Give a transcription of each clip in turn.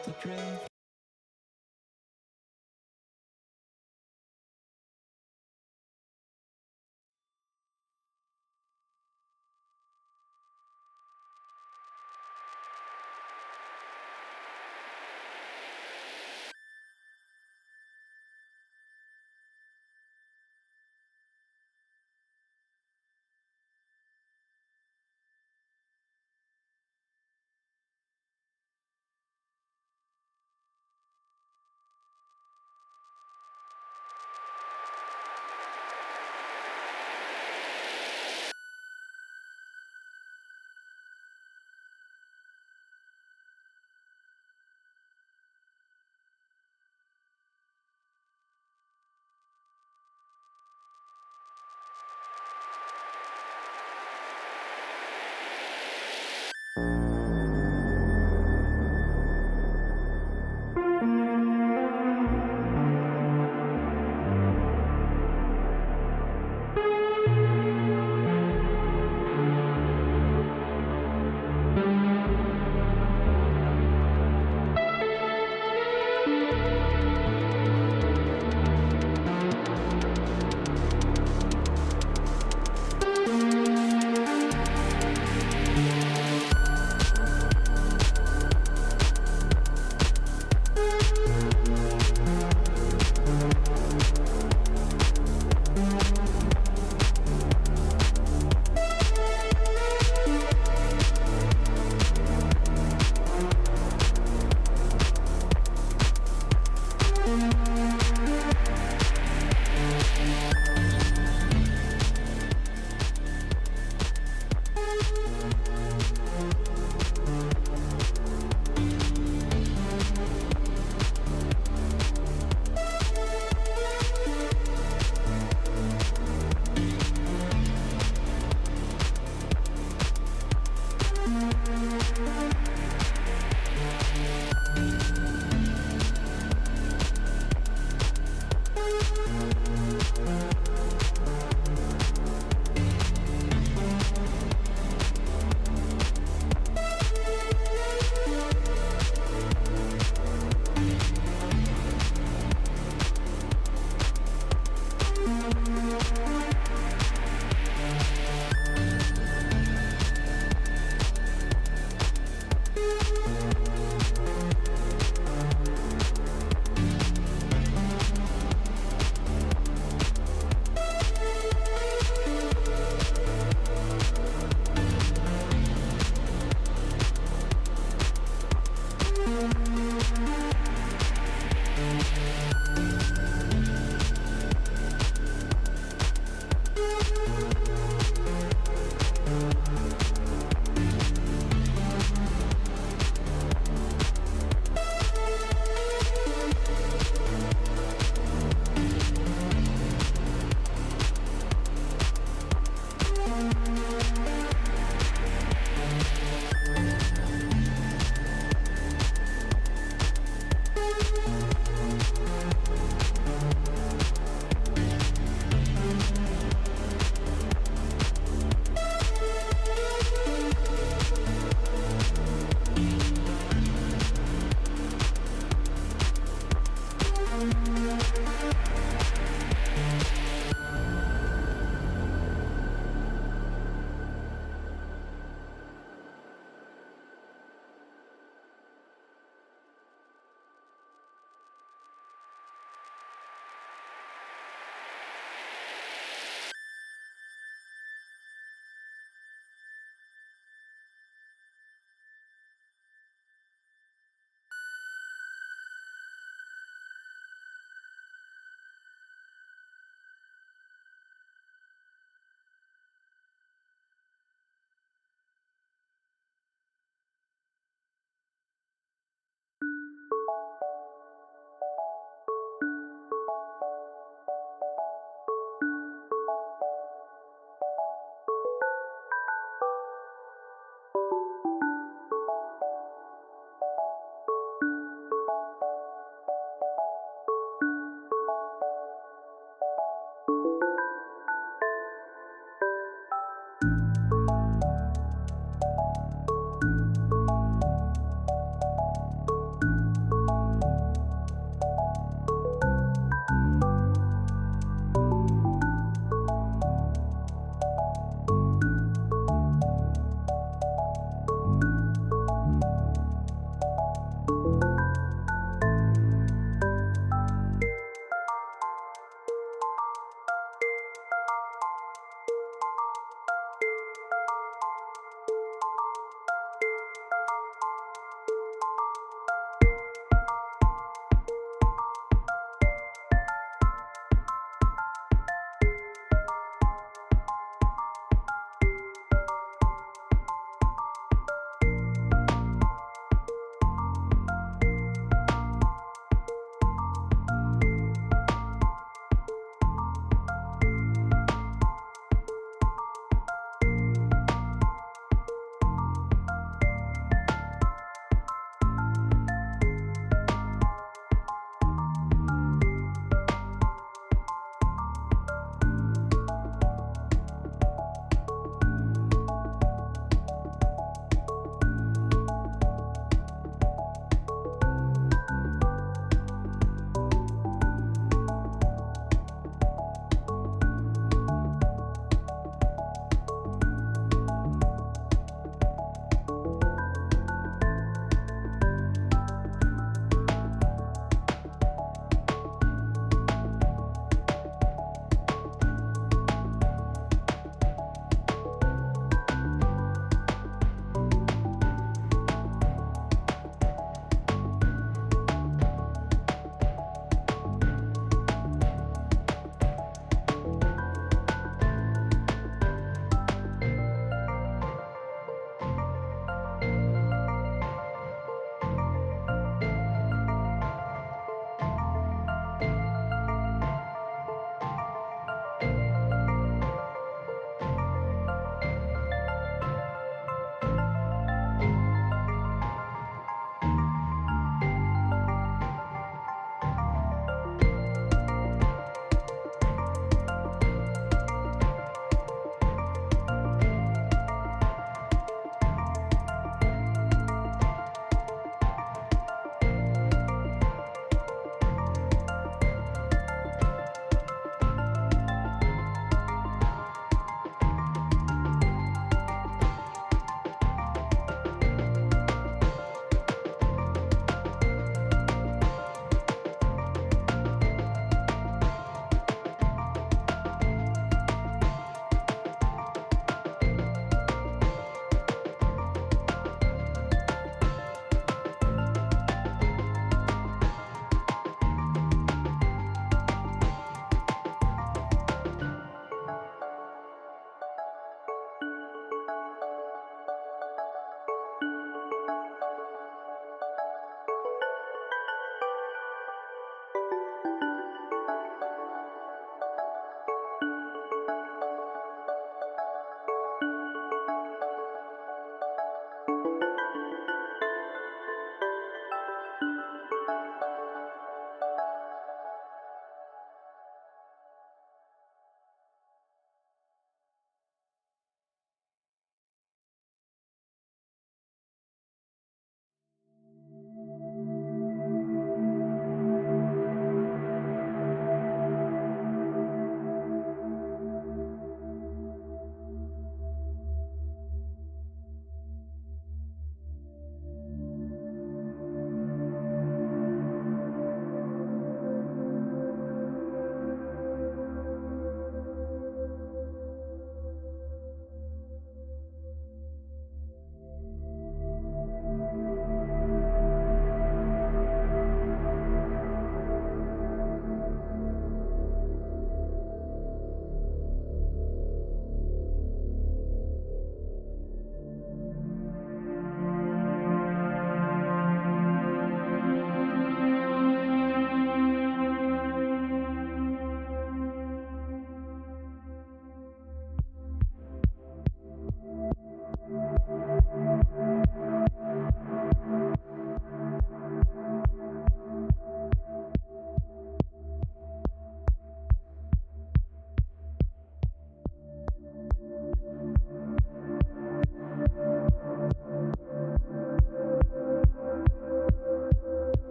the dream.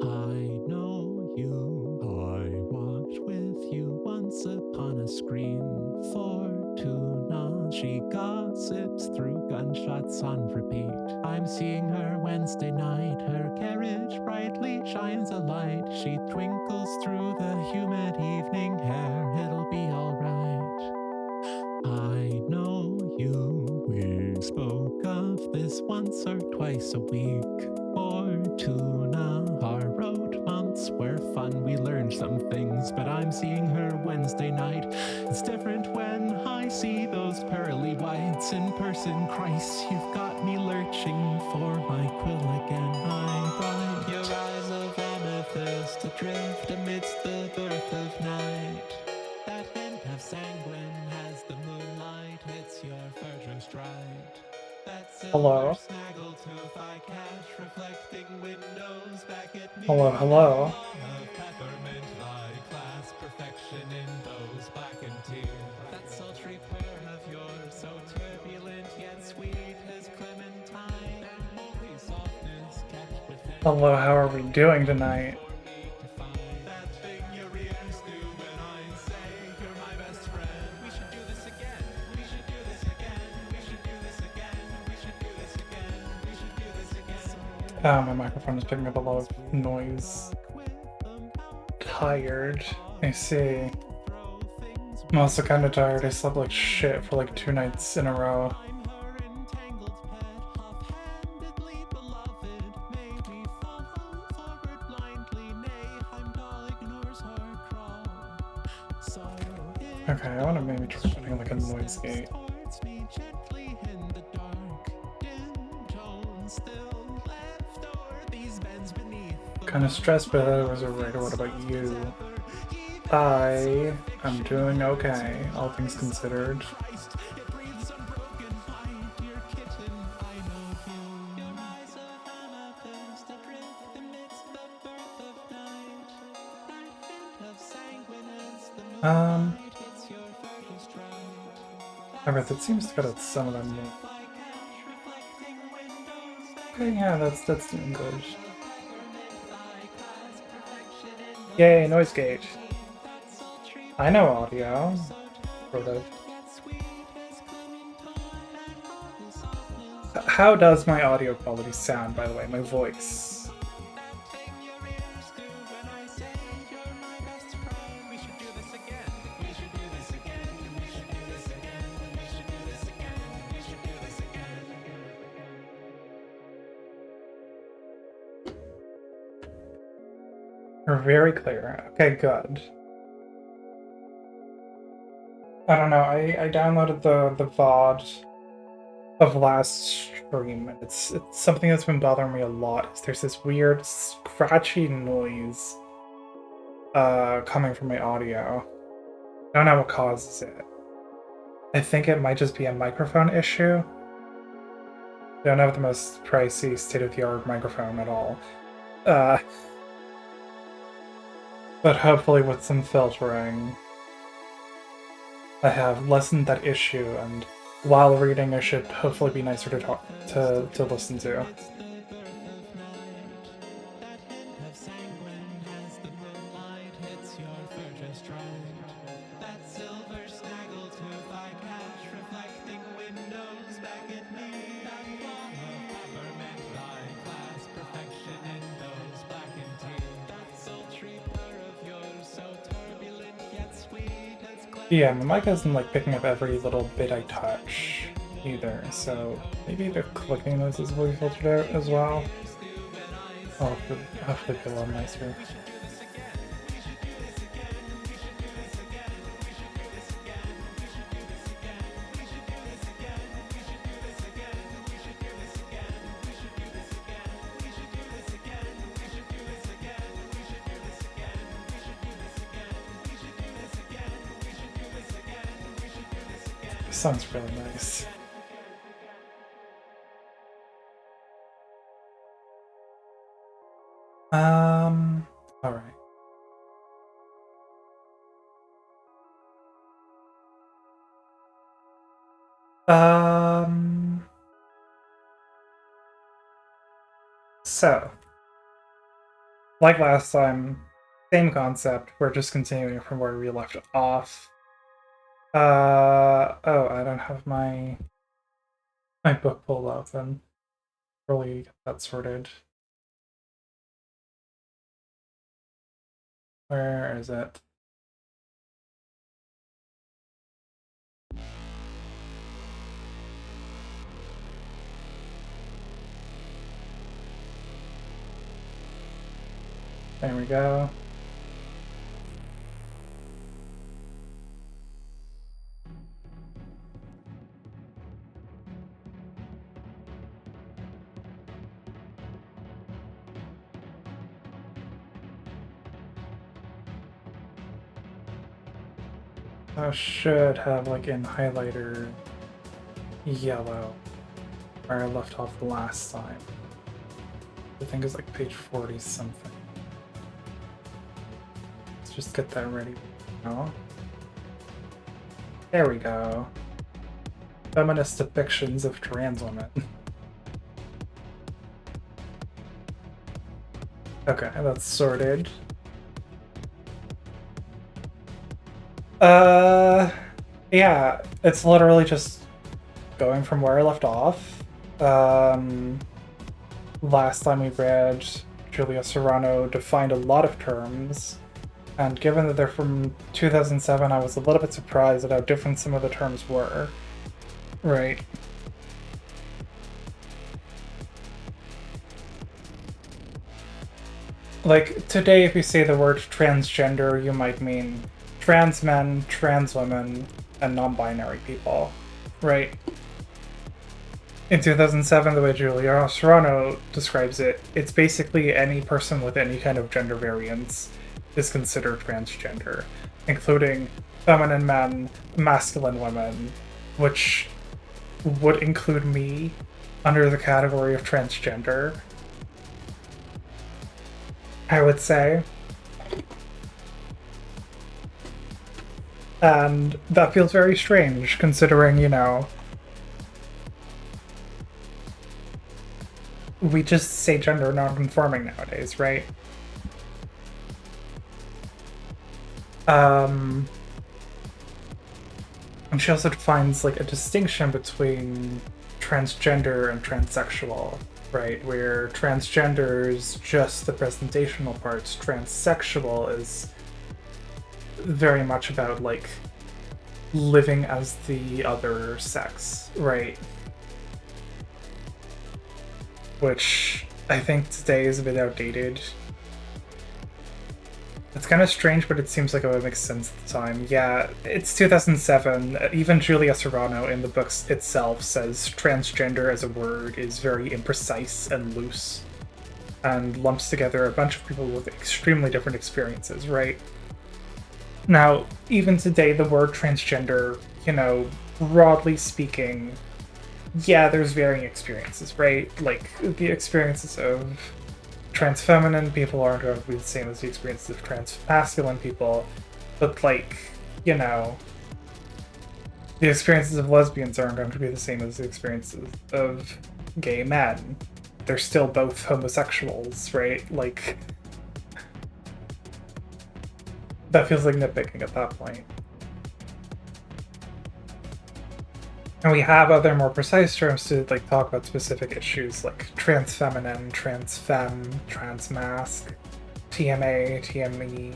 I know you. I walked with you once upon a screen. Fortuna, she gossips through gunshots on repeat. I'm seeing her Wednesday night. Her carriage brightly shines a light. She twinkles through the humid evening air. It'll be alright. I know you. We spoke of this once or twice a week. Fortuna, our road months were fun. We learned some things, but I'm seeing her Wednesday night. It's different when I see those pearly whites in person. Christ, you've got me lurching for my quill again. I ride your eyes of amethyst, adrift amidst the birth of night. That hint of sanguine as the moonlight hits your fur stride. That silver Hello. snaggle tooth I catch reflecting windows back at me. Hello, hello. Of peppermint thy class, perfection in those blackened teeth. That sultry purr of yours, so turbulent yet sweet as clementine. That holy softness kept within. Hello, how are we doing tonight? That thing your ears do when I say you're my best friend. We should do this again. We should do this again. We should do this again. We should do this again. We should do this again. My microphone is picking up a lot of noise. Tired. I see. I'm also kind of tired. I slept like shit for like 2 nights in a row. Okay, I want to maybe try putting like a noise gate. Kind of stressed, but I was alright. What about you? I am doing okay, all things considered. Alright, that seems to cut out some of them. Okay, yeah, that's doing good. Yay, noise gate. I know audio. Sort of. How does my audio quality sound, by the way? My voice? Very clear. Okay, good. I don't know, I downloaded the VOD of last stream, and it's something that's been bothering me a lot. Is there's this weird scratchy noise coming from my audio. I don't know what causes it. I think it might just be a microphone issue. I don't have the most pricey state-of-the-art microphone at all. But hopefully with some filtering, I have lessened that issue, and while reading it should hopefully be nicer to talk to listen to. Yeah, my mic isn't like picking up every little bit I touch either, so maybe the clicking noises will be filtered out as well. Oh, hopefully be a lot nicer. Sounds really nice. All right. So Like last time, same concept. We're just continuing from where we left off. Oh, I don't have my book pulled out then. Really get that sorted. Where is it? There we go. I should have like in highlighter yellow where I left off last time. I think it's like page 40 something. Let's just get that ready now. There we go. Feminist depictions of trans women. Okay, that's sorted. Yeah, it's literally just going from where I left off. Last time we read, Julia Serano defined a lot of terms, and given that they're from 2007, I was a little bit surprised at how different some of the terms were. Right. Like, today if you say the word transgender, you might mean trans men, trans women, and non-binary people, right? In 2007, the way Julia Serano describes it, it's basically any person with any kind of gender variance is considered transgender, including feminine men, masculine women, which would include me under the category of transgender, I would say. And that feels very strange, considering, you know, we just say gender non-conforming nowadays, right? And she also defines like a distinction between transgender and transsexual, right? Where transgender is just the presentational parts, transsexual is very much about like living as the other sex, right? Which I think today is a bit outdated. It's kind of strange, but it seems like it would make sense at the time. Yeah, it's 2007. Even Julia Serano in the books itself says transgender as a word is very imprecise and loose and lumps together a bunch of people with extremely different experiences, right? Now, even today, the word transgender, you know, broadly speaking, yeah, there's varying experiences, right? Like, the experiences of trans feminine people aren't going to be the same as the experiences of trans masculine people, but, like, you know, the experiences of lesbians aren't going to be the same as the experiences of gay men. They're still both homosexuals, right? Like, that feels like nitpicking at that point. And we have other more precise terms to like talk about specific issues like trans feminine, trans femme, trans mask, TMA, TME,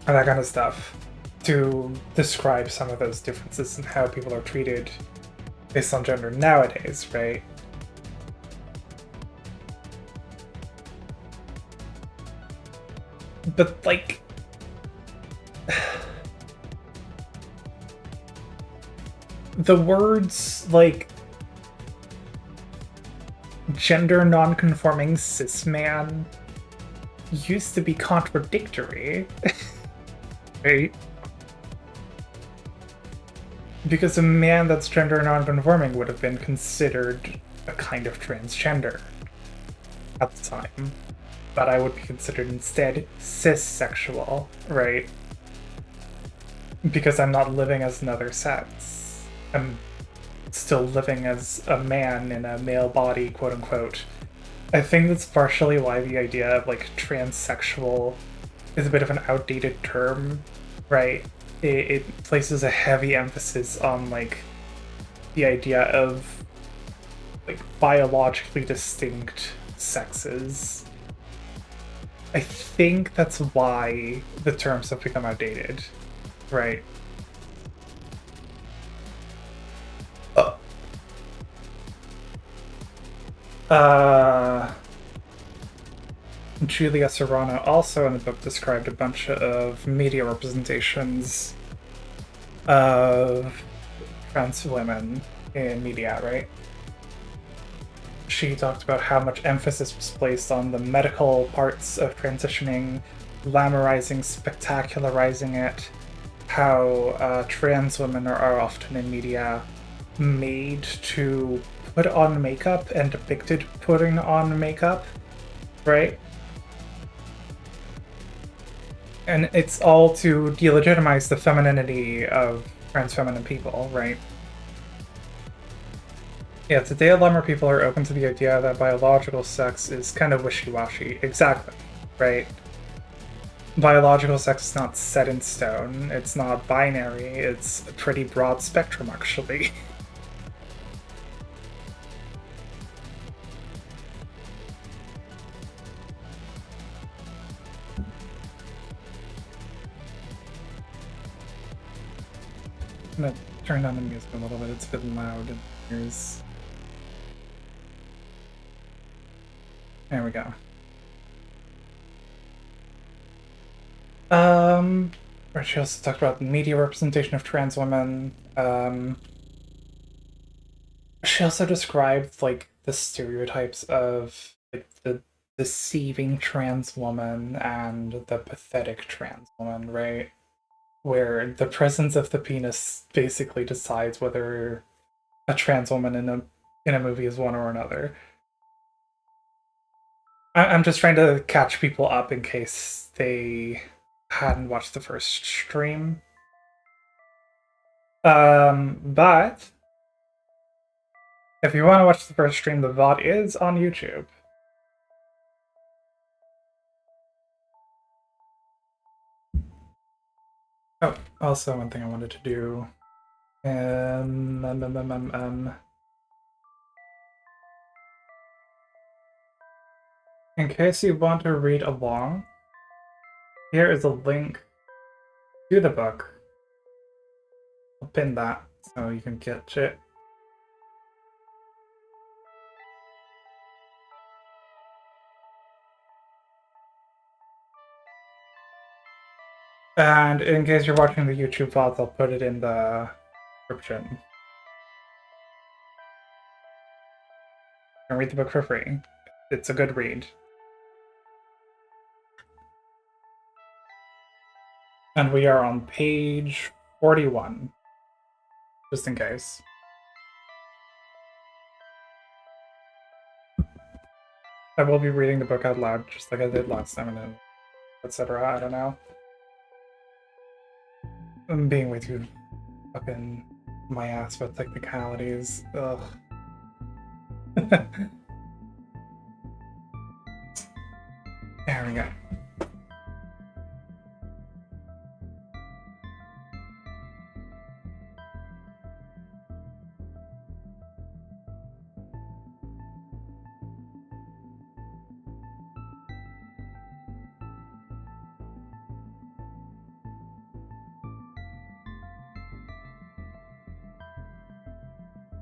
and that kind of stuff to describe some of those differences in how people are treated based on gender nowadays, right? But like the words like gender non-conforming cis man used to be contradictory, right? Because a man that's gender non-conforming would have been considered a kind of transgender at the time, but I would be considered instead cis-sexual, right? Because I'm not living as another sex. I'm still living as a man in a male body, quote unquote, I think that's partially why the idea of like transsexual is a bit of an outdated term, right? It places a heavy emphasis on like the idea of like biologically distinct sexes. I think that's why the terms have become outdated, right? Uh, uh, Julia Serano also in the book described a bunch of media representations of trans women in media, right? She talked about how much emphasis was placed on the medical parts of transitioning, glamorizing, spectacularizing it, how trans women are often in media made to put on makeup and depicted putting on makeup, right? And it's all to delegitimize the femininity of trans feminine people, right? Yeah, today a lot more people are open to the idea that biological sex is kind of wishy-washy. Exactly, right? Biological sex is not set in stone. It's not binary. It's a pretty broad spectrum, actually. I'm gonna turn down the music a little bit. It's a bit loud in ears. There we go. Um, where she also talked about media representation of trans women. She also described like the stereotypes of like the deceiving trans woman and the pathetic trans woman, right? Where the presence of the penis basically decides whether a trans woman in a movie is one or another. I'm just trying to catch people up in case they hadn't watched the first stream. But if you want to watch the first stream, the VOD is on YouTube. Oh, also one thing I wanted to do. Um, um, um, um, um, um, in case you want to read along, here is a link to the book. I'll pin that so you can get it. And in case you're watching the YouTube VOD, I'll put it in the description. And read the book for free. It's a good read. And we are on page 41, just in case. I will be reading the book out loud, just like I did last time, and etc. I don't know. I'm being way too fucking my ass with technicalities. Ugh. There we go.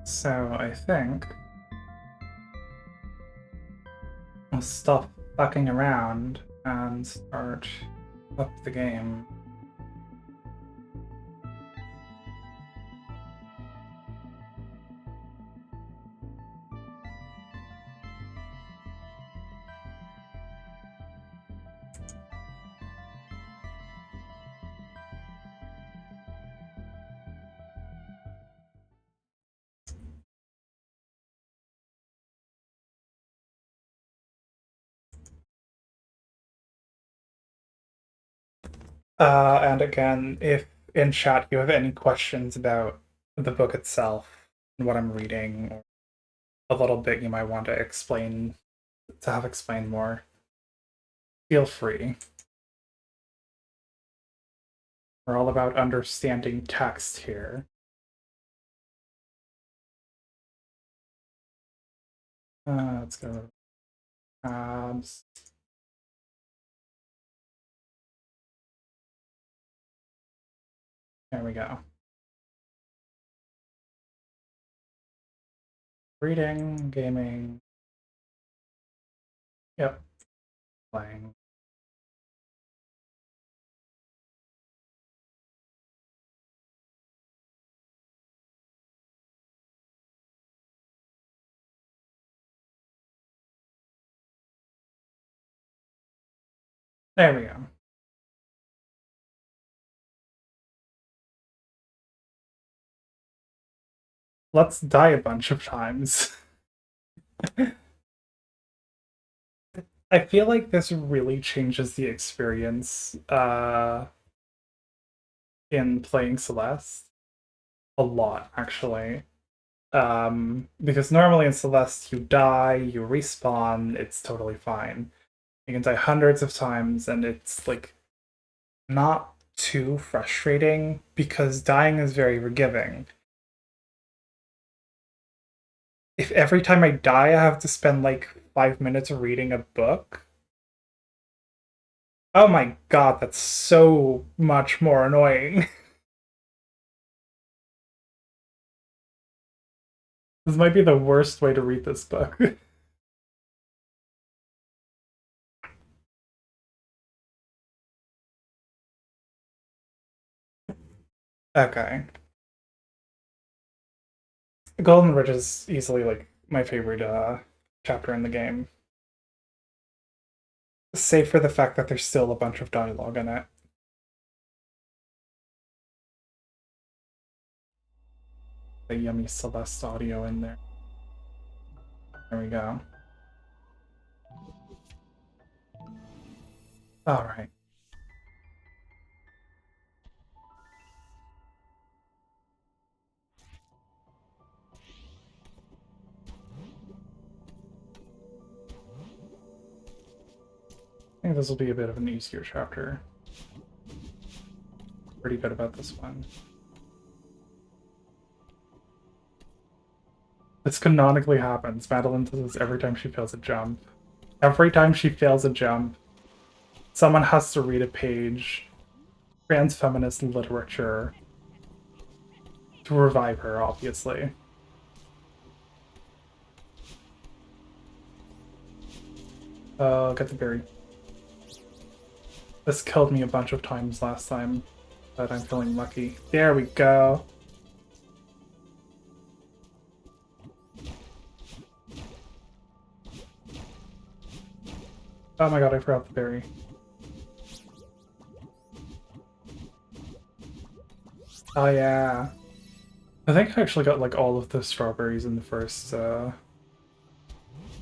So I think I'll stop fucking around and start up the game. And again, if in chat you have any questions about the book itself and what I'm reading, or a little bit you might want to explain to have explained more, feel free. We're all about understanding text here. Let's go to tabs. There we go. Reading, gaming. Yep. Playing. There we go. Let's die a bunch of times. I feel like this really changes the experience in playing Celeste a lot, actually. Because normally in Celeste, you die, you respawn, it's totally fine. You can die hundreds of times, and it's like not too frustrating because dying is very forgiving. If every time I die, I have to spend like 5 minutes reading a book, oh my god, that's so much more annoying. This might be the worst way to read this book. Okay. Golden Ridge is easily like my favorite chapter in the game. Save for the fact that there's still a bunch of dialogue in it. The yummy Celeste audio in there. There we go. Alright. I think this will be a bit of an easier chapter. Pretty good about this one. This canonically happens. Madeline does this every time she fails a jump. Every time she fails a jump, someone has to read a page, trans feminist literature, to revive her, obviously. Get the berry. This killed me a bunch of times last time, but I'm feeling lucky. There we go. Oh my god, I forgot the berry. Oh yeah. I think I actually got like all of the strawberries in the first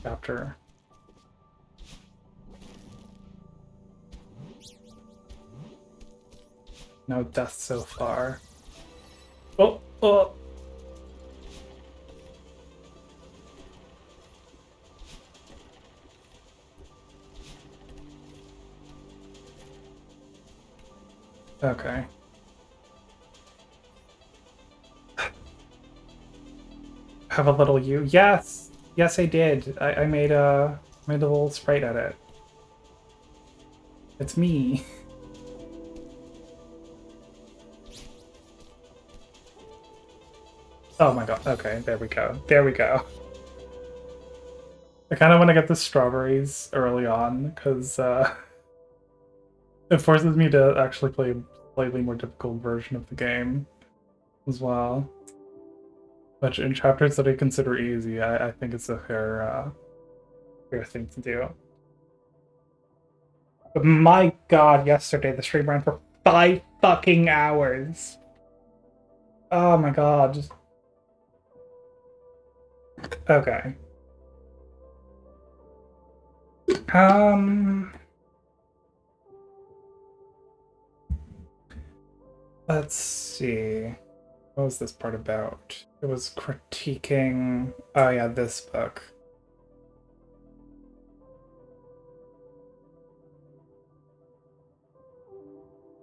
chapter. No death so far. Oh, oh. Okay. Have a little you. Yes! Yes, I did. I made a little sprite edit. It's me. Oh my god. Okay, there we go. There we go. I kind of want to get the strawberries early on, because it forces me to actually play a slightly more difficult version of the game as well. Which in chapters that I consider easy, I think it's a fair thing to do. But my god, yesterday the stream ran for 5 fucking hours. Oh my god. Okay. Let's see. What was this part about? It was critiquing... Oh yeah, this book.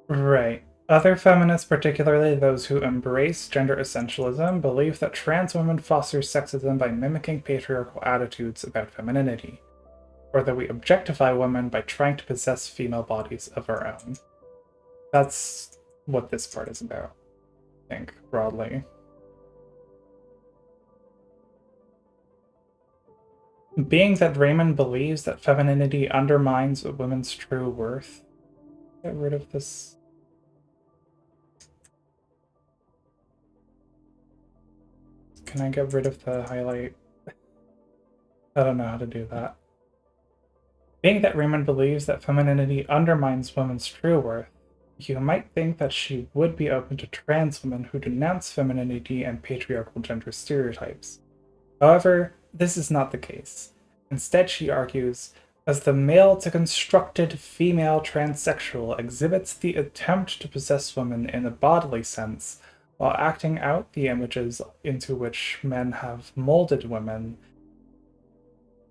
Right. Other feminists, particularly those who embrace gender essentialism, believe that trans women foster sexism by mimicking patriarchal attitudes about femininity, or that we objectify women by trying to possess female bodies of our own. That's what this part is about, I think, broadly. Being that Raymond believes that femininity undermines a woman's true worth. Get rid of this. Can I get rid of the highlight? I don't know how to do that. Being that Raymond believes that femininity undermines women's true worth, you might think that she would be open to trans women who denounce femininity and patriarchal gender stereotypes. However, this is not the case. Instead, she argues, as the male to constructed female transsexual exhibits the attempt to possess women in a bodily sense, while acting out the images into which men have molded women,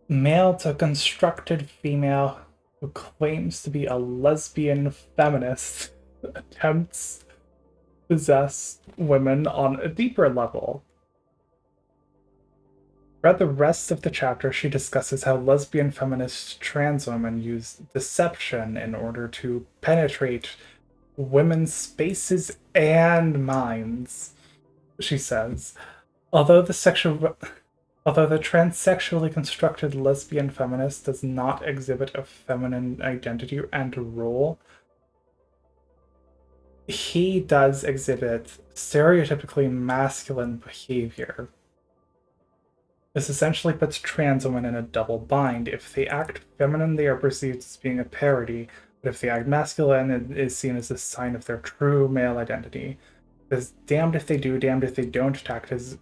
male to constructed female who claims to be a lesbian feminist attempts to possess women on a deeper level. Throughout the rest of the chapter, she discusses how lesbian feminist trans women use deception in order to penetrate women's spaces and minds. She says, although the transsexually constructed lesbian feminist does not exhibit a feminine identity and role, he does exhibit stereotypically masculine behavior. This essentially puts trans women in a double bind. If they act feminine, they are perceived as being a parody, but if they act masculine, it is seen as a sign of their true male identity. It's damned if they do, damned if they don't act as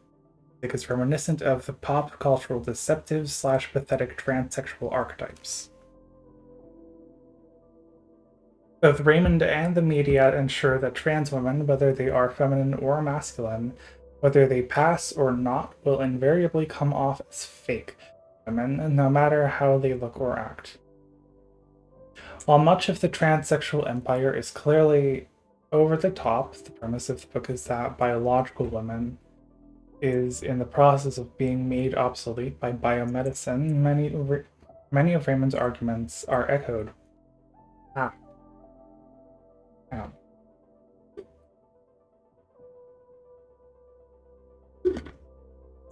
is reminiscent of the pop cultural deceptive / pathetic transsexual archetypes. Both Raymond and the media ensure that trans women, whether they are feminine or masculine, whether they pass or not, will invariably come off as fake women, no matter how they look or act. While much of the transsexual empire is clearly over the top, the premise of the book is that biological women is in the process of being made obsolete by biomedicine. Many of Raymond's arguments are echoed. Yeah.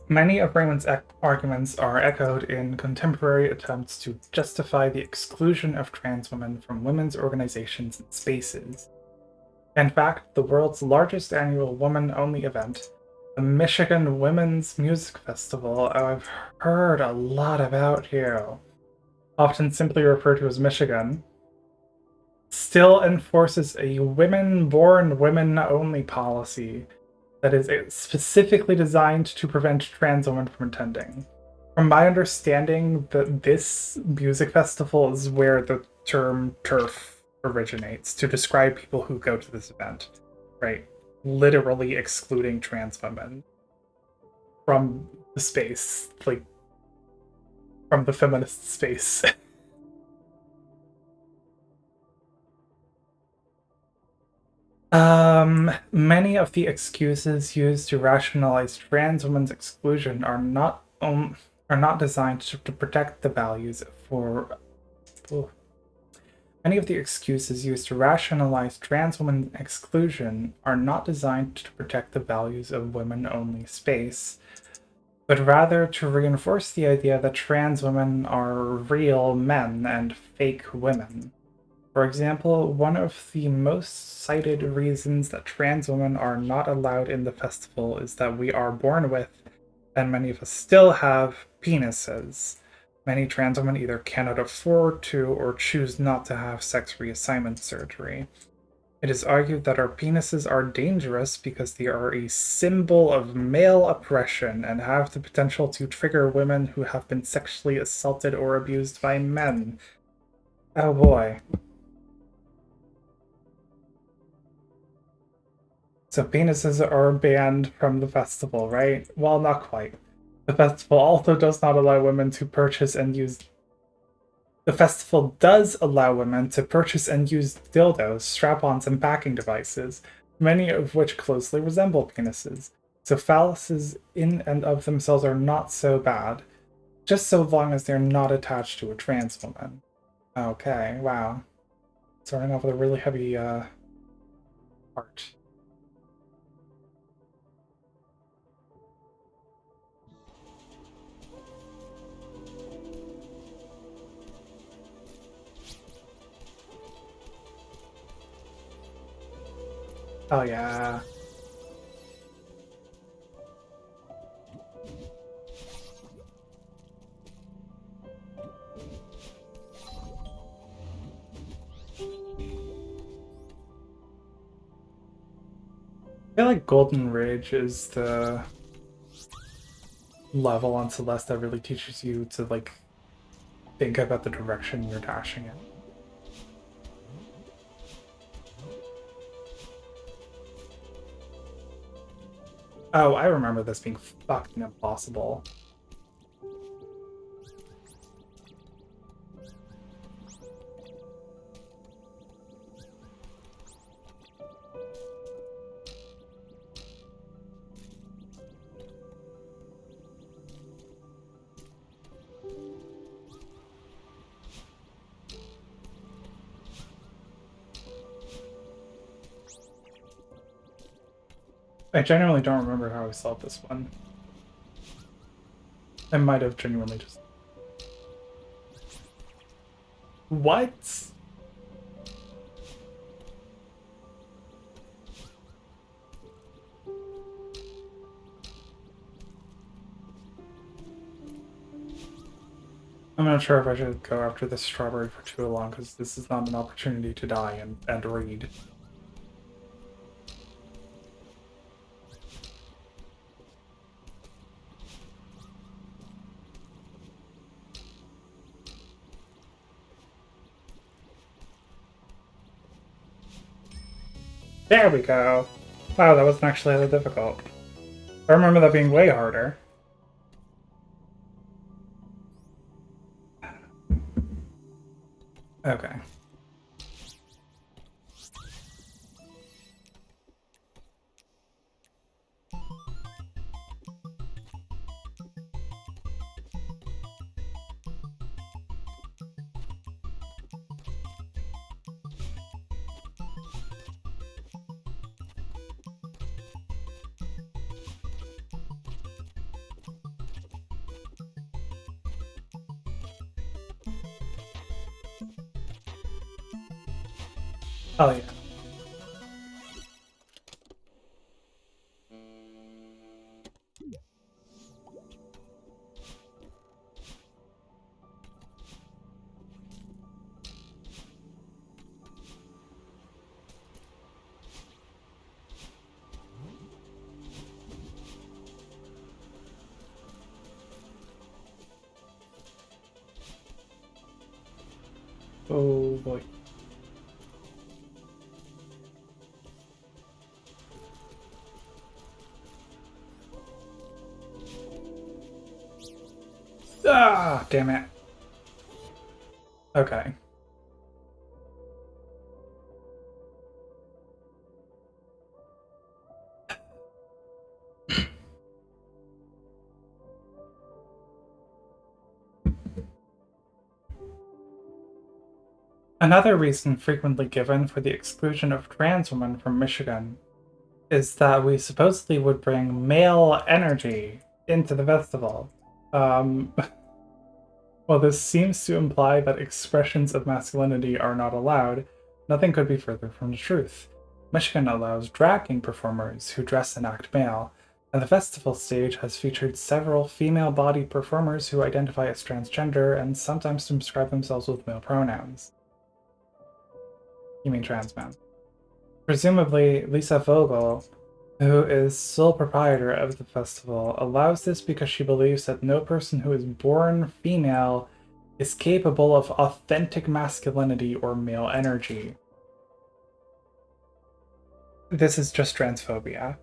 Many of Raymond's arguments are echoed in contemporary attempts to justify the exclusion of trans women from women's organizations and spaces. In fact, the world's largest annual women-only event, the Michigan Women's Music Festival, I've heard a lot about here, often simply referred to as Michigan, still enforces a women-born women-only policy that is specifically designed to prevent trans women from attending. From my understanding, this music festival is where the term TERF originates to describe people who go to this event, right? Literally excluding trans women from the space, like from the feminist space. Many of the excuses used to rationalize trans women's exclusion are not designed to protect the values for. Oh. Many of the excuses used to rationalize trans women's exclusion are not designed to protect the values of women-only space, but rather to reinforce the idea that trans women are real men and fake women. For example, one of the most cited reasons that trans women are not allowed in the festival is that we are born with, and many of us still have, penises. Many trans women either cannot afford to or choose not to have sex reassignment surgery. It is argued that our penises are dangerous because they are a symbol of male oppression and have the potential to trigger women who have been sexually assaulted or abused by men. Oh boy. So penises are banned from the festival, right? Well, not quite. The festival also does not allow women to purchase and use The festival does allow women to purchase and use dildos, strap-ons, and packing devices, many of which closely resemble penises. So phalluses in and of themselves are not so bad, just so long as they're not attached to a trans woman. Okay, wow. Starting off with a really heavy part. Oh yeah. I feel like Golden Ridge is the level on Celeste that really teaches you to like think about the direction you're dashing in. Oh, I remember this being fucking impossible. I genuinely don't remember how I solved this one. I might have genuinely just... What? I'm not sure if I should go after this strawberry for too long, because this is not an opportunity to die and read. There we go! Wow, that wasn't actually that difficult. I remember that being way harder. Okay. Oh yeah. Oh boy. Ah, damn it. Okay. Another reason frequently given for the exclusion of trans women from Michigan is that we supposedly would bring male energy into the festival. Um, While this seems to imply that expressions of masculinity are not allowed, nothing could be further from the truth. Michigan allows drag king performers who dress and act male, and the festival stage has featured several female-bodied performers who identify as transgender and sometimes describe themselves with male pronouns. You mean trans men. Presumably, Lisa Vogel, who is sole proprietor of the festival, allows this because she believes that no person who is born female is capable of authentic masculinity or male energy. This is just transphobia.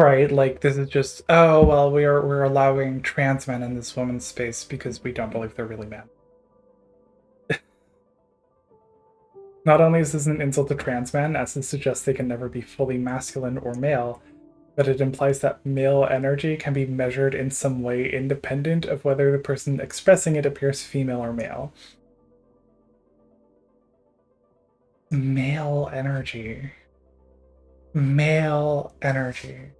Right, like this is just, oh well, we're allowing trans men in this woman's space because we don't believe they're really men. Not only is this an insult to trans men, as it suggests they can never be fully masculine or male, but it implies that male energy can be measured in some way independent of whether the person expressing it appears female or male. Male energy. Male energy.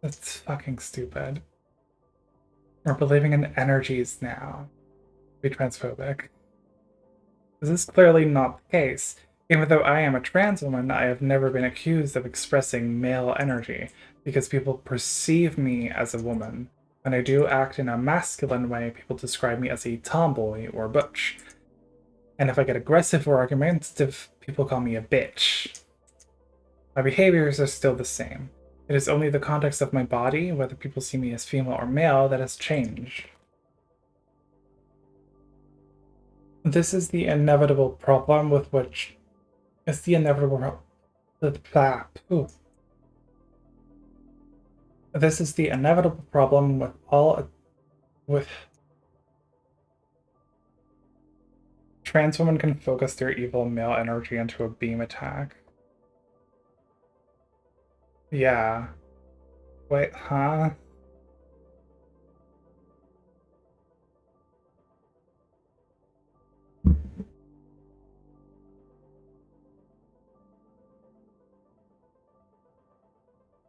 That's fucking stupid. We're believing in energies now. Be transphobic. This is clearly not the case. Even though I am a trans woman, I have never been accused of expressing male energy, because people perceive me as a woman. When I do act in a masculine way, people describe me as a tomboy or butch. And if I get aggressive or argumentative, people call me a bitch. My behaviors are still the same. It is only the context of my body, whether people see me as female or male, that has changed. This is the inevitable problem with which is the inevitable This is the inevitable problem with trans women can focus their evil male energy into a beam attack. Yeah. Wait, huh?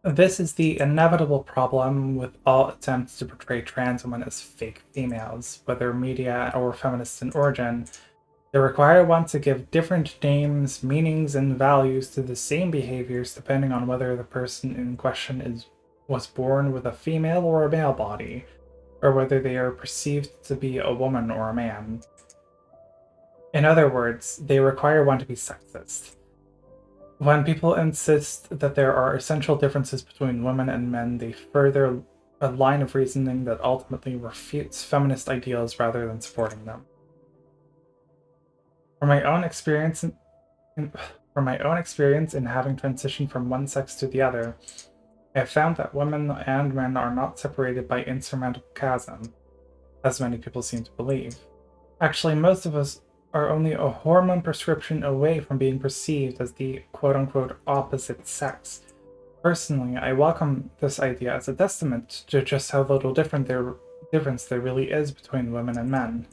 This is the inevitable problem with all attempts to portray trans women as fake females, whether media or feminist in origin. They require one to give different names, meanings, and values to the same behaviors depending on whether the person in question was born with a female or a male body, or whether they are perceived to be a woman or a man. In other words, they require one to be sexist. When people insist that there are essential differences between women and men, they further a line of reasoning that ultimately refutes feminist ideals rather than supporting them. From my own experience in having transitioned from one sex to the other, I have found that women and men are not separated by insurmountable chasm, as many people seem to believe. Actually, most of us are only a hormone prescription away from being perceived as the quote-unquote opposite sex. Personally, I welcome this idea as a testament to just how little difference there really is between women and men.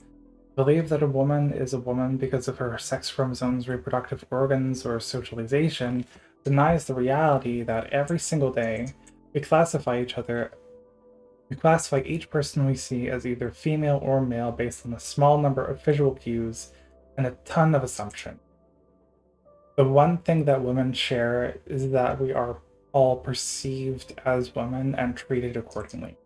To believe that a woman is a woman because of her sex chromosomes, reproductive organs, or socialization denies the reality that every single day we classify each person we see as either female or male based on a small number of visual cues and a ton of assumption. The one thing that women share is that we are all perceived as women and treated accordingly.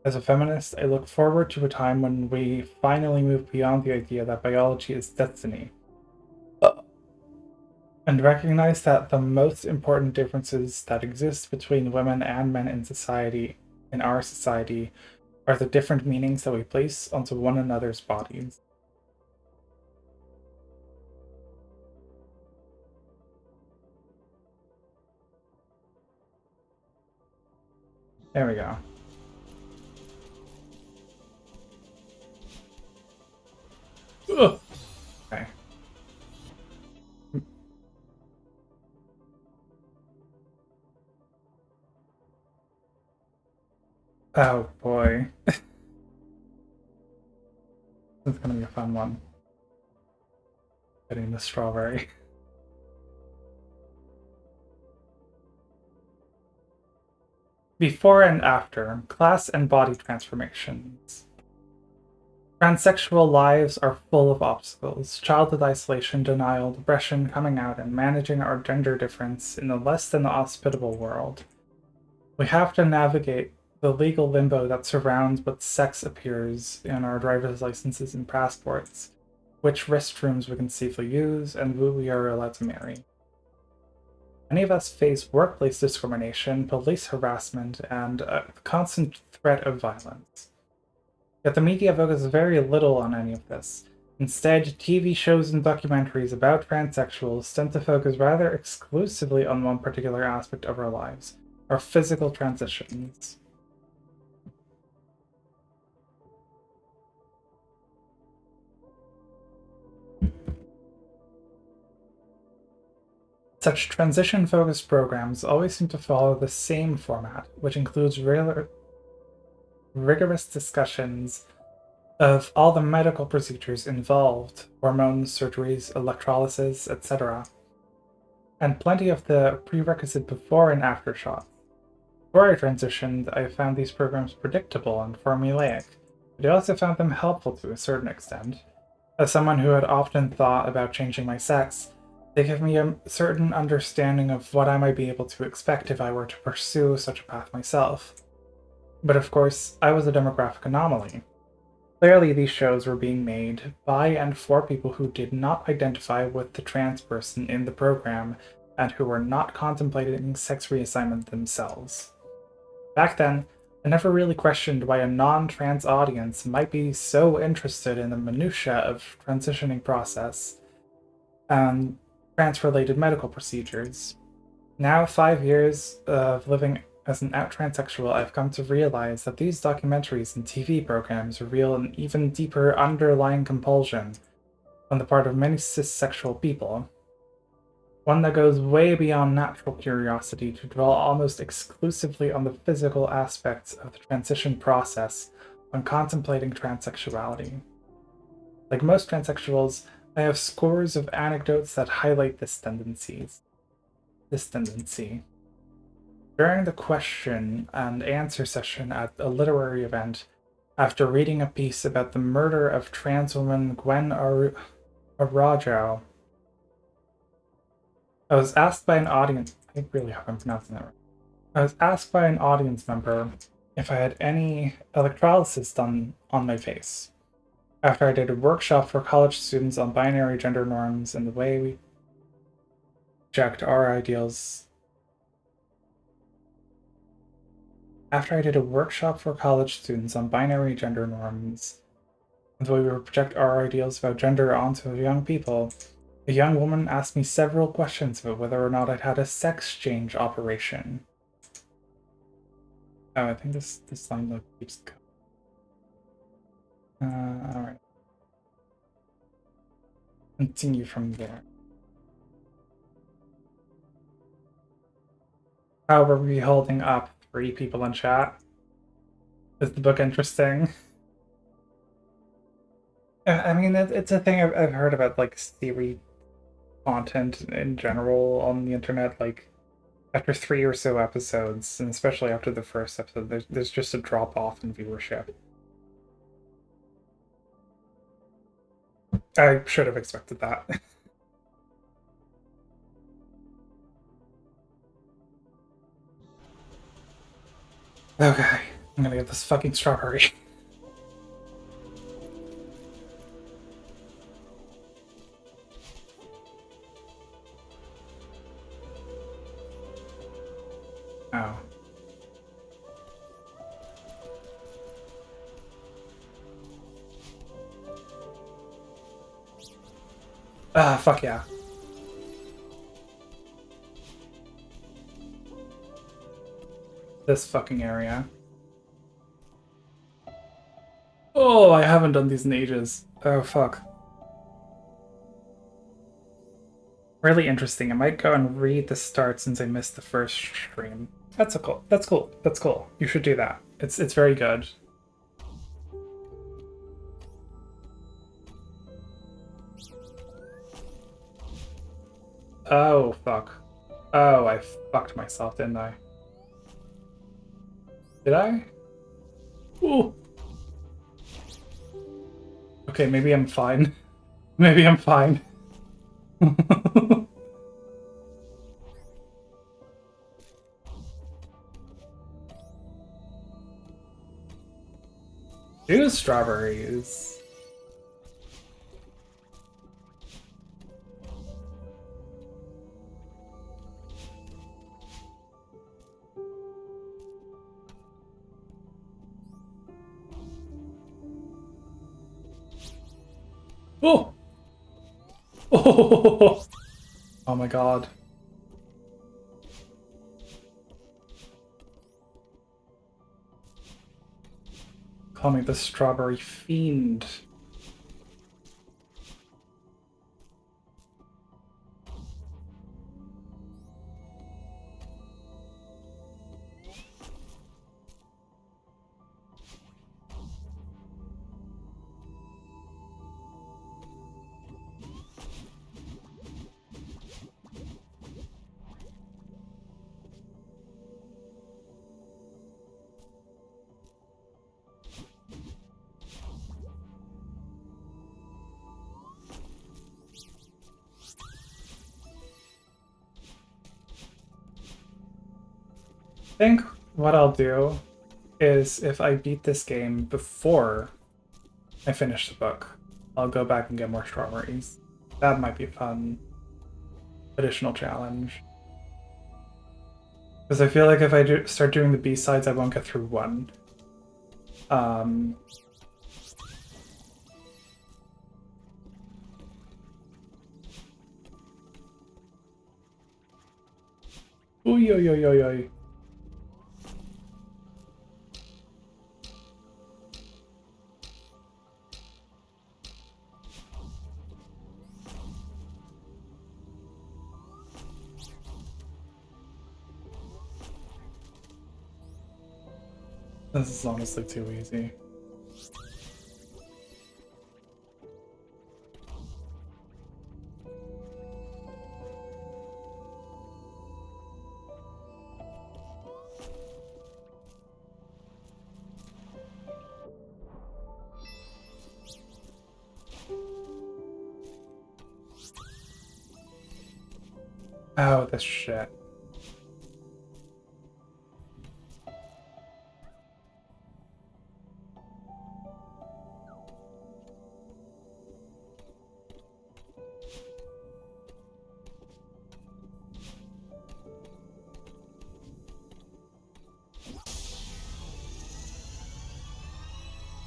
As a feminist, I look forward to a time when we finally move beyond the idea that biology is destiny and recognize that the most important differences that exist between women and men in our society, are the different meanings that we place onto one another's bodies. There we go. Ugh. Okay. Oh boy. This is gonna be a fun one. Getting the strawberry. Before and after, class and body transformations. Transsexual lives are full of obstacles: childhood isolation, denial, depression, coming out, and managing our gender difference in a less than hospitable world. We have to navigate the legal limbo that surrounds what sex appears in our driver's licenses and passports, which restrooms we can safely use, and who we are allowed to marry. Many of us face workplace discrimination, police harassment, and a constant threat of violence. Yet the media focuses very little on any of this. Instead, TV shows and documentaries about transsexuals tend to focus rather exclusively on one particular aspect of our lives, our physical transitions. Such transition-focused programs always seem to follow the same format, which includes rigorous discussions of all the medical procedures involved, hormones, surgeries, electrolysis, etc., and plenty of the prerequisite before and after shots. Before I transitioned, I found these programs predictable and formulaic, but I also found them helpful to a certain extent. As someone who had often thought about changing my sex, they give me a certain understanding of what I might be able to expect if I were to pursue such a path myself. But of course, I was a demographic anomaly. Clearly, these shows were being made by and for people who did not identify with the trans person in the program and who were not contemplating sex reassignment themselves. Back then, I never really questioned why a non-trans audience might be so interested in the minutiae of transitioning process and trans-related medical procedures. Now, 5 years of living as an out transsexual, I've come to realize that these documentaries and TV programs reveal an even deeper underlying compulsion on the part of many cissexual people. One that goes way beyond natural curiosity to dwell almost exclusively on the physical aspects of the transition process when contemplating transsexuality. Like most transsexuals, I have scores of anecdotes that highlight this tendency. During the question and answer session at a literary event, after reading a piece about the murder of trans woman Gwen Araujo, I was asked by an audience. I really hope I'm pronouncing that right. I was asked by an audience member if I had any electrolysis done on my face. After I did a workshop for college students on binary gender norms and the way we project our ideals. After I did a workshop for college students on binary gender norms and the way we project our ideals about gender onto young people, a young woman asked me several questions about whether or not I'd had a sex change operation. Oh, I think this line keeps going. Alright. Continue from there. How are we holding up? 3 people in chat? Is the book interesting? I mean, it's a thing I've heard about, like, theory content in general on the internet. Like, after 3 or so episodes, and especially after the first episode, there's just a drop off in viewership. I should have expected that. Okay, I'm gonna get this fucking strawberry. Oh. Ah, fuck yeah. This fucking area. Oh, I haven't done these in ages. Oh, fuck. Really interesting. I might go and read the start since I missed the first stream. That's cool. That's cool. That's cool. You should do that. It's very good. Oh, fuck. Oh, I fucked myself, didn't I? Did I? Ooh. Okay, maybe I'm fine. Maybe I'm fine. Two strawberries. Oh! Oh! Oh my god. Call me the strawberry fiend. I think what I'll do is if I beat this game before I finish the book, I'll go back and get more strawberries. That might be a fun additional challenge. Because I feel like if I start doing the B-sides, I won't get through one. Um, Oy, oy, oy, oy, oy. This is honestly too easy. Oh, this shit.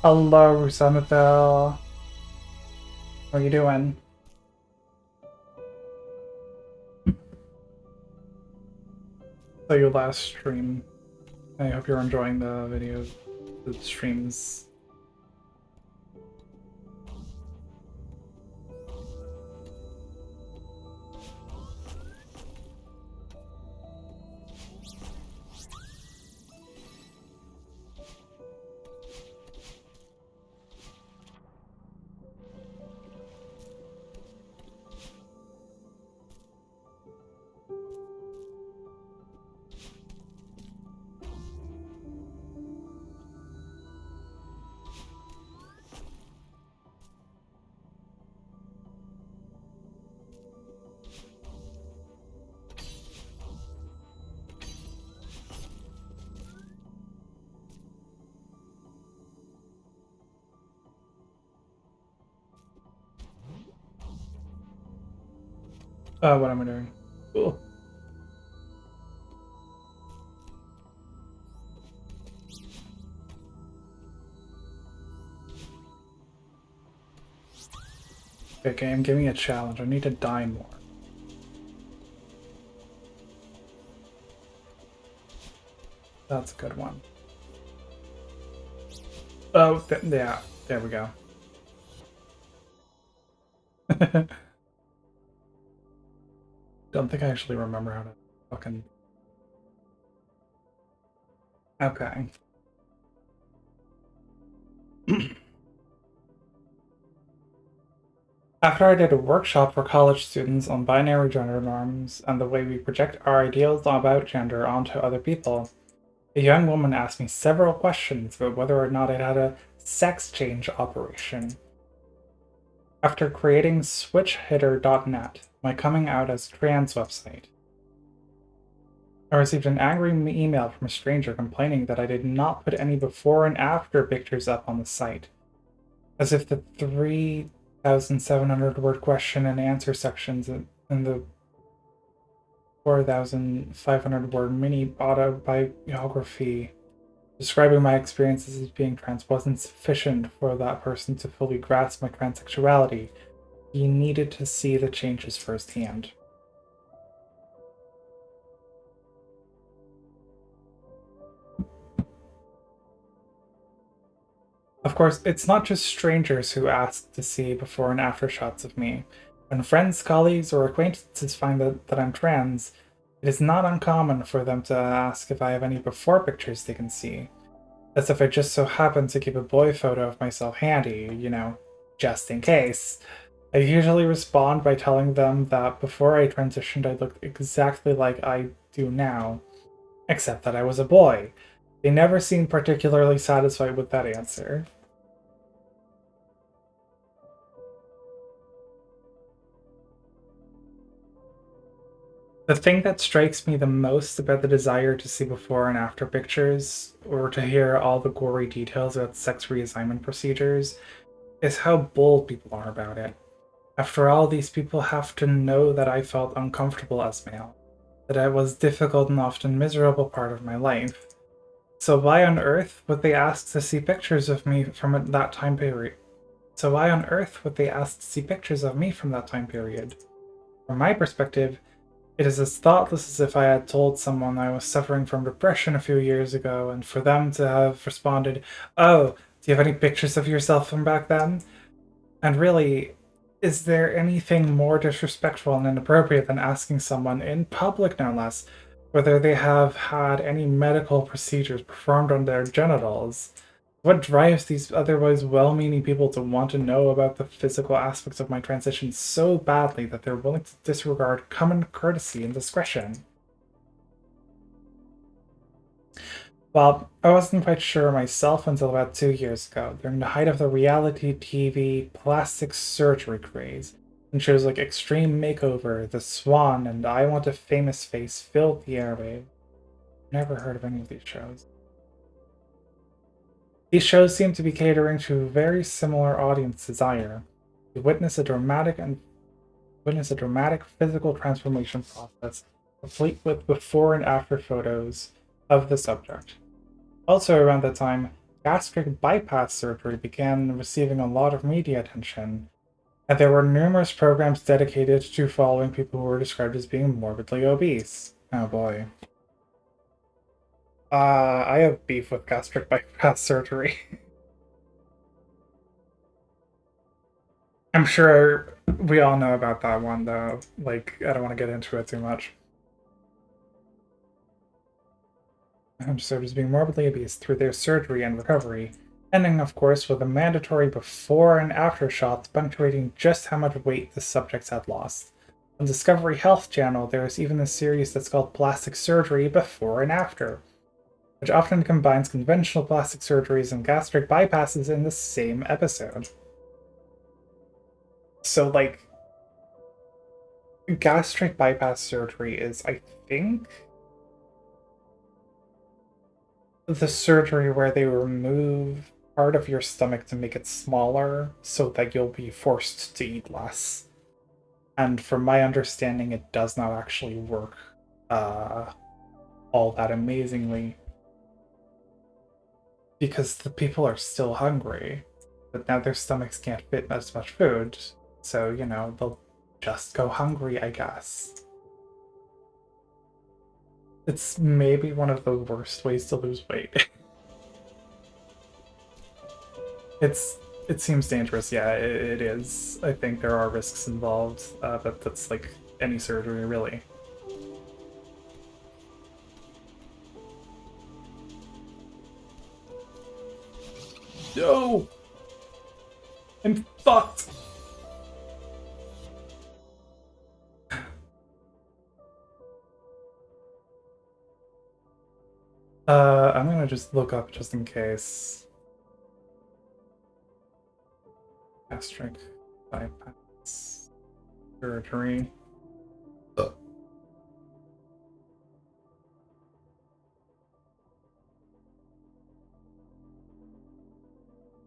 Hello, Summerfell. What are you doing? So your last stream. I hope you're enjoying the videos, the streams. What am I doing? Cool. Okay, game, give me a challenge. I need to die more. That's a good one. Oh, yeah, there we go. Don't think I actually remember how to fucking... Okay. After I did a workshop for college students on binary gender norms and the way we project our ideals about gender onto other people, a young woman asked me several questions about whether or not it had a sex change operation. After creating switchhitter.net, my coming out as trans website, I received an angry email from a stranger complaining that I did not put any before and after pictures up on the site, as if the 3,700 word question and answer sections in the 4,500 word mini autobiography Describing my experiences as being trans wasn't sufficient for that person to fully grasp my transsexuality. He needed to see the changes firsthand. Of course, it's not just strangers who ask to see before and after shots of me. When friends, colleagues, or acquaintances find that I'm trans, it is not uncommon for them to ask if I have any before pictures they can see. As if I just so happen to keep a boy photo of myself handy, just in case. I usually respond by telling them that before I transitioned, I looked exactly like I do now, except that I was a boy. They never seemed particularly satisfied with that answer. The thing that strikes me the most about the desire to see before and after pictures, or to hear all the gory details about sex reassignment procedures, is how bold people are about it. After all, these people have to know that I felt uncomfortable as male, that I was difficult and often miserable part of my life. So why on earth would they ask to see pictures of me from that time period? So why on earth would they ask to see pictures of me from that time period? From my perspective, it is as thoughtless as if I had told someone I was suffering from depression a few years ago, and for them to have responded, "Oh, do you have any pictures of yourself from back then?" And really, is there anything more disrespectful and inappropriate than asking someone, in public no less, whether they have had any medical procedures performed on their genitals? What drives these otherwise well meaning people to want to know about the physical aspects of my transition so badly that they're willing to disregard common courtesy and discretion? Well, I wasn't quite sure myself until about 2 years ago, during the height of the reality TV plastic surgery craze, and shows like Extreme Makeover, The Swan, and I Want a Famous Face filled the airwaves. Never heard of any of these shows. These shows seem to be catering to a very similar audience desire to witness a dramatic physical transformation process, complete with before and after photos of the subject. Also, around that time, gastric bypass surgery began receiving a lot of media attention, and there were numerous programs dedicated to following people who were described as being morbidly obese. Oh boy. I have beef with gastric bypass surgery. I'm sure we all know about that one, though. Like, I don't want to get into it too much. Described as being morbidly obese through their surgery and recovery, ending, of course, with a mandatory before and after shots punctuating just how much weight the subjects had lost. On Discovery Health Channel, there is even a series that's called Plastic Surgery Before and After, which often combines conventional plastic surgeries and gastric bypasses in the same episode. So, like, gastric bypass surgery is, I think, the surgery where they remove part of your stomach to make it smaller so that you'll be forced to eat less. And from my understanding, it does not actually work uh, all that amazingly because the people are still hungry, but now their stomachs can't fit as much food. So, they'll just go hungry, I guess. It's maybe one of the worst ways to lose weight. It seems dangerous. Yeah, it is. I think there are risks involved, but that's like any surgery, really. No, I'm fucked. I'm gonna just look up just in case. Gastric bypass surgery.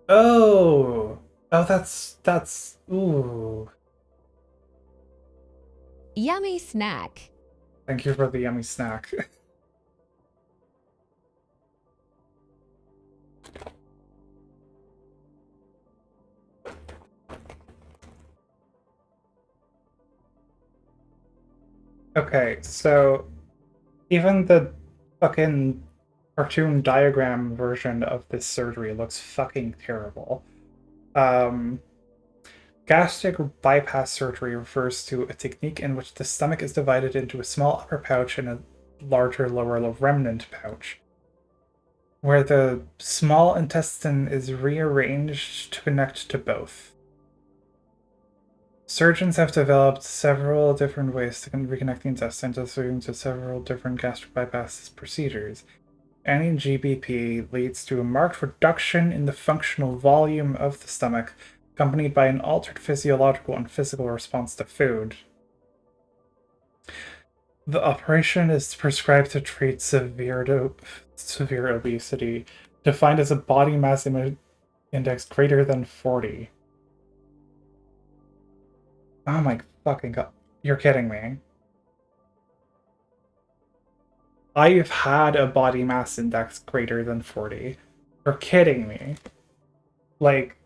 Oh, that's ooh. Yummy snack. Thank you for the yummy snack. Okay, so even the fucking cartoon diagram version of this surgery looks fucking terrible. Um, Gastric bypass surgery refers to a technique in which the stomach is divided into a small upper pouch and a larger lower remnant pouch, where the small intestine is rearranged to connect to both. Surgeons have developed several different ways to reconnect the intestine to several different gastric bypass procedures. Any GBP leads to a marked reduction in the functional volume of the stomach, accompanied by an altered physiological and physical response to food. The operation is prescribed to treat severe obesity, defined as a body mass index greater than 40. Oh my fucking god. You're kidding me. I've had a body mass index greater than 40. You're kidding me. Like,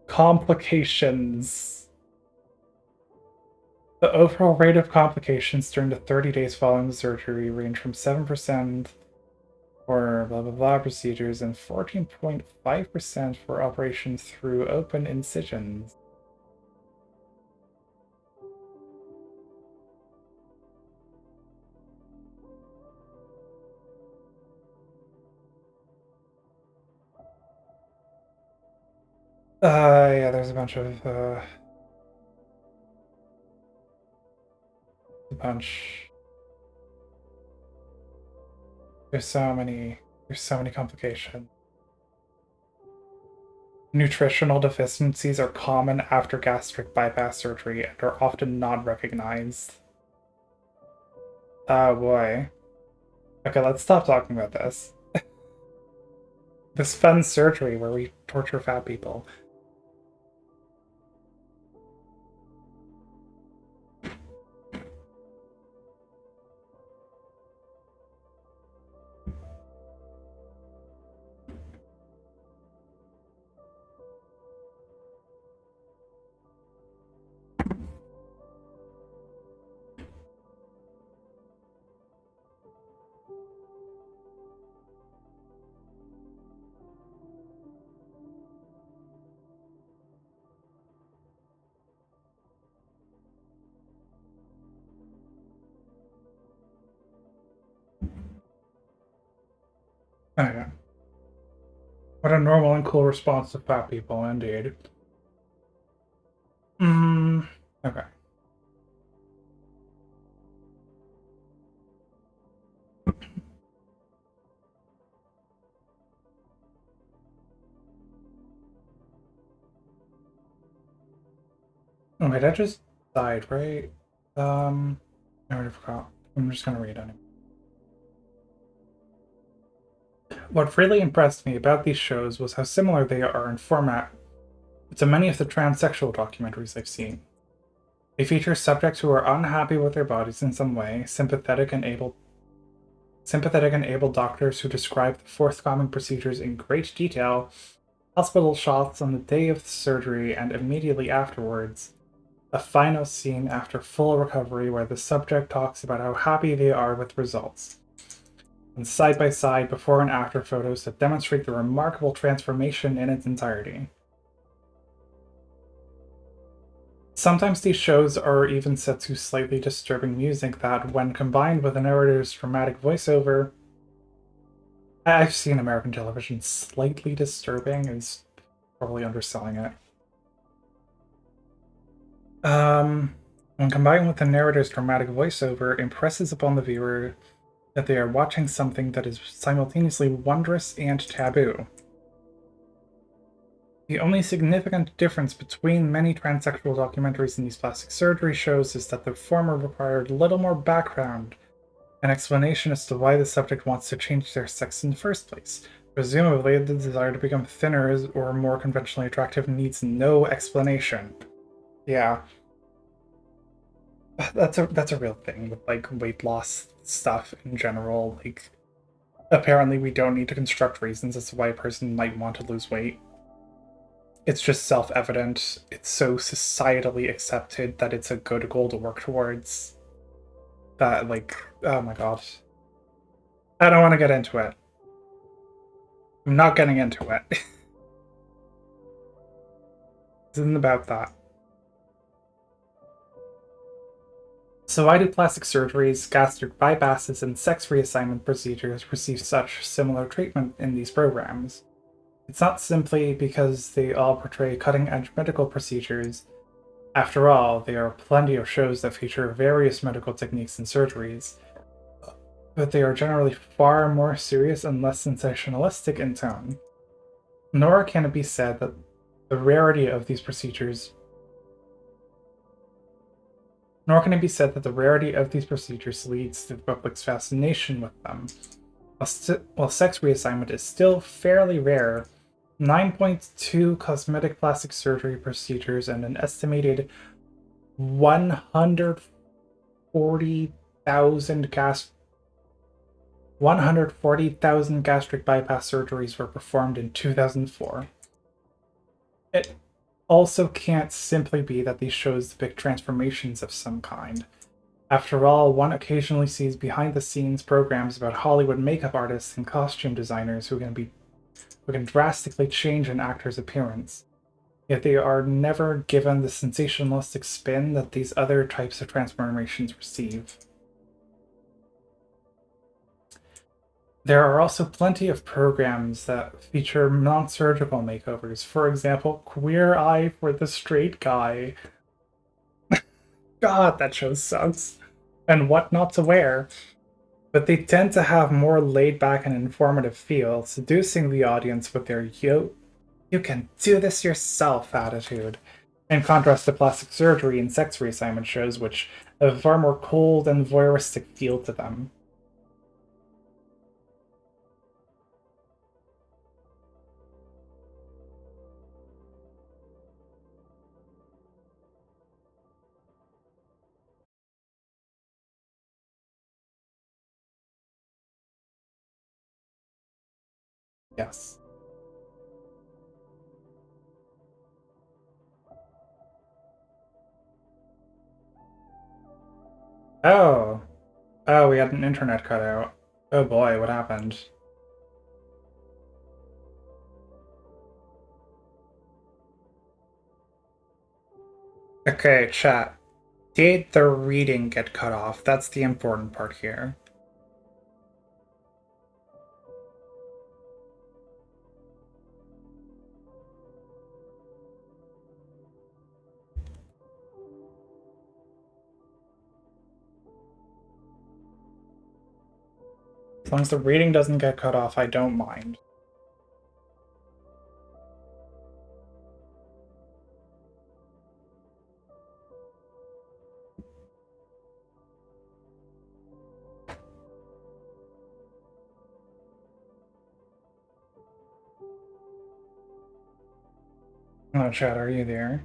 complications. The overall rate of complications during the 30 days following the surgery range from 7% for blah blah blah procedures and 14.5% for operations through open incisions. Yeah, there's a bunch of a bunch. There's so many complications. Nutritional deficiencies are common after gastric bypass surgery and are often not recognized. Oh boy. Okay, let's stop talking about this. This fun surgery where we torture fat people. Okay. What a normal and cool response to fat people, indeed. Okay. Oh wait, I just died, right? I already forgot. I'm just gonna read anyway. What really impressed me about these shows was how similar they are in format to many of the transsexual documentaries I've seen. They feature subjects who are unhappy with their bodies in some way, sympathetic and able doctors who describe the forthcoming procedures in great detail, hospital shots on the day of the surgery and immediately afterwards, a final scene after full recovery where the subject talks about how happy they are with results, and side by side before and after photos that demonstrate the remarkable transformation in its entirety. Sometimes these shows are even set to slightly disturbing music that, when combined with the narrator's dramatic voiceover, I've seen American television slightly disturbing is probably underselling it. When combined with the narrator's dramatic voiceover, impresses upon the viewer that they are watching something that is simultaneously wondrous and taboo. The only significant difference between many transsexual documentaries and these plastic surgery shows is that the former required little more background, an explanation as to why the subject wants to change their sex in the first place. Presumably, the desire to become thinner or more conventionally attractive needs no explanation. Yeah. That's a real thing with like weight loss stuff in general. Like apparently we don't need to construct reasons as to why a person might want to lose weight. it's just self-evident. It's so societally accepted that it's a good goal to work towards. That, like, oh my god. I don't want to get into it. I'm not getting into it. This isn't about that. So why do plastic surgeries, gastric bypasses, and sex reassignment procedures receive such similar treatment in these programs? It's not simply because they all portray cutting-edge medical procedures. After all, there are plenty of shows that feature various medical techniques and surgeries, but they are generally far more serious and less sensationalistic in tone. Nor can it be said that the rarity of these procedures Nor can it be said that the rarity of these procedures leads to the public's fascination with them. While sex reassignment is still fairly rare, 9.2 cosmetic plastic surgery procedures and an estimated 140,000 gastric bypass surgeries were performed in 2004. It also can't simply be that these shows depict transformations of some kind. After all, one occasionally sees behind-the-scenes programs about Hollywood makeup artists and costume designers who can drastically change an actor's appearance. Yet they are never given the sensationalistic spin that these other types of transformations receive. There are also plenty of programs that feature non-surgical makeovers. For example, Queer Eye for the Straight Guy. God, that show sucks. And What Not to Wear. But they tend to have more laid-back and informative feel, seducing the audience with their you can do this yourself attitude, in contrast to plastic surgery and sex reassignment shows, which have a far more cold and voyeuristic feel to them. Yes. Oh. Oh, we had an internet cutout. Oh boy, what happened? Okay, chat. Did the reading get cut off? That's the important part here. As long as the reading doesn't get cut off, I don't mind. Oh, chat, are you there?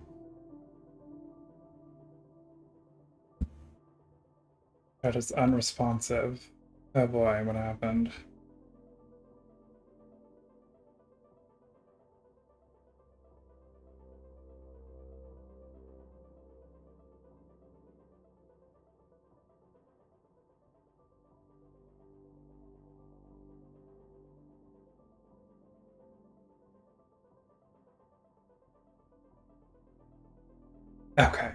That is unresponsive. Oh boy, what happened? Okay.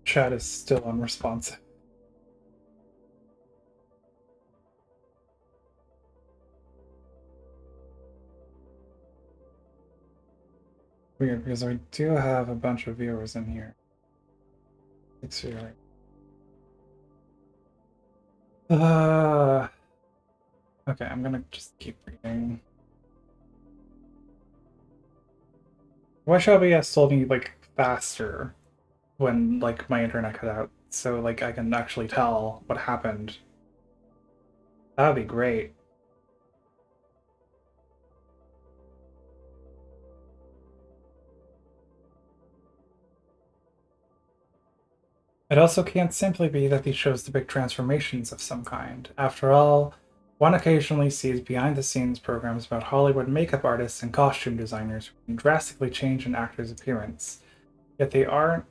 Chat is still unresponsive. Weird, because I do have a bunch of viewers in here. It's really... Okay, I'm gonna just keep reading. Why should OBS told me, like, faster when, like, my internet cut out, so, like, I can actually tell what happened? That would be great. It also can't simply be that these shows depict transformations of some kind. After all, one occasionally sees behind-the-scenes programs about Hollywood makeup artists and costume designers who can drastically change an actor's appearance. Yet they are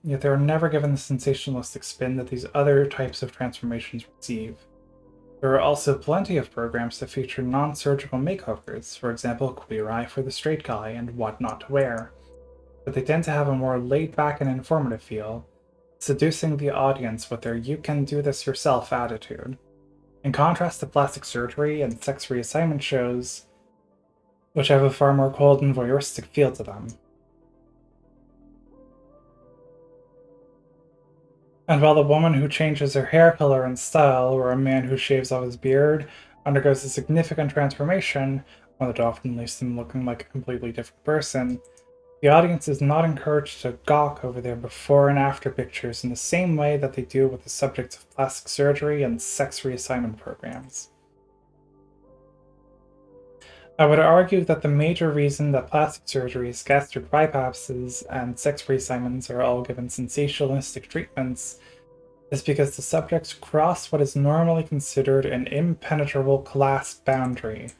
never given the sensationalistic spin that these other types of transformations receive. There are also plenty of programs that feature non-surgical makeovers, for example, Queer Eye for the Straight Guy and What Not to Wear, but they tend to have a more laid-back and informative feel, seducing the audience with their you can do this yourself attitude. In contrast to plastic surgery and sex reassignment shows, which have a far more cold and voyeuristic feel to them. And while the woman who changes her hair color and style, or a man who shaves off his beard, undergoes a significant transformation, one that often leaves them looking like a completely different person, the audience is not encouraged to gawk over their before and after pictures in the same way that they do with the subjects of plastic surgery and sex reassignment programs. I would argue that the major reason that plastic surgeries, gastric bypasses, and sex reassignments are all given sensationalistic treatments is because the subjects cross what is normally considered an impenetrable class boundary,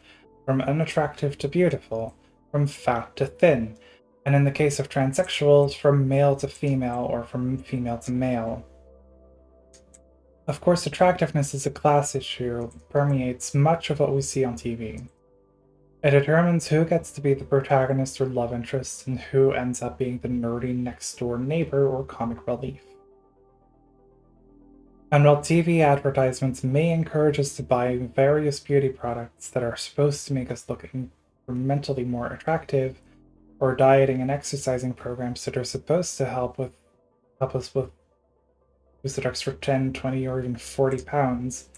from unattractive to beautiful, from fat to thin, and in the case of transsexuals, from male to female or from female to male. Of course, attractiveness is a class issue, permeates much of what we see on TV. It determines who gets to be the protagonist or love interest and who ends up being the nerdy next door neighbor or comic relief. And while TV advertisements may encourage us to buy various beauty products that are supposed to make us look incrementally more attractive, or dieting and exercising programs that are supposed to help us with lose that extra 10, 20, or even 40 pounds,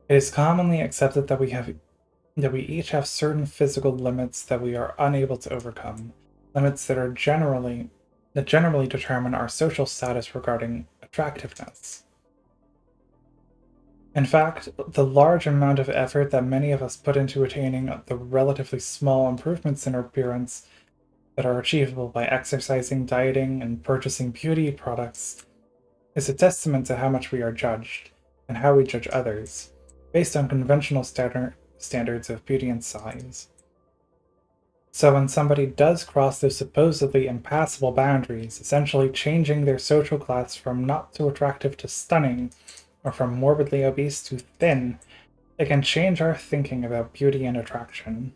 it is commonly accepted that we each have certain physical limits that we are unable to overcome, limits that generally determine our social status regarding attractiveness. In fact, the large amount of effort that many of us put into attaining the relatively small improvements in our appearance that are achievable by exercising, dieting, and purchasing beauty products is a testament to how much we are judged, and how we judge others, based on conventional standards of beauty and size. So when somebody does cross those supposedly impassable boundaries, essentially changing their social class from not too attractive to stunning, or from morbidly obese to thin, it can change our thinking about beauty and attraction.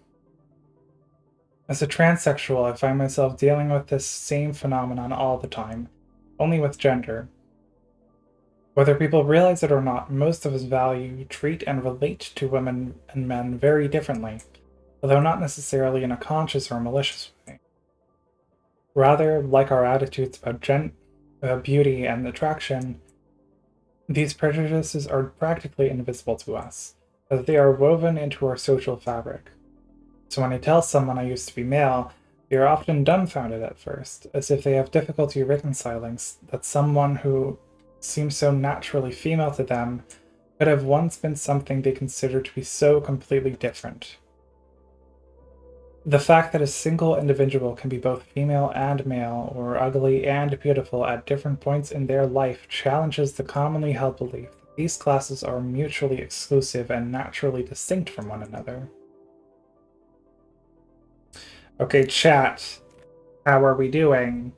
As a transsexual, I find myself dealing with this same phenomenon all the time, only with gender. Whether people realize it or not, most of us value, treat, and relate to women and men very differently, although not necessarily in a conscious or malicious way. Rather, like our attitudes about beauty and attraction, these prejudices are practically invisible to us, as they are woven into our social fabric. So when I tell someone I used to be male, they are often dumbfounded at first, as if they have difficulty reconciling that someone who seems so naturally female to them could have once been something they consider to be so completely different. The fact that a single individual can be both female and male, or ugly and beautiful at different points in their life challenges the commonly held belief that these classes are mutually exclusive and naturally distinct from one another. Okay, chat. How are we doing?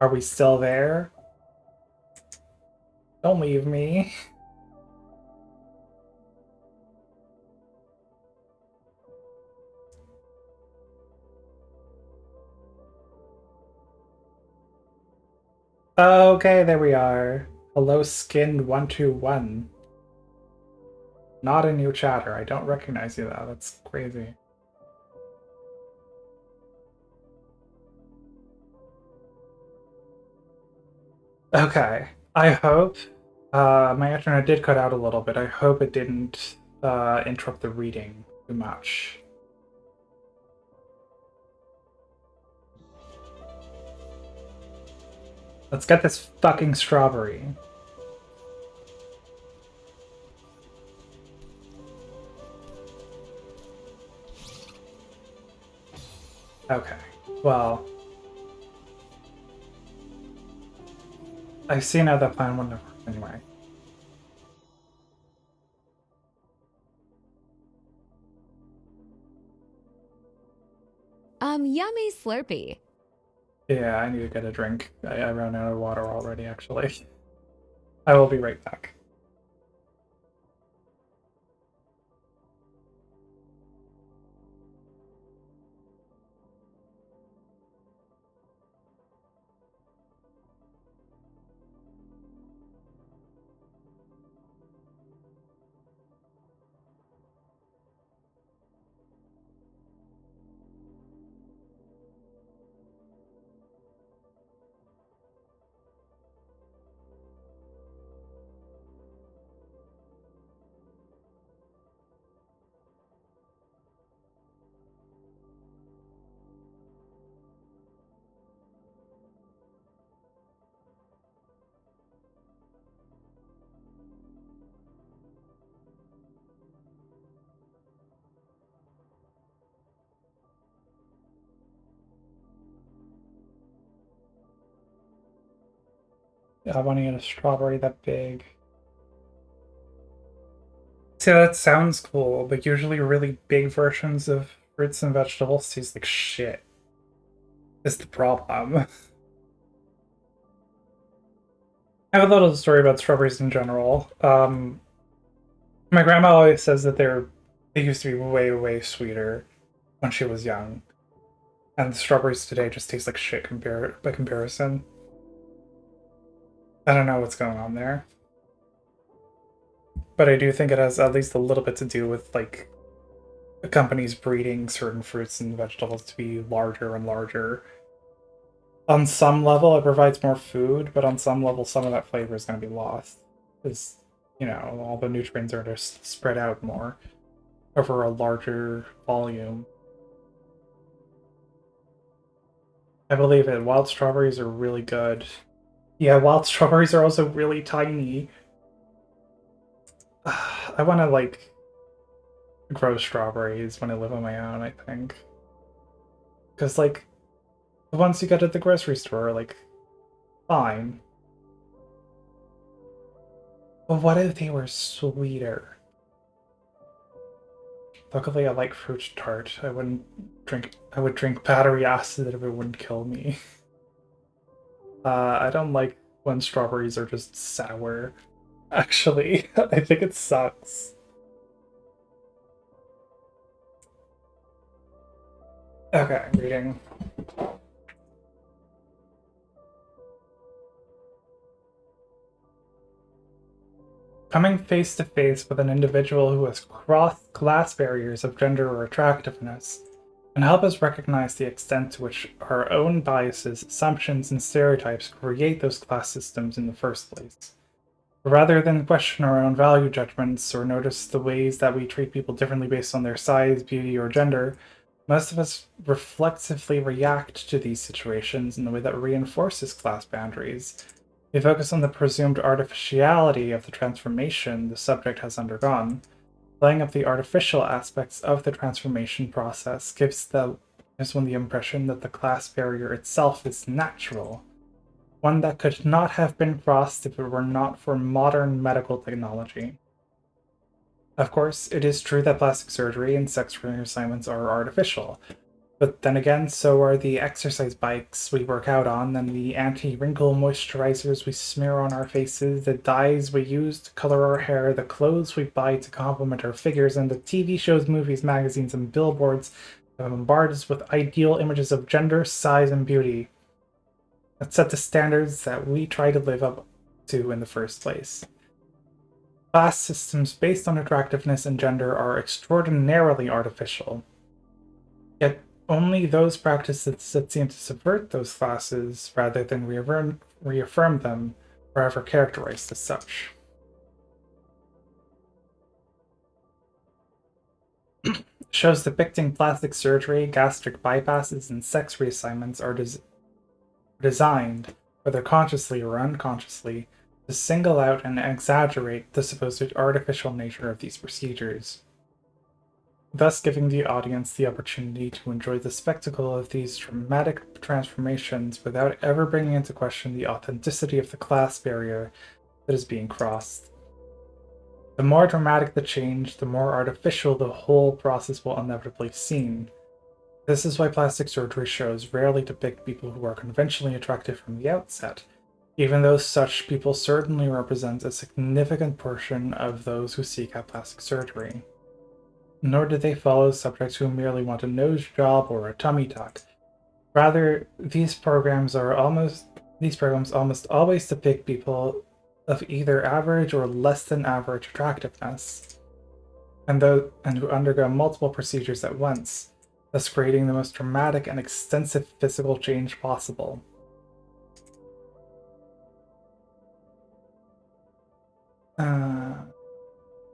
Are we still there? Don't leave me. Okay, there we are. Hello, Skinned121. Not a new chatter. I don't recognize you though. That's crazy. Okay. I hope my internet did cut out a little bit. I hope it didn't interrupt the reading too much. Let's get this fucking strawberry. Okay. Well. I see now that plan wouldn't have worked anyway. Yummy Slurpee. Yeah, I need to get a drink. I ran out of water already, actually. I will be right back. I want to get a strawberry that big. See, that sounds cool, but usually really big versions of fruits and vegetables taste like shit. Is the problem. I have a little story about strawberries in general. My grandma always says that they used to be way, way sweeter when she was young. And the strawberries today just taste like shit by comparison. I don't know what's going on there. But I do think it has at least a little bit to do with like the companies breeding certain fruits and vegetables to be larger and larger. On some level, it provides more food, but on some level, some of that flavor is going to be lost. Because, all the nutrients are just spread out more over a larger volume. I believe it. Wild strawberries are really good. Yeah, wild strawberries are also really tiny. I want to, like, grow strawberries when I live on my own, I think. Because, like, the ones you get at the grocery store are, like, fine. But what if they were sweeter? Luckily, I like fruit tart. I would drink battery acid if it wouldn't kill me. I don't like when strawberries are just sour. Actually, I think it sucks. Okay, reading. Coming face to face with an individual who has crossed class barriers of gender or attractiveness can help us recognize the extent to which our own biases, assumptions, and stereotypes create those class systems in the first place. Rather than question our own value judgments or notice the ways that we treat people differently based on their size, beauty, or gender, most of us reflexively react to these situations in a way that reinforces class boundaries. We focus on the presumed artificiality of the transformation the subject has undergone. Playing up the artificial aspects of the transformation process gives one the impression that the class barrier itself is natural, one that could not have been crossed if it were not for modern medical technology. Of course, it is true that plastic surgery and sex reassignments are artificial, but then again, so are the exercise bikes we work out on, and the anti-wrinkle moisturizers we smear on our faces, the dyes we use to color our hair, the clothes we buy to complement our figures, and the TV shows, movies, magazines, and billboards that bombard us with ideal images of gender, size, and beauty that set the standards that we try to live up to in the first place. Class systems based on attractiveness and gender are extraordinarily artificial. Yet only those practices that seem to subvert those classes rather than reaffirm them are ever characterized as such. Shows depicting plastic surgery, gastric bypasses, and sex reassignments are designed, whether consciously or unconsciously, to single out and exaggerate the supposed artificial nature of these procedures. thus giving the audience the opportunity to enjoy the spectacle of these dramatic transformations without ever bringing into question the authenticity of the class barrier that is being crossed. The more dramatic the change, the more artificial the whole process will inevitably seem. This is why plastic surgery shows rarely depict people who are conventionally attractive from the outset, even though such people certainly represent a significant portion of those who seek out plastic surgery. Nor do they follow subjects who merely want a nose job or a tummy tuck. Rather, these programs almost always depict people of either average or less than average attractiveness, and who undergo multiple procedures at once, thus creating the most dramatic and extensive physical change possible.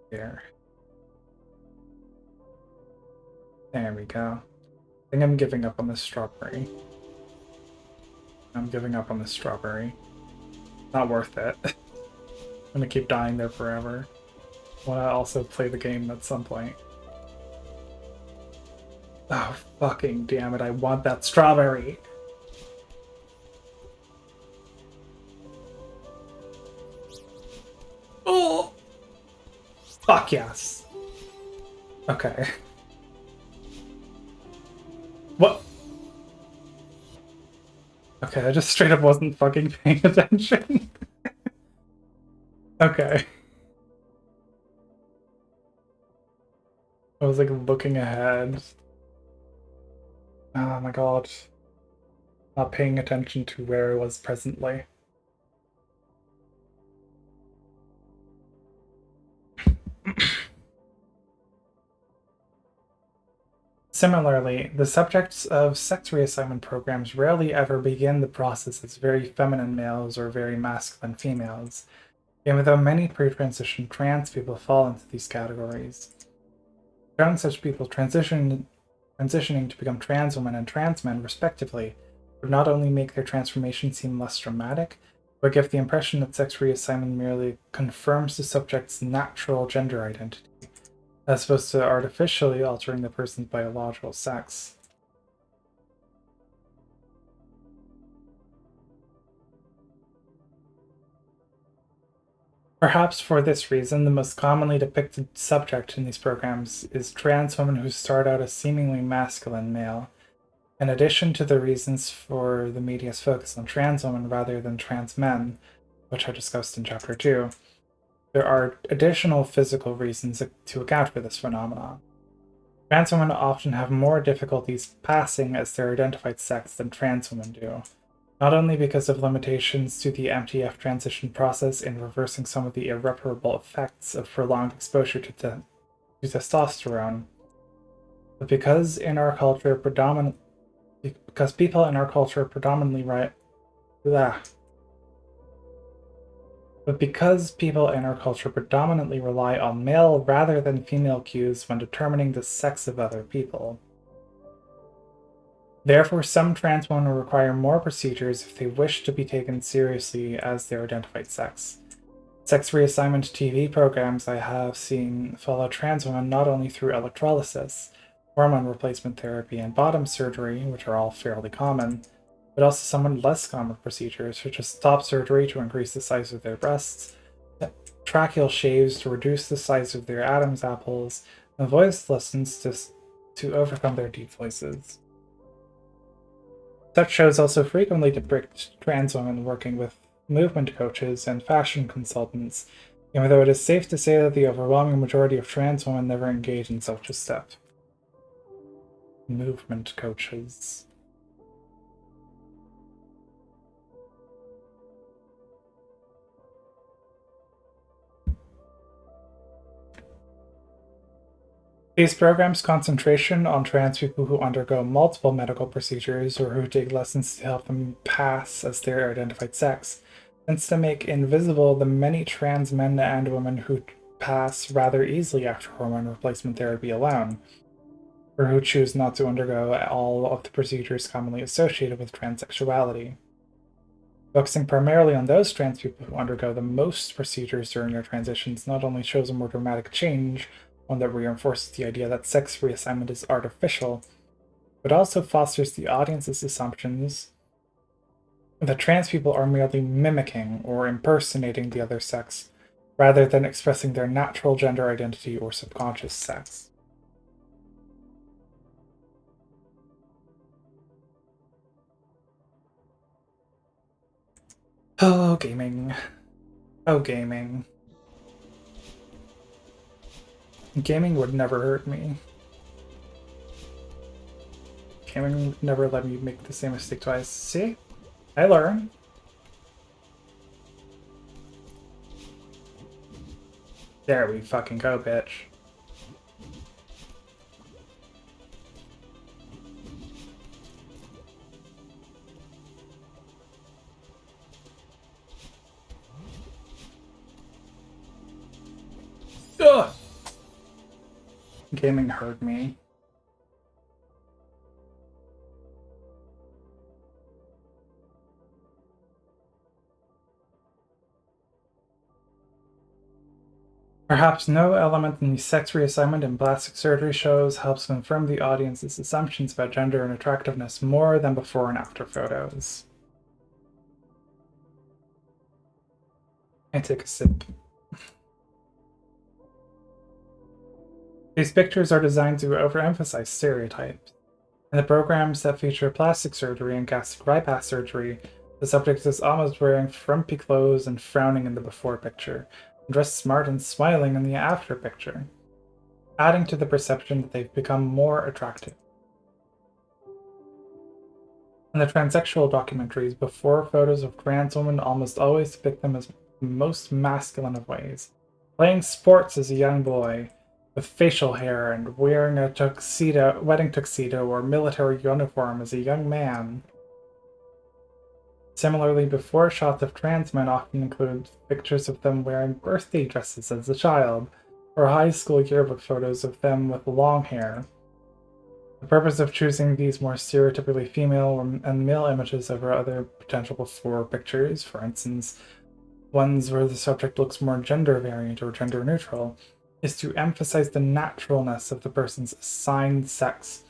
There. There we go. I think I'm giving up on this strawberry. I'm giving up on this strawberry. Not worth it. I'm gonna keep dying there forever. I wanna also play the game at some point. Oh, fucking damn it, I want that strawberry! Oh! Fuck yes! Okay. What? Okay, I just straight up wasn't fucking paying attention. Okay. I was like looking ahead. Oh my god. Not paying attention to where I was presently. Similarly, the subjects of sex reassignment programs rarely ever begin the process as very feminine males or very masculine females, even though many pre-transition trans people fall into these categories. Showing such people transitioning to become trans women and trans men, respectively, would not only make their transformation seem less dramatic, but give the impression that sex reassignment merely confirms the subject's natural gender identity, as opposed to artificially altering the person's biological sex. Perhaps for this reason, the most commonly depicted subject in these programs is trans women who start out as seemingly masculine male. In addition to the reasons for the media's focus on trans women rather than trans men, which I discussed in Chapter 2, there are additional physical reasons to account for this phenomenon. Trans women often have more difficulties passing as their identified sex than trans women do, not only because of limitations to the MTF transition process in reversing some of the irreparable effects of prolonged exposure to testosterone, but because people in our culture predominantly rely on male rather than female cues when determining the sex of other people. Therefore, some trans women require more procedures if they wish to be taken seriously as their identified sex. Sex reassignment TV programs I have seen follow trans women not only through electrolysis, hormone replacement therapy, and bottom surgery, which are all fairly common, but also some less common procedures, such as top surgery to increase the size of their breasts, tracheal shaves to reduce the size of their Adam's apples, and voice lessons to overcome their deep voices. Such shows also frequently depict trans women working with movement coaches and fashion consultants, even though it is safe to say that the overwhelming majority of trans women never engage in such a step. Movement coaches. These programs' concentration on trans people who undergo multiple medical procedures or who take lessons to help them pass as their identified sex tends to make invisible the many trans men and women who pass rather easily after hormone replacement therapy alone, or who choose not to undergo all of the procedures commonly associated with transsexuality. Focusing primarily on those trans people who undergo the most procedures during their transitions not only shows a more dramatic change, one that reinforces the idea that sex reassignment is artificial, but also fosters the audience's assumptions that trans people are merely mimicking or impersonating the other sex, rather than expressing their natural gender identity or subconscious sex. Oh, gaming. Oh, gaming. Gaming would never hurt me. Gaming would never let me make the same mistake twice. See? I learn. There we fucking go, bitch. Ugh! Gaming hurt me. Perhaps no element in the sex reassignment and plastic surgery shows helps confirm the audience's assumptions about gender and attractiveness more than before and after photos. I take a sip. These pictures are designed to overemphasize stereotypes. In the programs that feature plastic surgery and gastric bypass surgery, the subject is almost wearing frumpy clothes and frowning in the before picture, dressed smart and smiling in the after picture, adding to the perception that they've become more attractive. In the transsexual documentaries, before photos of trans women almost always depict them as the most masculine of ways, playing sports as a young boy, with facial hair and wearing a wedding tuxedo or military uniform as a young man. Similarly, before shots of trans men often include pictures of them wearing birthday dresses as a child, or high school yearbook photos of them with long hair. The purpose of choosing these more stereotypically female and male images over other potential before pictures, for instance, ones where the subject looks more gender variant or gender neutral, is to emphasize the naturalness of the person's assigned sex,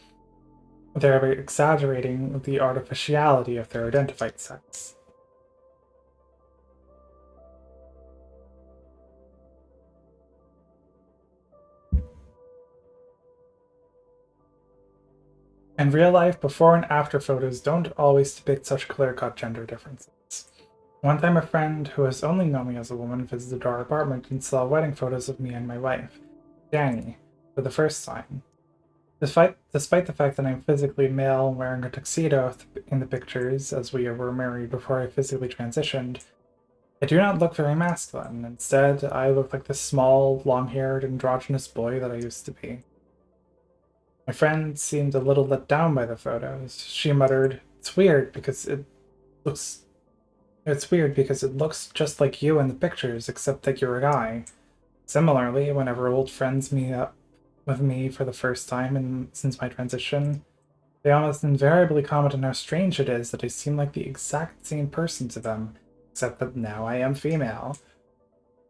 thereby exaggerating the artificiality of their identified sex. In real life, before and after photos don't always depict such clear-cut gender differences. One time a friend who has only known me as a woman visited our apartment and saw wedding photos of me and my wife, Danny, for the first time. Despite the fact that I'm physically male wearing a tuxedo in the pictures, as we were married before I physically transitioned, I do not look very masculine. Instead, I look like the small, long-haired, androgynous boy that I used to be. My friend seemed a little let down by the photos. She muttered, It's weird because it looks just like you in the pictures, except that you're a guy." Similarly, whenever old friends meet up with me for the first time since my transition, they almost invariably comment on how strange it is that I seem like the exact same person to them, except that now I am female.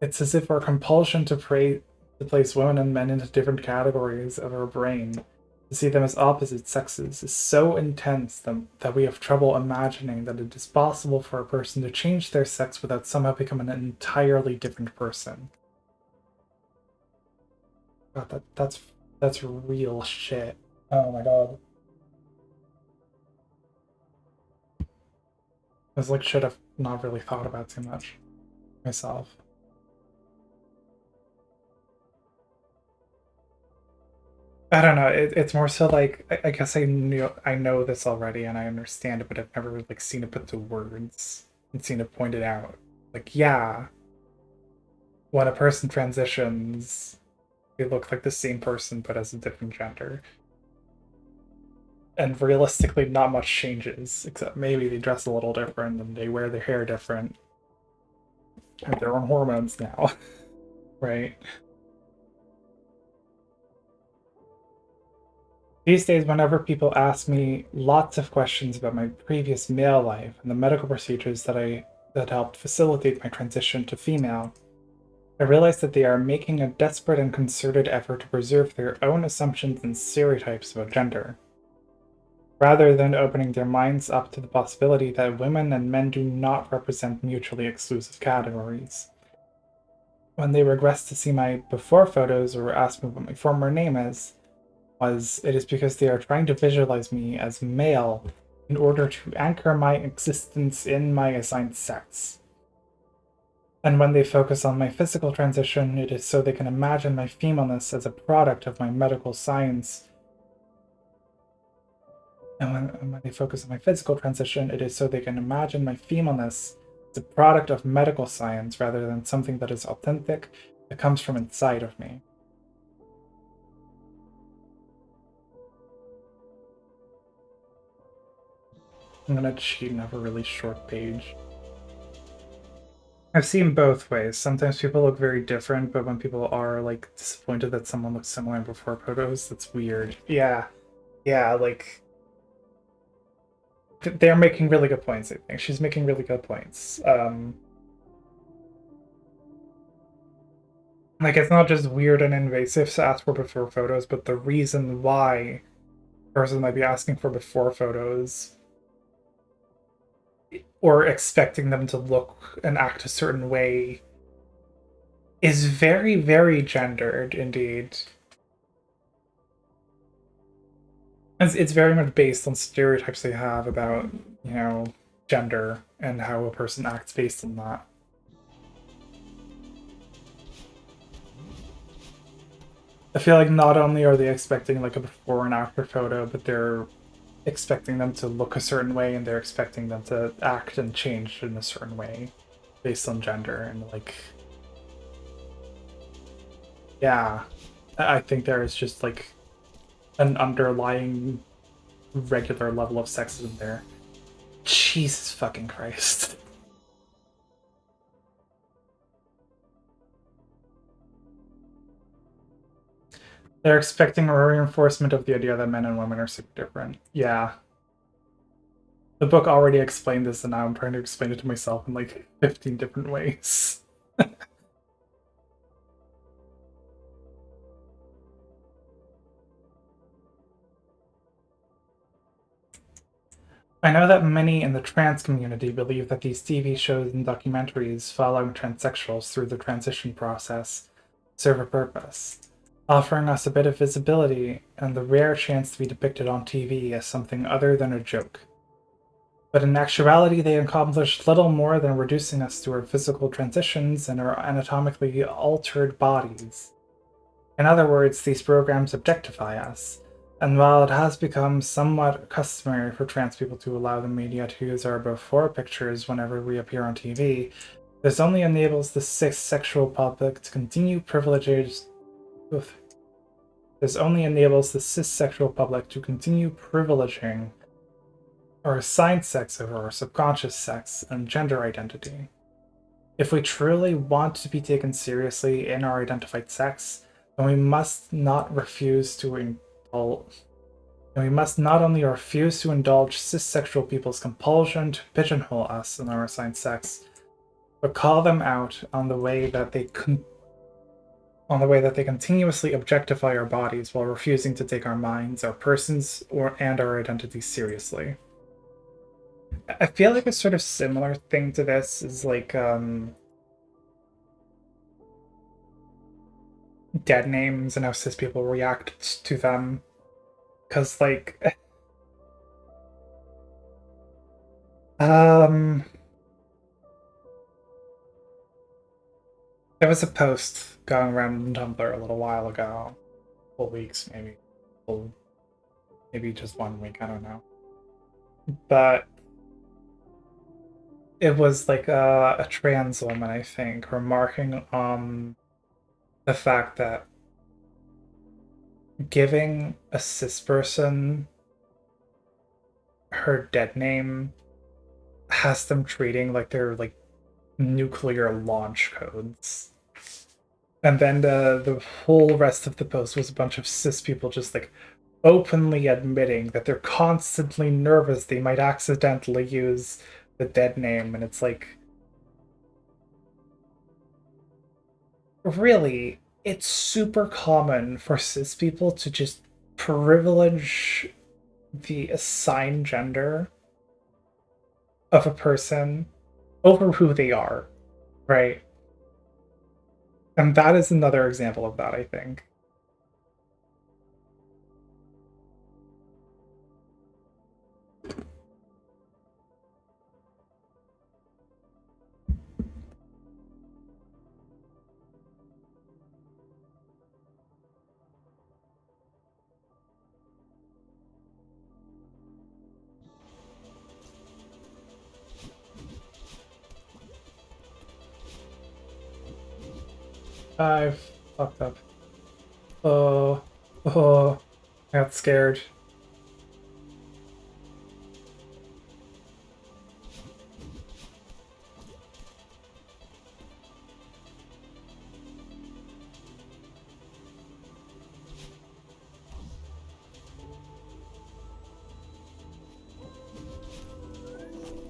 It's as if our compulsion to place women and men into different categories of our brain, to see them as opposite sexes, is so intense that we have trouble imagining that it is possible for a person to change their sex without somehow becoming an entirely different person. God, that's real shit. Oh my god. It's like shit I've not really thought about too much myself. I don't know. It's more so like I guess I know this already and I understand it, but I've never like seen it put to words and seen it pointed out. Like, yeah, when a person transitions, they look like the same person but as a different gender. And realistically, not much changes, except maybe they dress a little different and they wear their hair different. And they're on hormones now, right? These days, whenever people ask me lots of questions about my previous male life and the medical procedures that helped facilitate my transition to female, I realize that they are making a desperate and concerted effort to preserve their own assumptions and stereotypes about gender, rather than opening their minds up to the possibility that women and men do not represent mutually exclusive categories. When they regress to see my before photos or ask me what my former name is, it is because they are trying to visualize me as male in order to anchor my existence in my assigned sex. And when they focus on my physical transition, it is so they can imagine my femaleness as a product of my medical science. And when they focus on my physical transition, it is so they can imagine my femaleness as a product of medical science rather than something that is authentic, that comes from inside of me. I'm gonna cheat and have a really short page. I've seen both ways. Sometimes people look very different, but when people are like disappointed that someone looks similar in before photos, that's weird. Yeah. Yeah, like they're making really good points, I think. She's making really good points. Like it's not just weird and invasive to ask for before photos, but the reason why a person might be asking for before photos or expecting them to look and act a certain way is very, very gendered indeed. It's very much based on stereotypes they have about, gender and how a person acts based on that. I feel like not only are they expecting like a before and after photo, but they're expecting them to look a certain way and they're expecting them to act and change in a certain way based on gender and like yeah. I think there is just like an underlying regular level of sexism there. Jesus fucking Christ. They're expecting a reinforcement of the idea that men and women are super different. Yeah. The book already explained this, and now I'm trying to explain it to myself in like 15 different ways. I know that many in the trans community believe that these TV shows and documentaries following transsexuals through the transition process serve a purpose, offering us a bit of visibility and the rare chance to be depicted on TV as something other than a joke. But in actuality, they accomplish little more than reducing us to our physical transitions and our anatomically altered bodies. In other words, these programs objectify us, and while it has become somewhat customary for trans people to allow the media to use our before pictures whenever we appear on TV, this only enables the cis-sexual public to continue This only enables the cis-sexual public to continue privileging our assigned sex over our subconscious sex and gender identity. If we truly want to be taken seriously in our identified sex, then we must not refuse to indulge. And we must not only refuse to indulge cis-sexual people's compulsion to pigeonhole us in our assigned sex, but call them out on the way that they continuously objectify our bodies while refusing to take our minds, our persons, and our identities seriously. I feel like a sort of similar thing to this is like dead names and how cis people react to them. Cause like there was a post going around on Tumblr a little while ago. A couple weeks maybe. Maybe just 1 week, I don't know. But it was like a trans woman, I think, remarking on the fact that giving a cis person her dead name has them treating like they're like nuclear launch codes. And then the whole rest of the post was a bunch of cis people just like openly admitting that they're constantly nervous they might accidentally use the dead name, and it's like really, it's super common for cis people to just privilege the assigned gender of a person over who they are, right? And that is another example of that, I think. I've fucked up. Oh, oh, I got scared.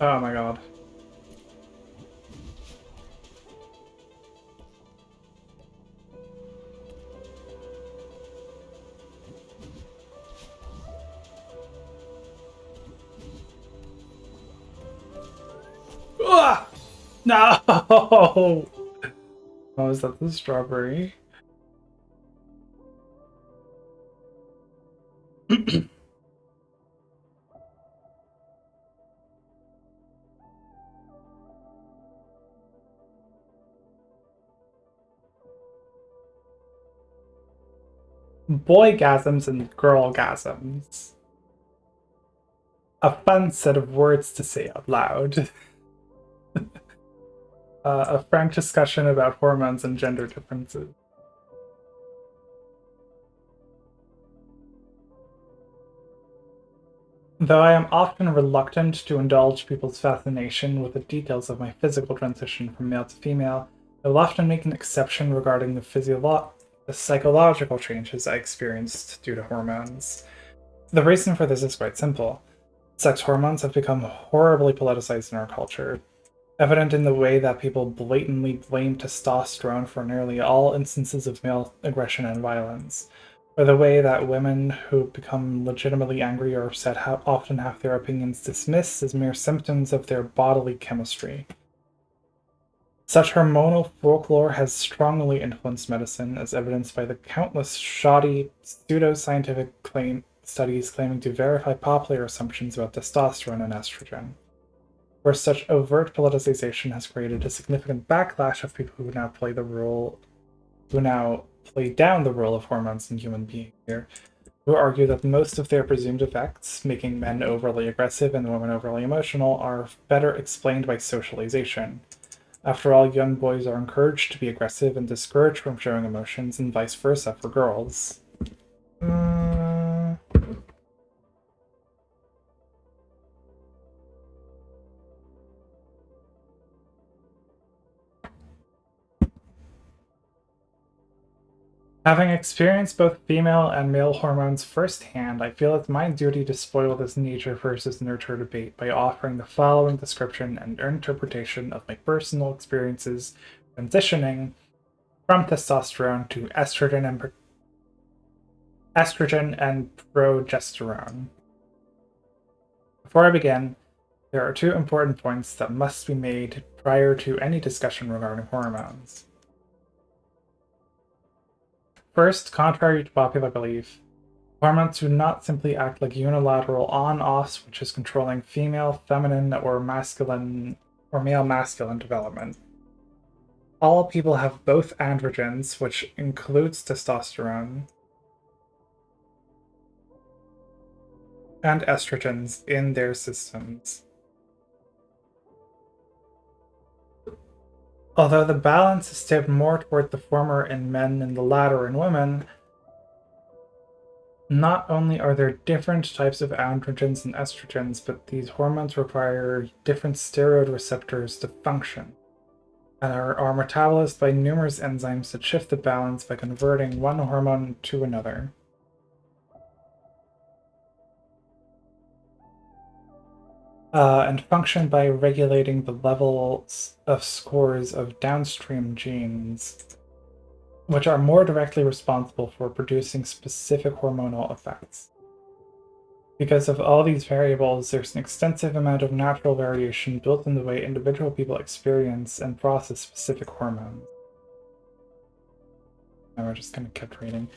Oh my god. Ah! No! Oh, is that the strawberry? Boygasms and girlgasms. A fun set of words to say out loud. A frank discussion about hormones and gender differences. Though I am often reluctant to indulge people's fascination with the details of my physical transition from male to female, I will often make an exception regarding the psychological changes I experienced due to hormones. The reason for this is quite simple. Sex hormones have become horribly politicized in our culture, evident in the way that people blatantly blame testosterone for nearly all instances of male aggression and violence, or the way that women who become legitimately angry or upset often have their opinions dismissed as mere symptoms of their bodily chemistry. Such hormonal folklore has strongly influenced medicine, as evidenced by the countless shoddy, pseudoscientific studies claiming to verify popular assumptions about testosterone and estrogen, where such overt politicization has created a significant backlash of people who now play down the role of hormones in human behavior, who argue that most of their presumed effects, making men overly aggressive and women overly emotional, are better explained by socialization. After all, young boys are encouraged to be aggressive and discouraged from showing emotions, and vice versa for girls. Having experienced both female and male hormones firsthand, I feel it's my duty to spoil this nature versus nurture debate by offering the following description and interpretation of my personal experiences transitioning from testosterone to estrogen and progesterone. Before I begin, there are two important points that must be made prior to any discussion regarding hormones. First, contrary to popular belief, hormones do not simply act like unilateral on-off switches controlling female, feminine, or masculine or male masculine development. All people have both androgens, which includes testosterone, and estrogens in their systems. Although the balance is tipped more toward the former in men and the latter in women, not only are there different types of androgens and estrogens, but these hormones require different steroid receptors to function, and are metabolized by numerous enzymes that shift the balance by converting one hormone to another. And function by regulating the levels of scores of downstream genes. which are more directly responsible for producing specific hormonal effects. Because of all these variables, there's an extensive amount of natural variation built in the way individual people experience and process specific hormones. And we're just gonna keep reading.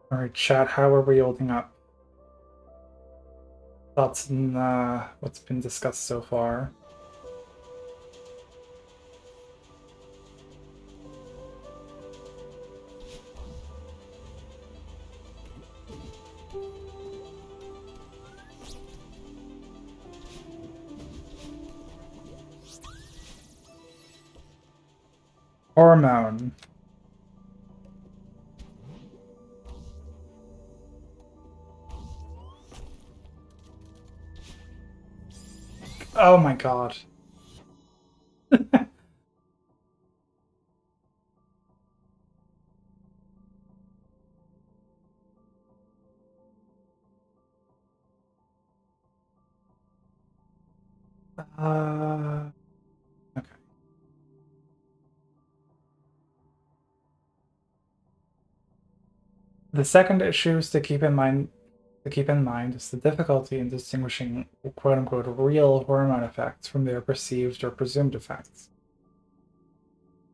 Alright, chat, how are we holding up? Thoughts on what's been discussed so far? Hormone. Oh my god. Okay. The second issue is to keep in mind is the difficulty in distinguishing quote-unquote real hormone effects from their perceived or presumed effects.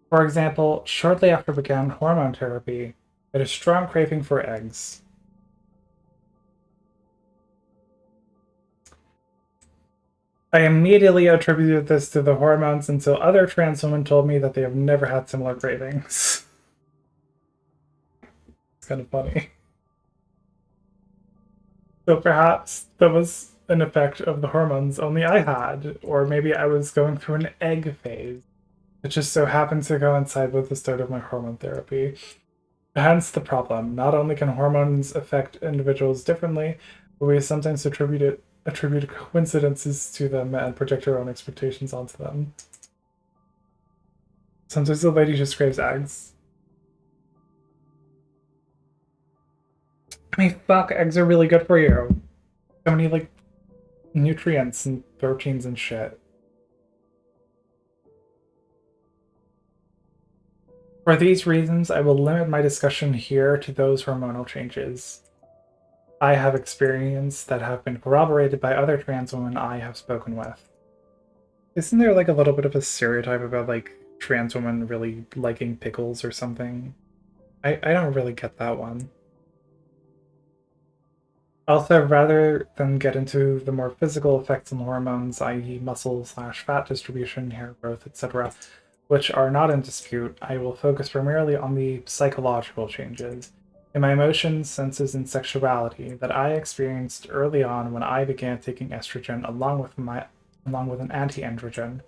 For example, shortly after I began hormone therapy, I had a strong craving for eggs. I immediately attributed this to the hormones until other trans women told me that they have never had similar cravings. It's kind of funny. So perhaps that was an effect of the hormones only I had, or maybe I was going through an egg phase. It just so happened to coincide with the start of my hormone therapy. Hence the problem. Not only can hormones affect individuals differently, but we sometimes attribute coincidences to them and project our own expectations onto them. Sometimes the lady just craves eggs. I mean, fuck, eggs are really good for you. So many, like, nutrients and proteins and shit. For these reasons, I will limit my discussion here to those hormonal changes I have experienced that have been corroborated by other trans women I have spoken with. Isn't there like a little bit of a stereotype about like trans women really liking pickles or something? I don't really get that one. Also, rather than get into the more physical effects on hormones, i.e. muscle/fat distribution, hair growth, etc., which are not in dispute, I will focus primarily on the psychological changes in my emotions, senses, and sexuality that I experienced early on when I began taking estrogen along with an anti-androgen,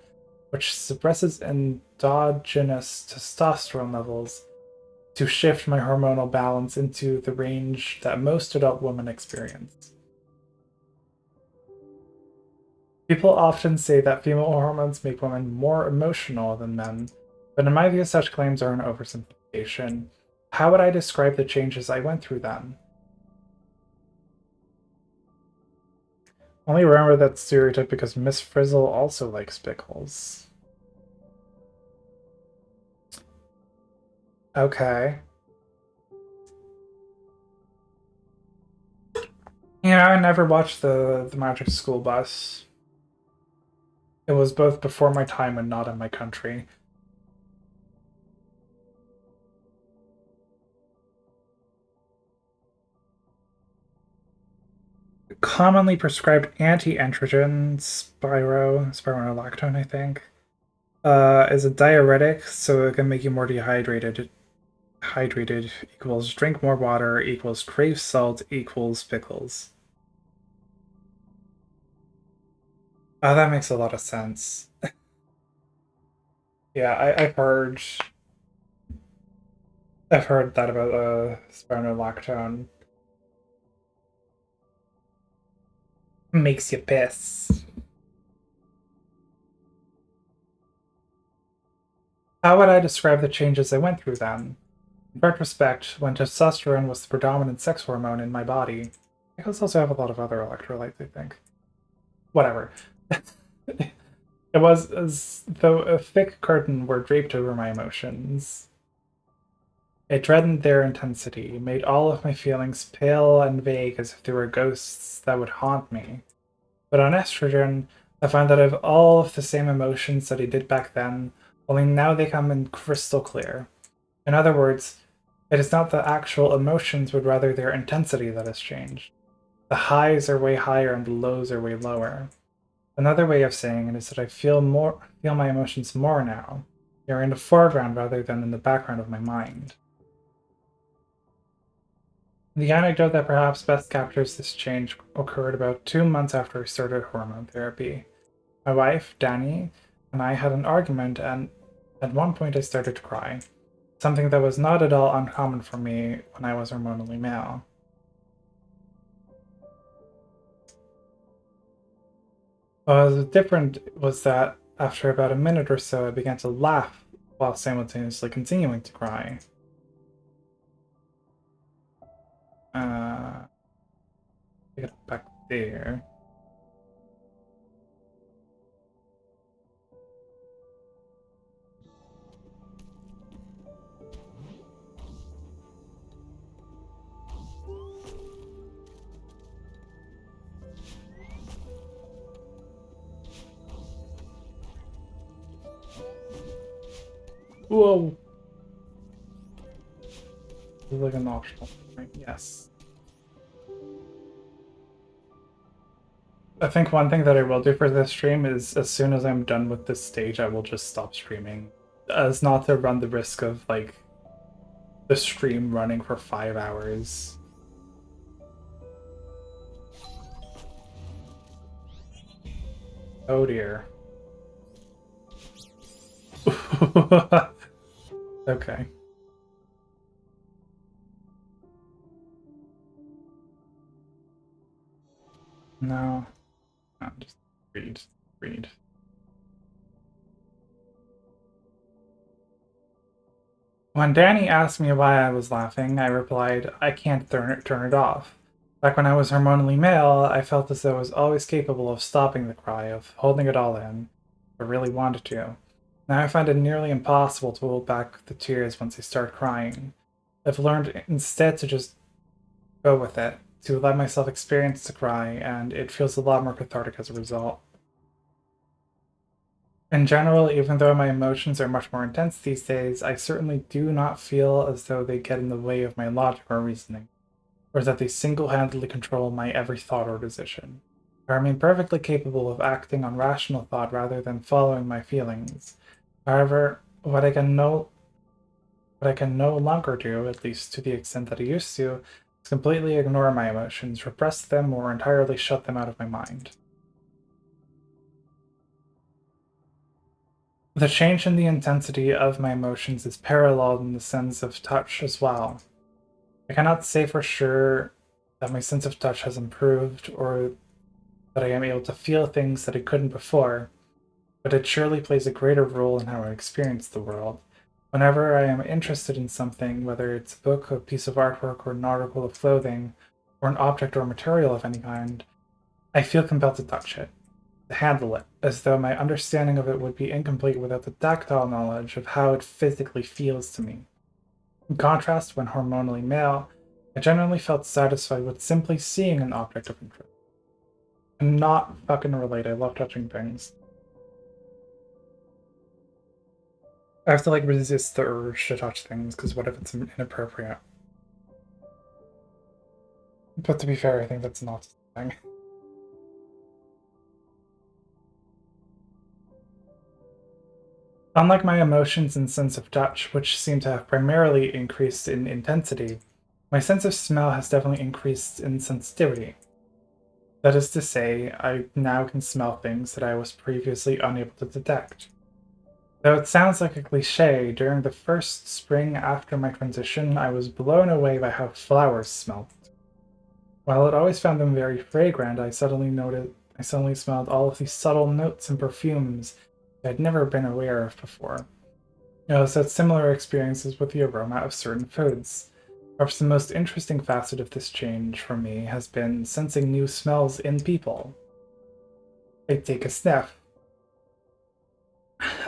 which suppresses endogenous testosterone levels to shift my hormonal balance into the range that most adult women experience. People often say that female hormones make women more emotional than men, but in my view, such claims are an oversimplification. How would I describe the changes I went through then? Only remember that stereotype because Miss Frizzle also likes pickles. Okay. You know, I never watched the Magic School Bus. It was both before my time and not in my country. Commonly prescribed anti-androgen, spironolactone, I think, is a diuretic, so it can make you more dehydrated. Hydrated equals drink more water equals crave salt equals pickles. Oh, that makes a lot of sense. Yeah, I've heard that about spironolactone. Makes you piss. How would I describe the changes I went through then? In retrospect, when testosterone was the predominant sex hormone in my body, Echoes also have a lot of other electrolytes, I think. Whatever. It was as though a thick curtain were draped over my emotions. It dreadened their intensity, made all of my feelings pale and vague as if they were ghosts that would haunt me. But on estrogen, I find that I have all of the same emotions that I did back then, only now they come in crystal clear. In other words, it is not the actual emotions, but rather their intensity that has changed. The highs are way higher and the lows are way lower. Another way of saying it is that I feel my emotions more now. They are in the foreground rather than in the background of my mind. The anecdote that perhaps best captures this change occurred about 2 months after I started hormone therapy. My wife, Danny, and I had an argument, and at one point I started to cry, something that was not at all uncommon for me when I was hormonally male. What was different was that after about a minute or so, I began to laugh while simultaneously continuing to cry. Get it back there. Whoa! This is like an optional, right? Yes. I think one thing that I will do for this stream is as soon as I'm done with this stage, I will just stop streaming. As not to run the risk of, like, the stream running for 5 hours. Oh dear. Okay. No. No, just read. Read. When Danny asked me why I was laughing, I replied, I can't turn it off. Back when I was hormonally male, I felt as though I was always capable of stopping the cry, of holding it all in, if I really wanted to. Now I find it nearly impossible to hold back the tears once I start crying. I've learned instead to just go with it, to let myself experience the cry, and it feels a lot more cathartic as a result. In general, even though my emotions are much more intense these days, I certainly do not feel as though they get in the way of my logic or reasoning, or that they single-handedly control my every thought or decision. I remain perfectly capable of acting on rational thought rather than following my feelings. However, what I can no longer do, at least to the extent that I used to, is completely ignore my emotions, repress them, or entirely shut them out of my mind. The change in the intensity of my emotions is paralleled in the sense of touch as well. I cannot say for sure that my sense of touch has improved or that I am able to feel things that I couldn't before, but it surely plays a greater role in how I experience the world. Whenever I am interested in something, whether it's a book, a piece of artwork, or an article of clothing, or an object or material of any kind, I feel compelled to touch it, to handle it, as though my understanding of it would be incomplete without the tactile knowledge of how it physically feels to me. In contrast, when hormonally male, I generally felt satisfied with simply seeing an object of interest. I'm not fucking relate, I love touching things. I have to like resist the urge to touch things, because what if it's inappropriate? But to be fair, I think that's not a thing. Unlike my emotions and sense of touch, which seem to have primarily increased in intensity, my sense of smell has definitely increased in sensitivity. That is to say, I now can smell things that I was previously unable to detect. Though it sounds like a cliche, during the first spring after my transition, I was blown away by how flowers smelled. While I'd always found them very fragrant, I suddenly smelled all of these subtle notes and perfumes I'd never been aware of before. I also had similar experiences with the aroma of certain foods. Perhaps the most interesting facet of this change for me has been sensing new smells in people. I take a sniff.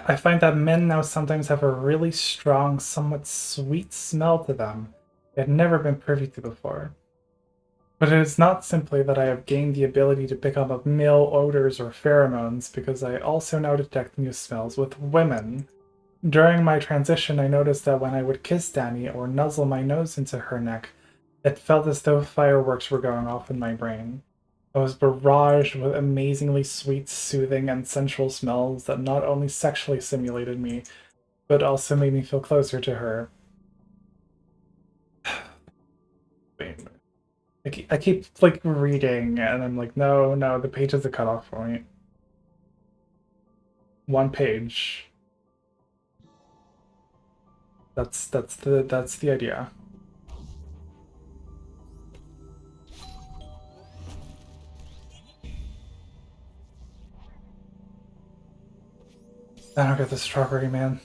I find that men now sometimes have a really strong, somewhat sweet smell to them I had never been privy to before. But it is not simply that I have gained the ability to pick up male odors or pheromones, because I also now detect new smells with women. During my transition, I noticed that when I would kiss Danny or nuzzle my nose into her neck, it felt as though fireworks were going off in my brain. I was barraged with amazingly sweet, soothing, and sensual smells that not only sexually stimulated me, but also made me feel closer to her. Wait, I keep like reading, and I'm like, no, no, the page is a cutoff point. One page. That's the idea. I don't get the strawberry man.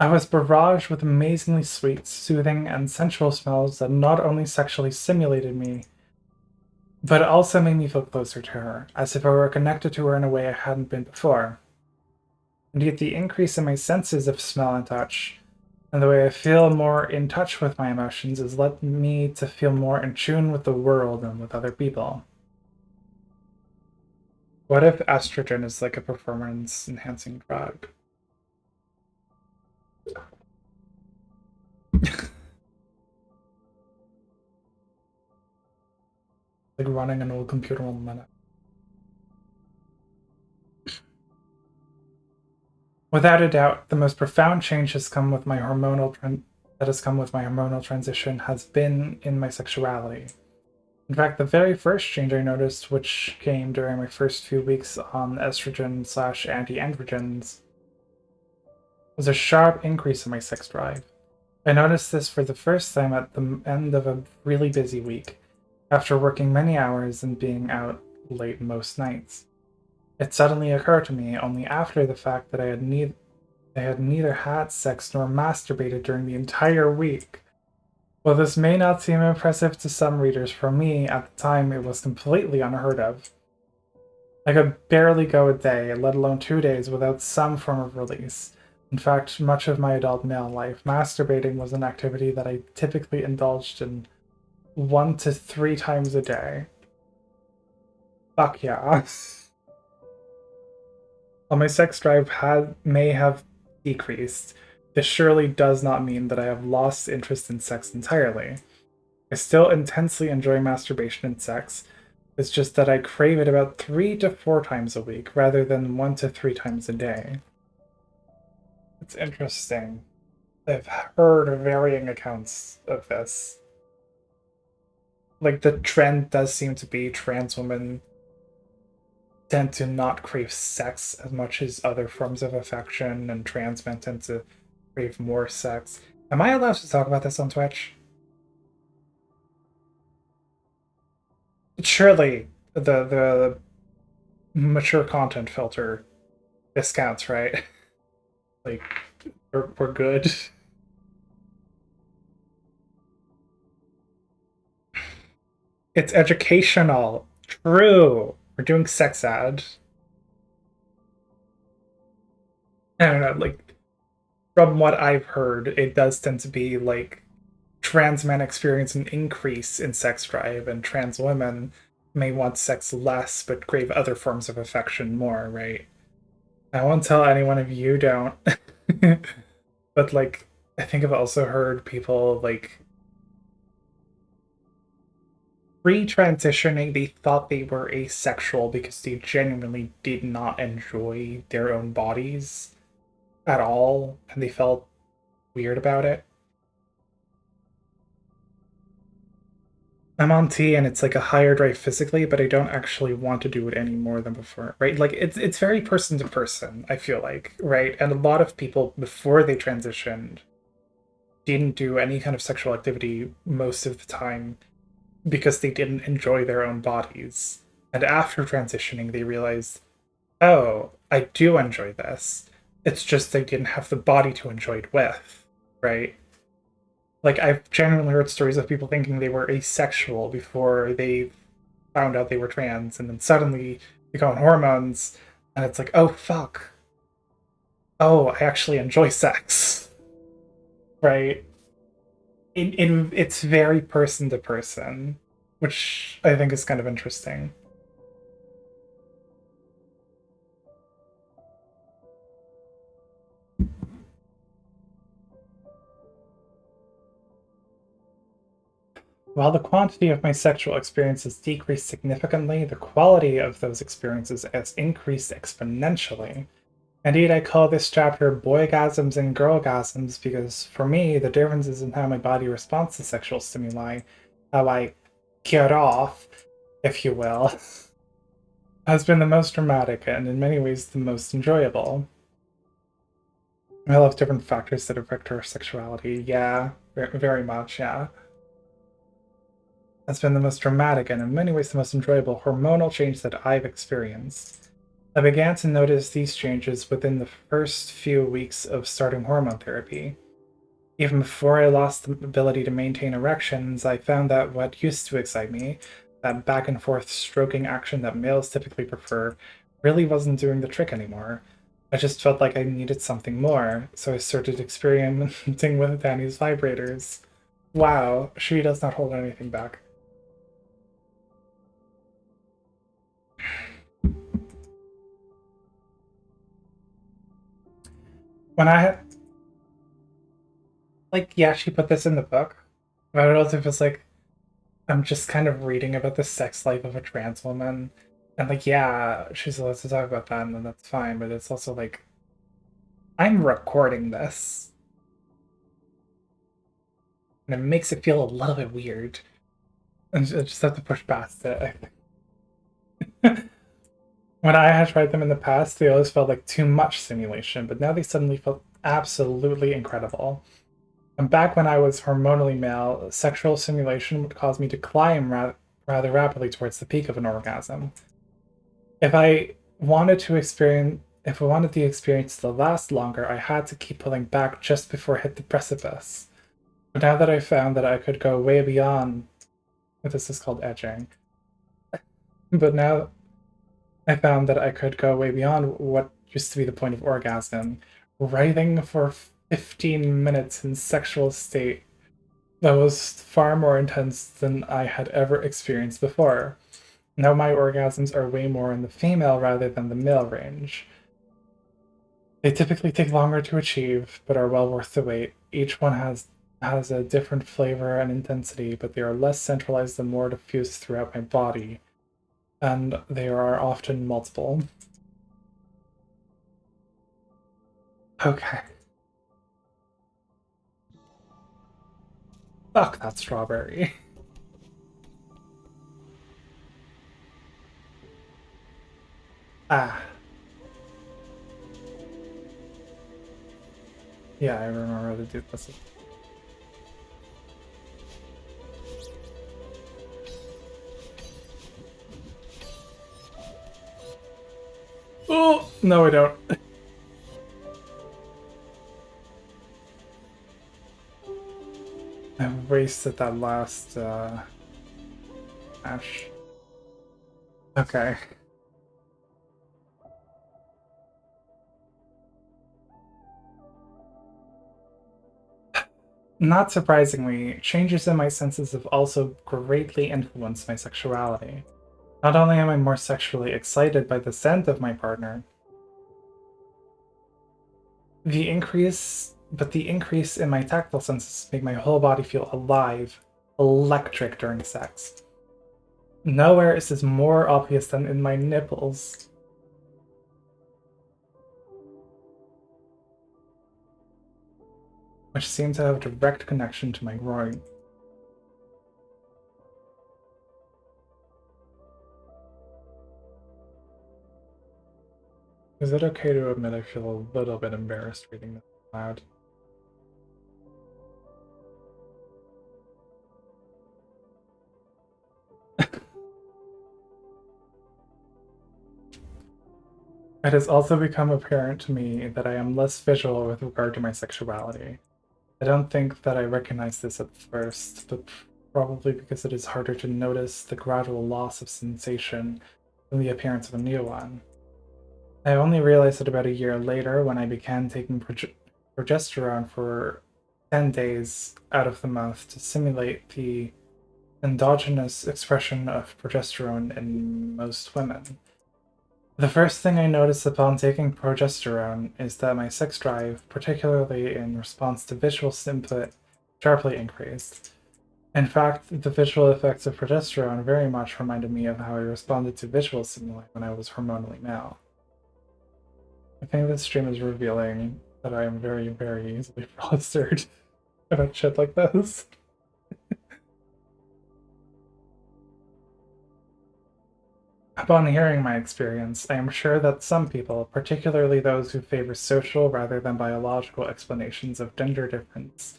I was barraged with amazingly sweet, soothing, and sensual smells that not only sexually stimulated me, but also made me feel closer to her, as if I were connected to her in a way I hadn't been before. And yet the increase in my senses of smell and touch, and the way I feel more in touch with my emotions, has led me to feel more in tune with the world and with other people. What if estrogen is like a performance enhancing drug? Like running an old computer 1 minute. Without a doubt, the most profound change has come with my hormonal transition has been in my sexuality. In fact, the very first change I noticed, which came during my first few weeks on estrogen slash anti-androgens, was a sharp increase in my sex drive. I noticed this for the first time at the end of a really busy week, after working many hours and being out late most nights. It suddenly occurred to me only after the fact that I had neither had sex nor masturbated during the entire week. While this may not seem impressive to some readers, for me, at the time, it was completely unheard of. I could barely go a day, let alone 2 days, without some form of release. In fact, much of my adult male life, masturbating was an activity that I typically indulged in 1 to 3 times a day. Fuck yeah. While my sex drive may have decreased, this surely does not mean that I have lost interest in sex entirely. I still intensely enjoy masturbation and sex. It's just that I crave it about 3 to 4 times a week rather than 1 to 3 times a day. It's interesting. I've heard varying accounts of this. Like, the trend does seem to be trans women tend to not crave sex as much as other forms of affection, and trans men tend to crave more sex. Am I allowed to talk about this on Twitch? Surely the mature content filter discounts, right? Like, we're good. It's educational. True. We're doing sex ad. I don't know, like, from what I've heard, it does tend to be like trans men experience an increase in sex drive, and trans women may want sex less but crave other forms of affection more, right? I won't tell anyone if you don't. But like, I think I've also heard people like pre-transitioning, they thought they were asexual because they genuinely did not enjoy their own bodies at all, and they felt weird about it. I'm on T and it's like a higher drive physically, but I don't actually want to do it any more than before, right? Like, it's very person to person, I feel like, right? And a lot of people before they transitioned didn't do any kind of sexual activity most of the time because they didn't enjoy their own bodies. And after transitioning, they realized, oh, I do enjoy this. It's just they didn't have the body to enjoy it with, right? Like, I've genuinely heard stories of people thinking they were asexual before they found out they were trans, and then suddenly they go on hormones, and it's like, oh, fuck. Oh, I actually enjoy sex, right? It's very person to person, which I think is kind of interesting. While the quantity of my sexual experiences decreased significantly, the quality of those experiences has increased exponentially. Indeed, I call this chapter Boygasms and Girlgasms because for me, the difference is in how my body responds to sexual stimuli, how I get off, if you will, has been the most dramatic and in many ways the most enjoyable. I love different factors that affect our sexuality. Yeah, very much, yeah. Has been the most dramatic and in many ways the most enjoyable hormonal change that I've experienced. I began to notice these changes within the first few weeks of starting hormone therapy. Even before I lost the ability to maintain erections, I found that what used to excite me, that back and forth stroking action that males typically prefer, really wasn't doing the trick anymore. I just felt like I needed something more, so I started experimenting with Danny's vibrators. Wow, she does not hold anything back. When I had, like, yeah, she put this in the book, but I don't know if it's like, I'm just kind of reading about the sex life of a trans woman. And like, yeah, she's allowed to talk about that, and then that's fine. But it's also like, I'm recording this, and it makes it feel a little bit weird. And I just have to push past it, I think. When I had tried them in the past, they always felt like too much simulation, but now they suddenly felt absolutely incredible. And back when I was hormonally male, sexual simulation would cause me to climb rather rapidly towards the peak of an orgasm. If I wanted to experience if I wanted the experience to last longer, I had to keep pulling back just before I hit the precipice. But now that I found that I could go way beyond, this is called edging. But now I found that I could go way beyond what used to be the point of orgasm, writhing for 15 minutes in sexual state that was far more intense than I had ever experienced before. Now my orgasms are way more in the female rather than the male range. They typically take longer to achieve, but are well worth the wait. Each one has a different flavor and intensity, but they are less centralized and more diffused throughout my body, and they are often multiple. Okay. Fuck that strawberry. Ah. Yeah, I remember the dude. Oh, no, I don't. I wasted that last match. Okay. Not surprisingly, changes in my senses have also greatly influenced my sexuality. Not only am I more sexually excited by the scent of my partner, the increase in my tactile senses make my whole body feel alive, electric during sex. Nowhere is this more obvious than in my nipples, which seem to have a direct connection to my groin. Is it okay to admit I feel a little bit embarrassed reading this aloud? It has also become apparent to me that I am less visual with regard to my sexuality. I don't think that I recognized this at first, but probably because it is harder to notice the gradual loss of sensation than the appearance of a new one. I only realized it about a year later when I began taking progesterone for 10 days out of the month to simulate the endogenous expression of progesterone in most women. The first thing I noticed upon taking progesterone is that my sex drive, particularly in response to visual input, sharply increased. In fact, the visual effects of progesterone very much reminded me of how I responded to visual stimuli when I was hormonally male. I think this stream is revealing that I am very, very easily flustered about shit like this. Upon hearing my experience, I am sure that some people, particularly those who favor social rather than biological explanations of gender difference,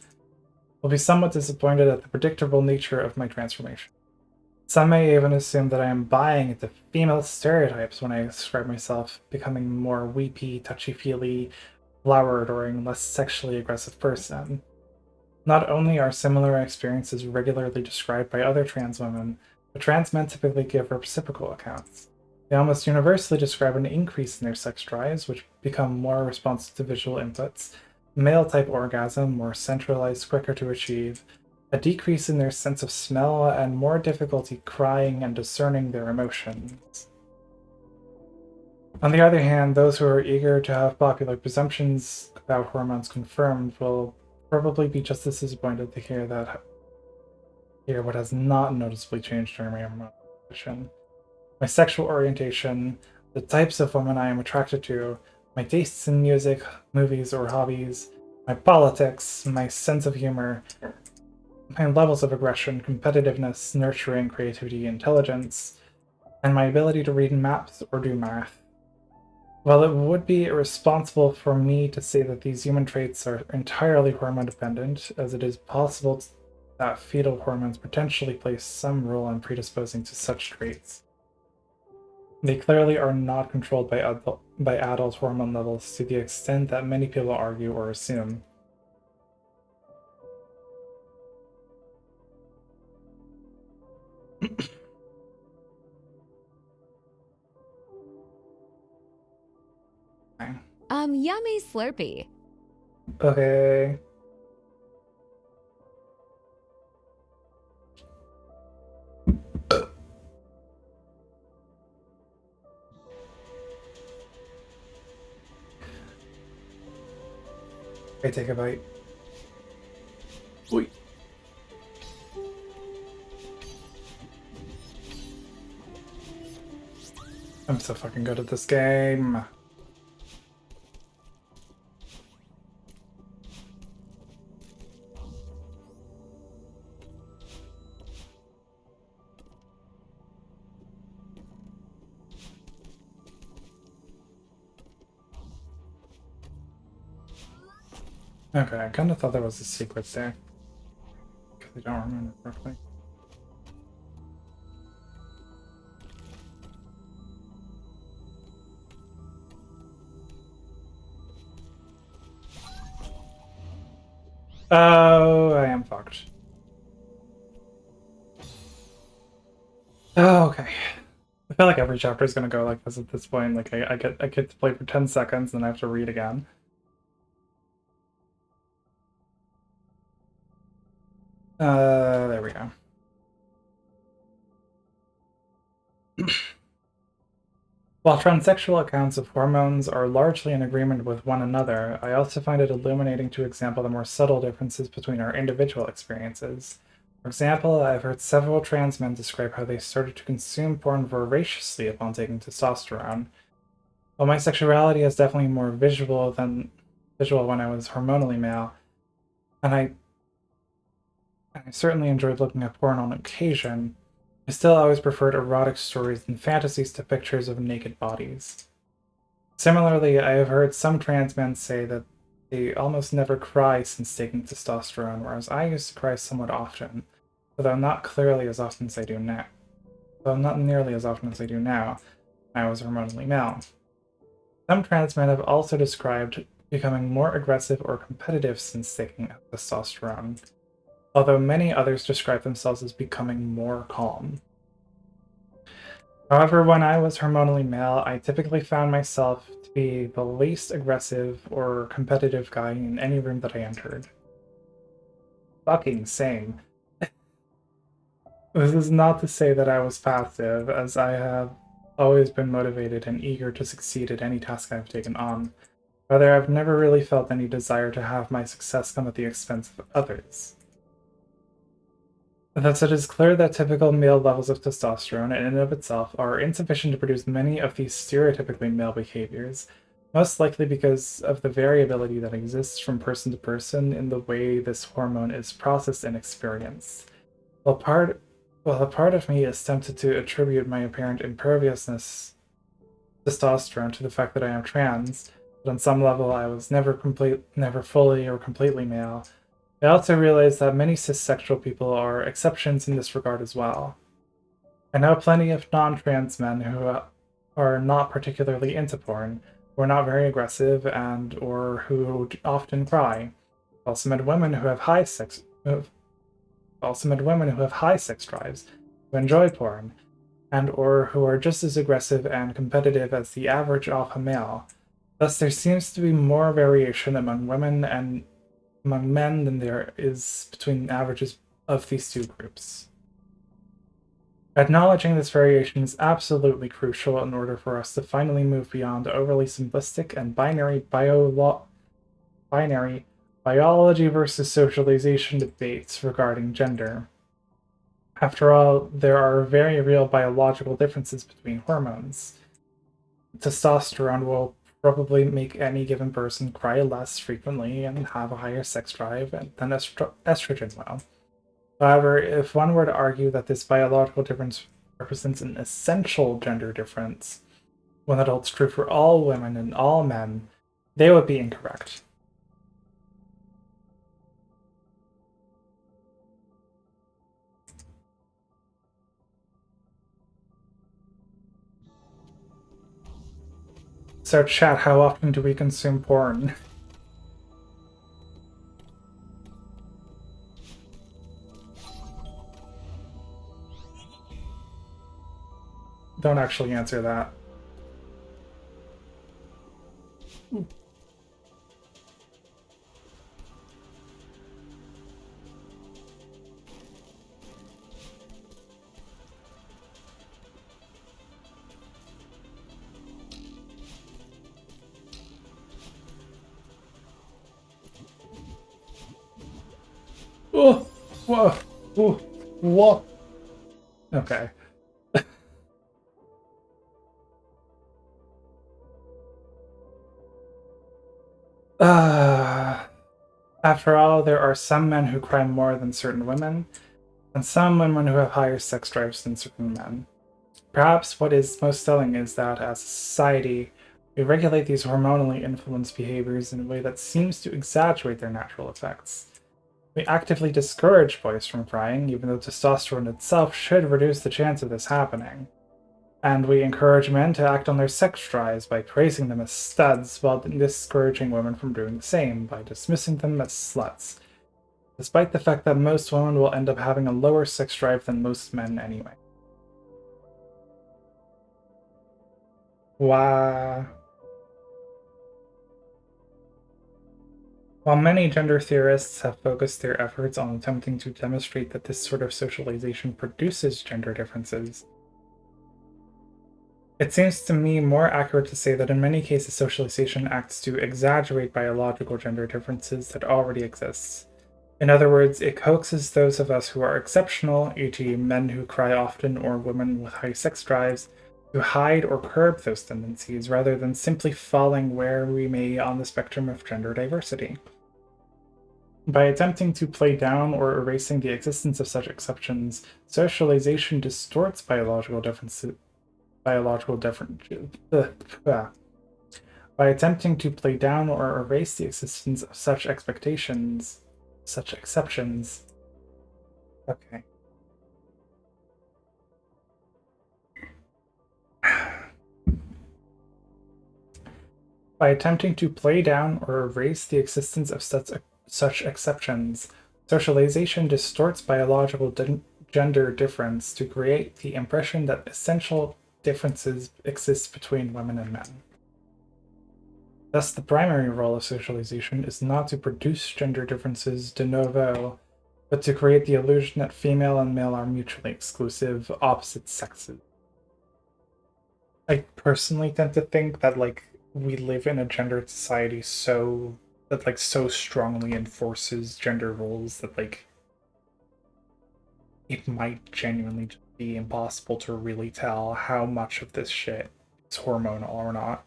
will be somewhat disappointed at the predictable nature of my transformation. Some may even assume that I am buying into female stereotypes when I describe myself becoming more weepy, touchy-feely, flower-adoring, less sexually aggressive person. Not only are similar experiences regularly described by other trans women, but trans men typically give reciprocal accounts. They almost universally describe an increase in their sex drives, which become more responsive to visual inputs, male-type orgasm, more centralized, quicker to achieve, a decrease in their sense of smell, and more difficulty crying and discerning their emotions. On the other hand, those who are eager to have popular presumptions about hormones confirmed will probably be just as disappointed to hear what has not noticeably changed during my hormonal transition. My sexual orientation, the types of women I am attracted to, my tastes in music, movies, or hobbies, my politics, my sense of humor, my levels of aggression, competitiveness, nurturing, creativity, intelligence, and my ability to read maps or do math. While it would be irresponsible for me to say that these human traits are entirely hormone dependent, as it is possible that fetal hormones potentially play some role in predisposing to such traits, they clearly are not controlled by adult hormone levels to the extent that many people argue or assume. Yummy Slurpee. Okay. I take a bite. Wait. I'm so fucking good at this game. Okay, I kind of thought there was a secret there. Because I don't remember correctly. Oh, I am fucked. Oh, okay. I feel like every chapter is gonna go like this at this point. Like I get to play for 10 seconds, and I have to read again. There we go. While transsexual accounts of hormones are largely in agreement with one another, I also find it illuminating to examine the more subtle differences between our individual experiences. For example, I've heard several trans men describe how they started to consume porn voraciously upon taking testosterone. While my sexuality is definitely more visual when I was hormonally male, and I certainly enjoyed looking at porn on occasion, I still always preferred erotic stories and fantasies to pictures of naked bodies. Similarly, I have heard some trans men say that they almost never cry since taking testosterone, whereas I used to cry somewhat often, though not clearly as often as I do now. Though not nearly as often as I do now, when I was hormonally male. Some trans men have also described becoming more aggressive or competitive since taking testosterone, although many others describe themselves as becoming more calm. However, when I was hormonally male, I typically found myself to be the least aggressive or competitive guy in any room that I entered. Fucking same. This is not to say that I was passive, as I have always been motivated and eager to succeed at any task I've taken on. Rather, I've never really felt any desire to have my success come at the expense of others. Thus, it is clear that typical male levels of testosterone in and of itself are insufficient to produce many of these stereotypically male behaviors, most likely because of the variability that exists from person to person in the way this hormone is processed and experienced. While a part of me is tempted to attribute my apparent imperviousness to testosterone to the fact that I am trans, but on some level I was never fully or completely male. I also realize that many cissexual people are exceptions in this regard as well. I know plenty of non-trans men who are not particularly into porn, who are not very aggressive, and or who often cry. I also met women who have high sex drives, who enjoy porn, and or who are just as aggressive and competitive as the average alpha male. Thus, there seems to be more variation among women and among men than there is between averages of these two groups. Acknowledging this variation is absolutely crucial in order for us to finally move beyond overly simplistic and binary biology versus socialization debates regarding gender. After all, there are very real biological differences between hormones. Testosterone will probably make any given person cry less frequently and have a higher sex drive than estrogen will. However, if one were to argue that this biological difference represents an essential gender difference, one that holds true for all women and all men, they would be incorrect. So, chat, how often do we consume porn? Don't actually answer that. Oh, whoa, whoa, whoa. Okay. After all, there are some men who cry more than certain women, and some women who have higher sex drives than certain men. Perhaps what is most telling is that, as a society, we regulate these hormonally influenced behaviors in a way that seems to exaggerate their natural effects. We actively discourage boys from crying, even though testosterone itself should reduce the chance of this happening. And we encourage men to act on their sex drives by praising them as studs, while discouraging women from doing the same by dismissing them as sluts, despite the fact that most women will end up having a lower sex drive than most men anyway. Why? While many gender theorists have focused their efforts on attempting to demonstrate that this sort of socialization produces gender differences, it seems to me more accurate to say that in many cases socialization acts to exaggerate biological gender differences that already exist. In other words, it coaxes those of us who are exceptional, e.g., men who cry often or women with high sex drives, to hide or curb those tendencies rather than simply falling where we may on the spectrum of gender diversity. By attempting to play down or erasing the existence of such exceptions, socialization distorts biological differences. By attempting to play down or erase the existence of such exceptions. Okay. By attempting to play down or erase the existence of such exceptions, socialization distorts biological gender difference to create the impression that essential differences exist between women and men. Thus, the primary role of socialization is not to produce gender differences de novo, but to create the illusion that female and male are mutually exclusive, opposite sexes. I personally tend to think that we live in a gendered society so strongly enforces gender roles that it might genuinely just be impossible to really tell how much of this shit is hormonal or not.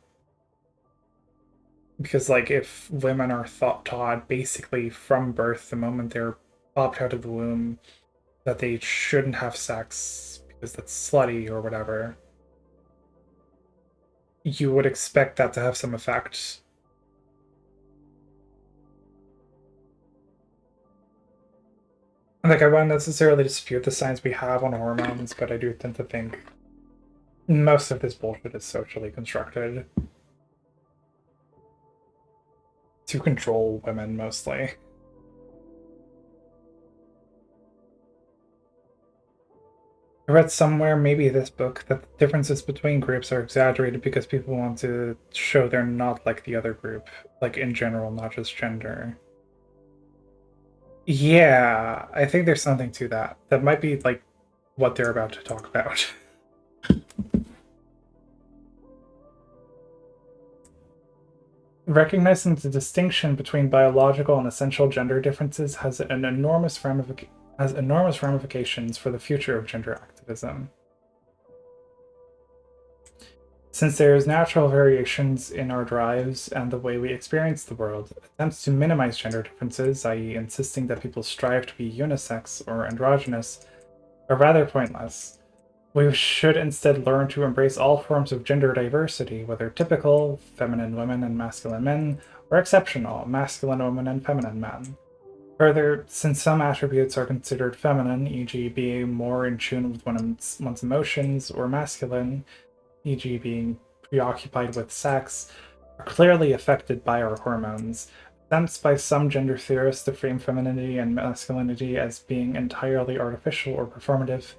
Because if women are taught basically from birth, the moment they're popped out of the womb, that they shouldn't have sex because that's slutty or whatever, you would expect that to have some effect. I won't necessarily dispute the science we have on hormones, but I do tend to think most of this bullshit is socially constructed to control women mostly. I read somewhere, maybe this book, that the differences between groups are exaggerated because people want to show they're not like the other group, in general, not just gender. Yeah, I think there's something to that. That might be what they're about to talk about. Recognizing the distinction between biological and essential gender differences has enormous ramifications for the future of gender activism. Since there is natural variations in our drives and the way we experience the world, attempts to minimize gender differences, i.e. insisting that people strive to be unisex or androgynous, are rather pointless. We should instead learn to embrace all forms of gender diversity, whether typical, feminine women and masculine men, or exceptional, masculine women and feminine men. Further, since some attributes are considered feminine, e.g., being more in tune with one's emotions, or masculine, e.g., being preoccupied with sex, are clearly affected by our hormones. Attempts by some gender theorists to frame femininity and masculinity as being entirely artificial or performative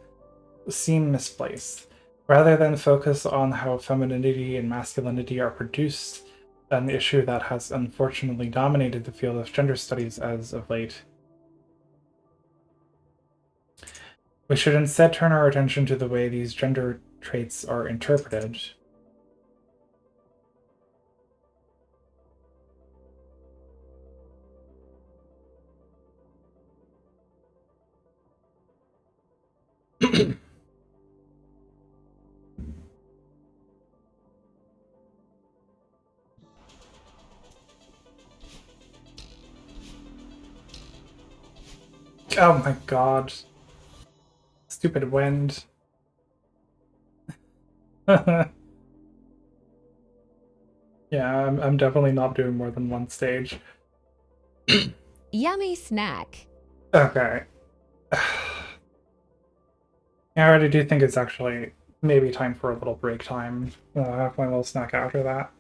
seem misplaced. Rather than focus on how femininity and masculinity are produced, an issue that has unfortunately dominated the field of gender studies as of late, we should instead turn our attention to the way these gender traits are interpreted. Oh my god. Stupid wind. Yeah, I'm definitely not doing more than one stage. Yummy snack. Okay. I already do think it's actually maybe time for a little break time. I'll have my little snack after that.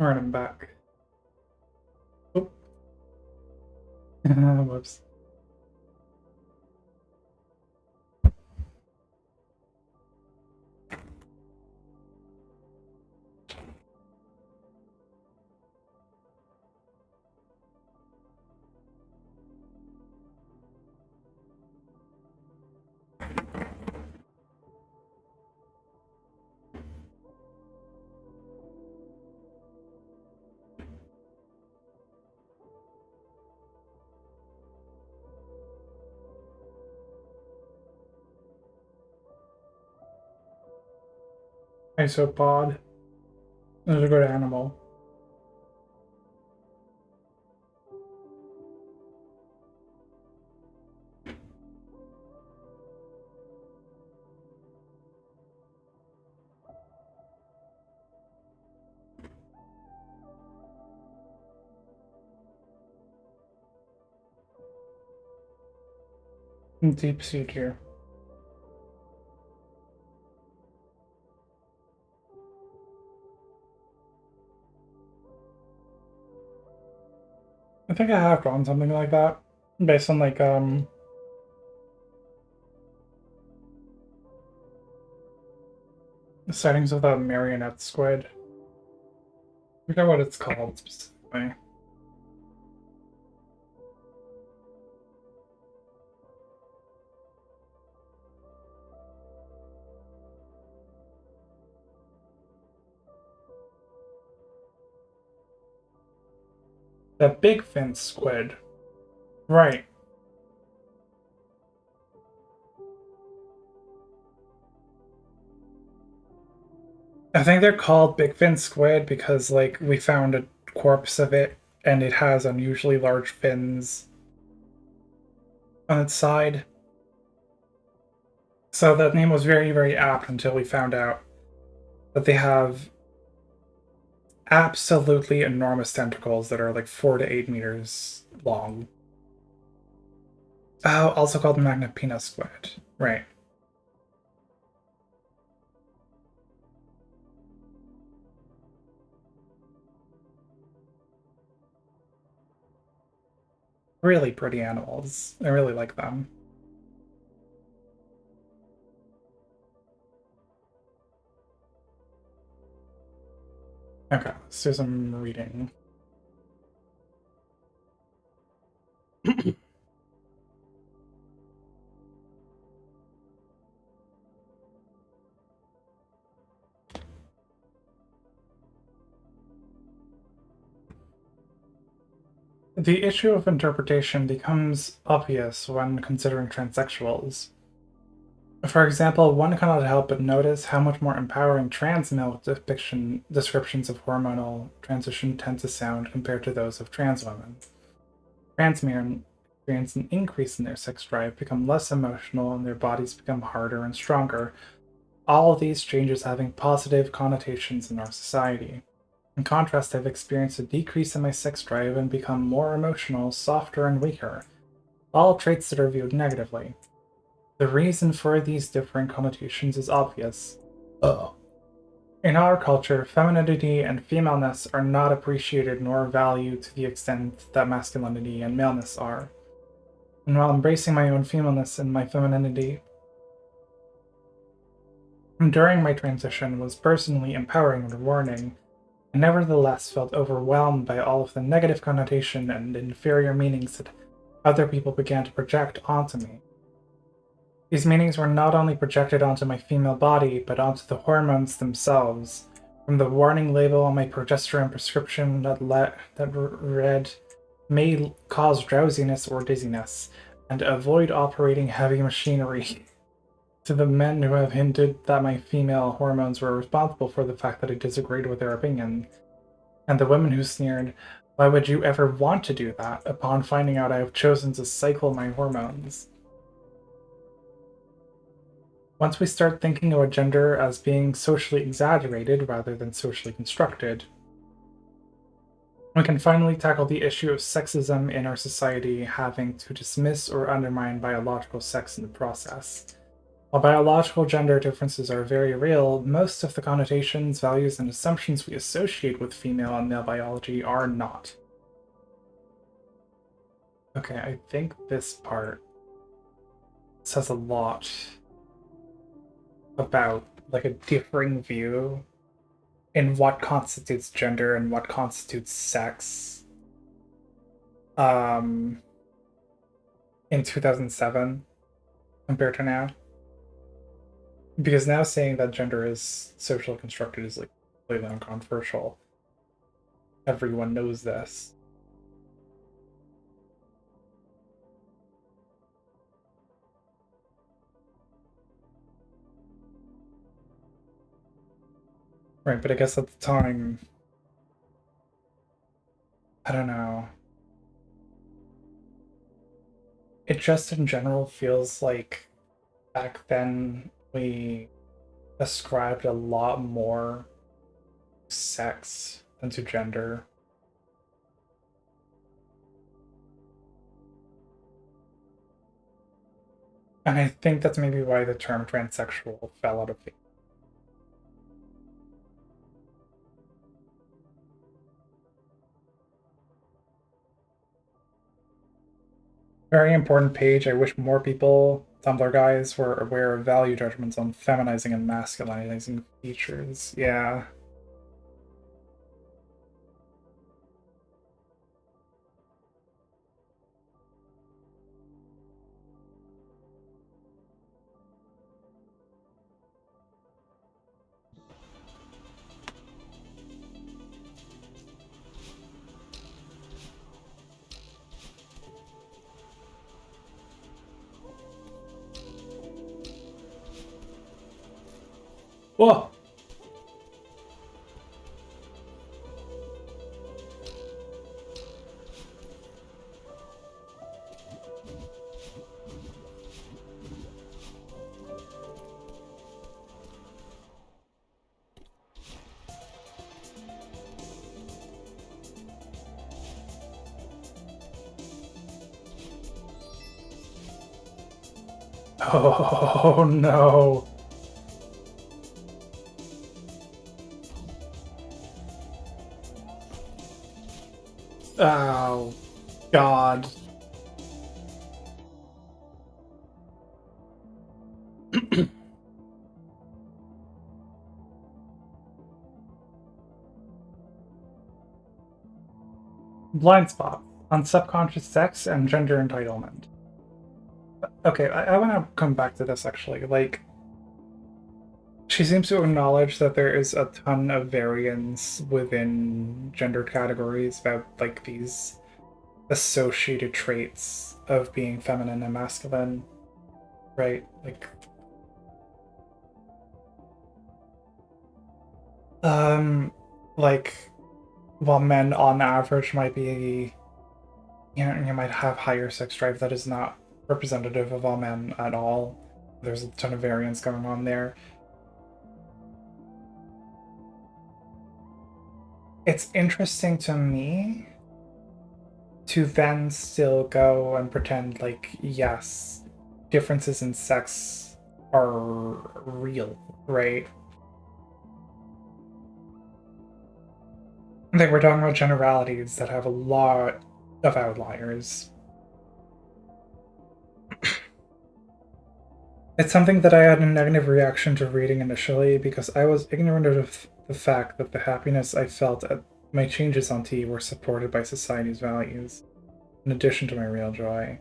Run him back. Oh. Whoops. Isopod. That's a good animal. Deep sea here. I think I have drawn something like that. Based on like the settings of the marionette squid. I forget what it's called specifically. The big fin squid. Right. I think they're called big fin squid because like we found a corpse of it and it has unusually large fins on its side. So that name was very, very apt until we found out that they have absolutely enormous tentacles that are like 4 to 8 meters long. Oh, also called Magnapina squid. Right. Really pretty animals. I really like them. Okay, let's do some reading. The issue of interpretation becomes obvious when considering transsexuals. For example, one cannot help but notice how much more empowering trans male descriptions of hormonal transition tend to sound compared to those of trans women. Trans men experience an increase in their sex drive, become less emotional, and their bodies become harder and stronger. All of these changes having positive connotations in our society. In contrast, I've experienced a decrease in my sex drive and become more emotional, softer, and weaker. All traits that are viewed negatively. The reason for these different connotations is obvious. In our culture, femininity and femaleness are not appreciated nor valued to the extent that masculinity and maleness are. And while embracing my own femaleness and my femininity during my transition was personally empowering and rewarding, I nevertheless felt overwhelmed by all of the negative connotation and inferior meanings that other people began to project onto me. These meanings were not only projected onto my female body, but onto the hormones themselves, from the warning label on my progesterone prescription that read, may cause drowsiness or dizziness, and avoid operating heavy machinery, to the men who have hinted that my female hormones were responsible for the fact that I disagreed with their opinion, and the women who sneered, why would you ever want to do that, upon finding out I have chosen to cycle my hormones? Once we start thinking of gender as being socially exaggerated rather than socially constructed, we can finally tackle the issue of sexism in our society, having to dismiss or undermine biological sex in the process. While biological gender differences are very real, most of the connotations, values, and assumptions we associate with female and male biology are not. Okay, I think this part says a lot about like a differing view in what constitutes gender and what constitutes sex. In 2007 compared to now. Because now saying that gender is socially constructed is like completely uncontroversial. Everyone knows this. Right, but I guess at the time, I don't know. It just in general feels like back then we ascribed a lot more sex than to gender. And I think that's maybe why the term transsexual fell out of favor. Very important page. I wish more people, Tumblr guys, were aware of value judgments on feminizing and masculinizing features. Yeah. Whoa! Oh no. Oh god. Blind spot on subconscious sex and gender entitlement. Okay, I want to come back to this actually. Like, she seems to acknowledge that there is a ton of variance within gendered categories about like these associated traits of being feminine and masculine, right? Um, like, while men on average might be, you might have higher sex drive, that is not representative of all men at all. There's a ton of variance going on there. It's interesting to me to then still go and pretend like, yes, differences in sex are real, right? Like, we're talking about generalities that have a lot of outliers. It's something that I had a negative reaction to reading initially because I was ignorant of the fact that the happiness I felt at my changes on T were supported by society's values, in addition to my real joy.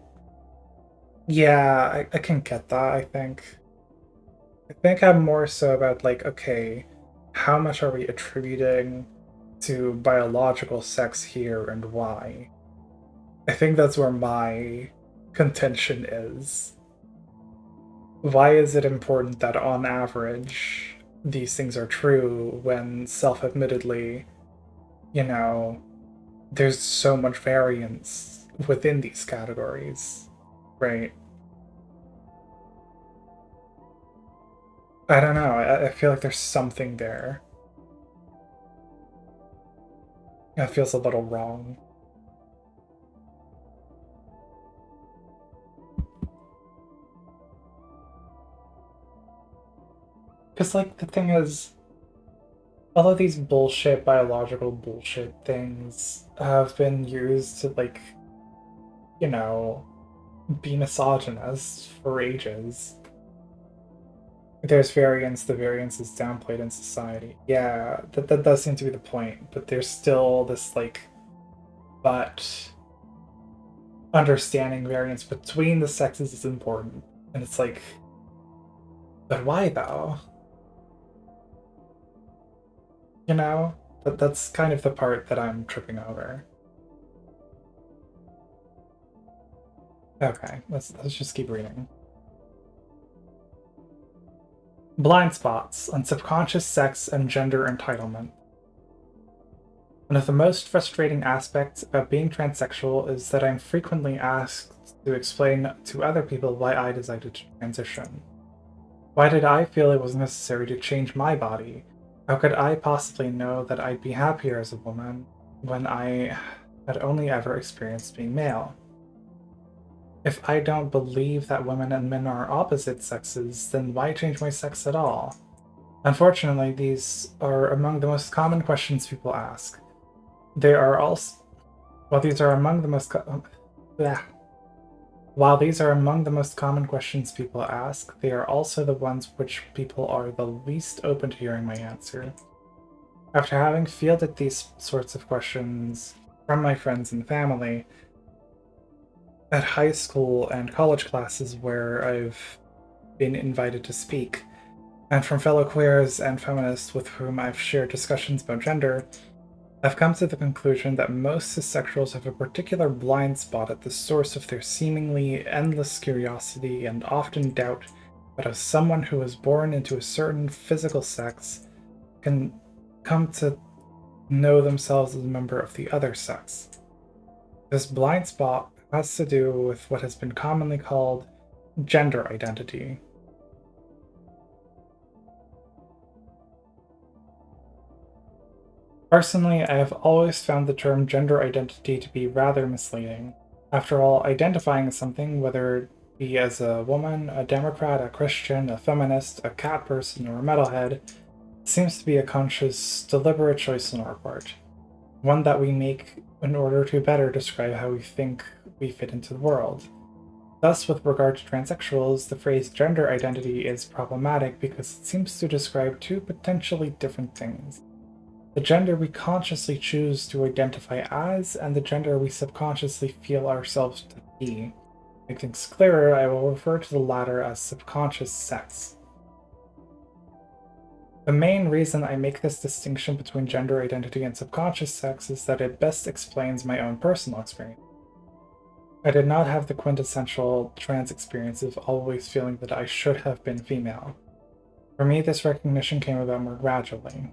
Yeah, I can get that, I think. I think I'm more so about, like, okay, how much are we attributing to biological sex here and why? I think that's where my contention is. Why is it important that on average these things are true when self-admittedly, you know, there's so much variance within these categories, right? I don't know. I feel like there's something there. It feels a little wrong. Because, like, the thing is, all of these bullshit, biological bullshit things have been used to, like, you know, be misogynist for ages. There's variance, the variance is downplayed in society. Yeah, that does seem to be the point, but there's still this, like, but understanding variance between the sexes is important. And it's like, but why though? You know? That's kind of the part that I'm tripping over. Okay, let's just keep reading. Blind spots on subconscious sex and gender entitlement. One of the most frustrating aspects about being transsexual is that I'm frequently asked to explain to other people why I decided to transition. Why did I feel it was necessary to change my body? How could I possibly know that I'd be happier as a woman when I had only ever experienced being male? If I don't believe that women and men are opposite sexes, then why change my sex at all? Unfortunately, these are among the most common questions people ask. They are also, while these are among the most while these are among the most common questions people ask, they are also the ones which people are the least open to hearing my answer. After having fielded these sorts of questions from my friends and family at high school and college classes where I've been invited to speak, and from fellow queers and feminists with whom I've shared discussions about gender, I've come to the conclusion that most cissexuals have a particular blind spot at the source of their seemingly endless curiosity and often doubt about how someone who was born into a certain physical sex can come to know themselves as a member of the other sex. This blind spot has to do with what has been commonly called gender identity. Personally, I have always found the term gender identity to be rather misleading. After all, identifying as something, whether it be as a woman, a Democrat, a Christian, a feminist, a cat person, or a metalhead, seems to be a conscious, deliberate choice on our part. One that we make in order to better describe how we think we fit into the world. Thus, with regard to transsexuals, the phrase gender identity is problematic because it seems to describe two potentially different things: the gender we consciously choose to identify as, and the gender we subconsciously feel ourselves to be. To make things clearer, I will refer to the latter as subconscious sex. The main reason I make this distinction between gender identity and subconscious sex is that it best explains my own personal experience. I did not have the quintessential trans experience of always feeling that I should have been female. For me, this recognition came about more gradually.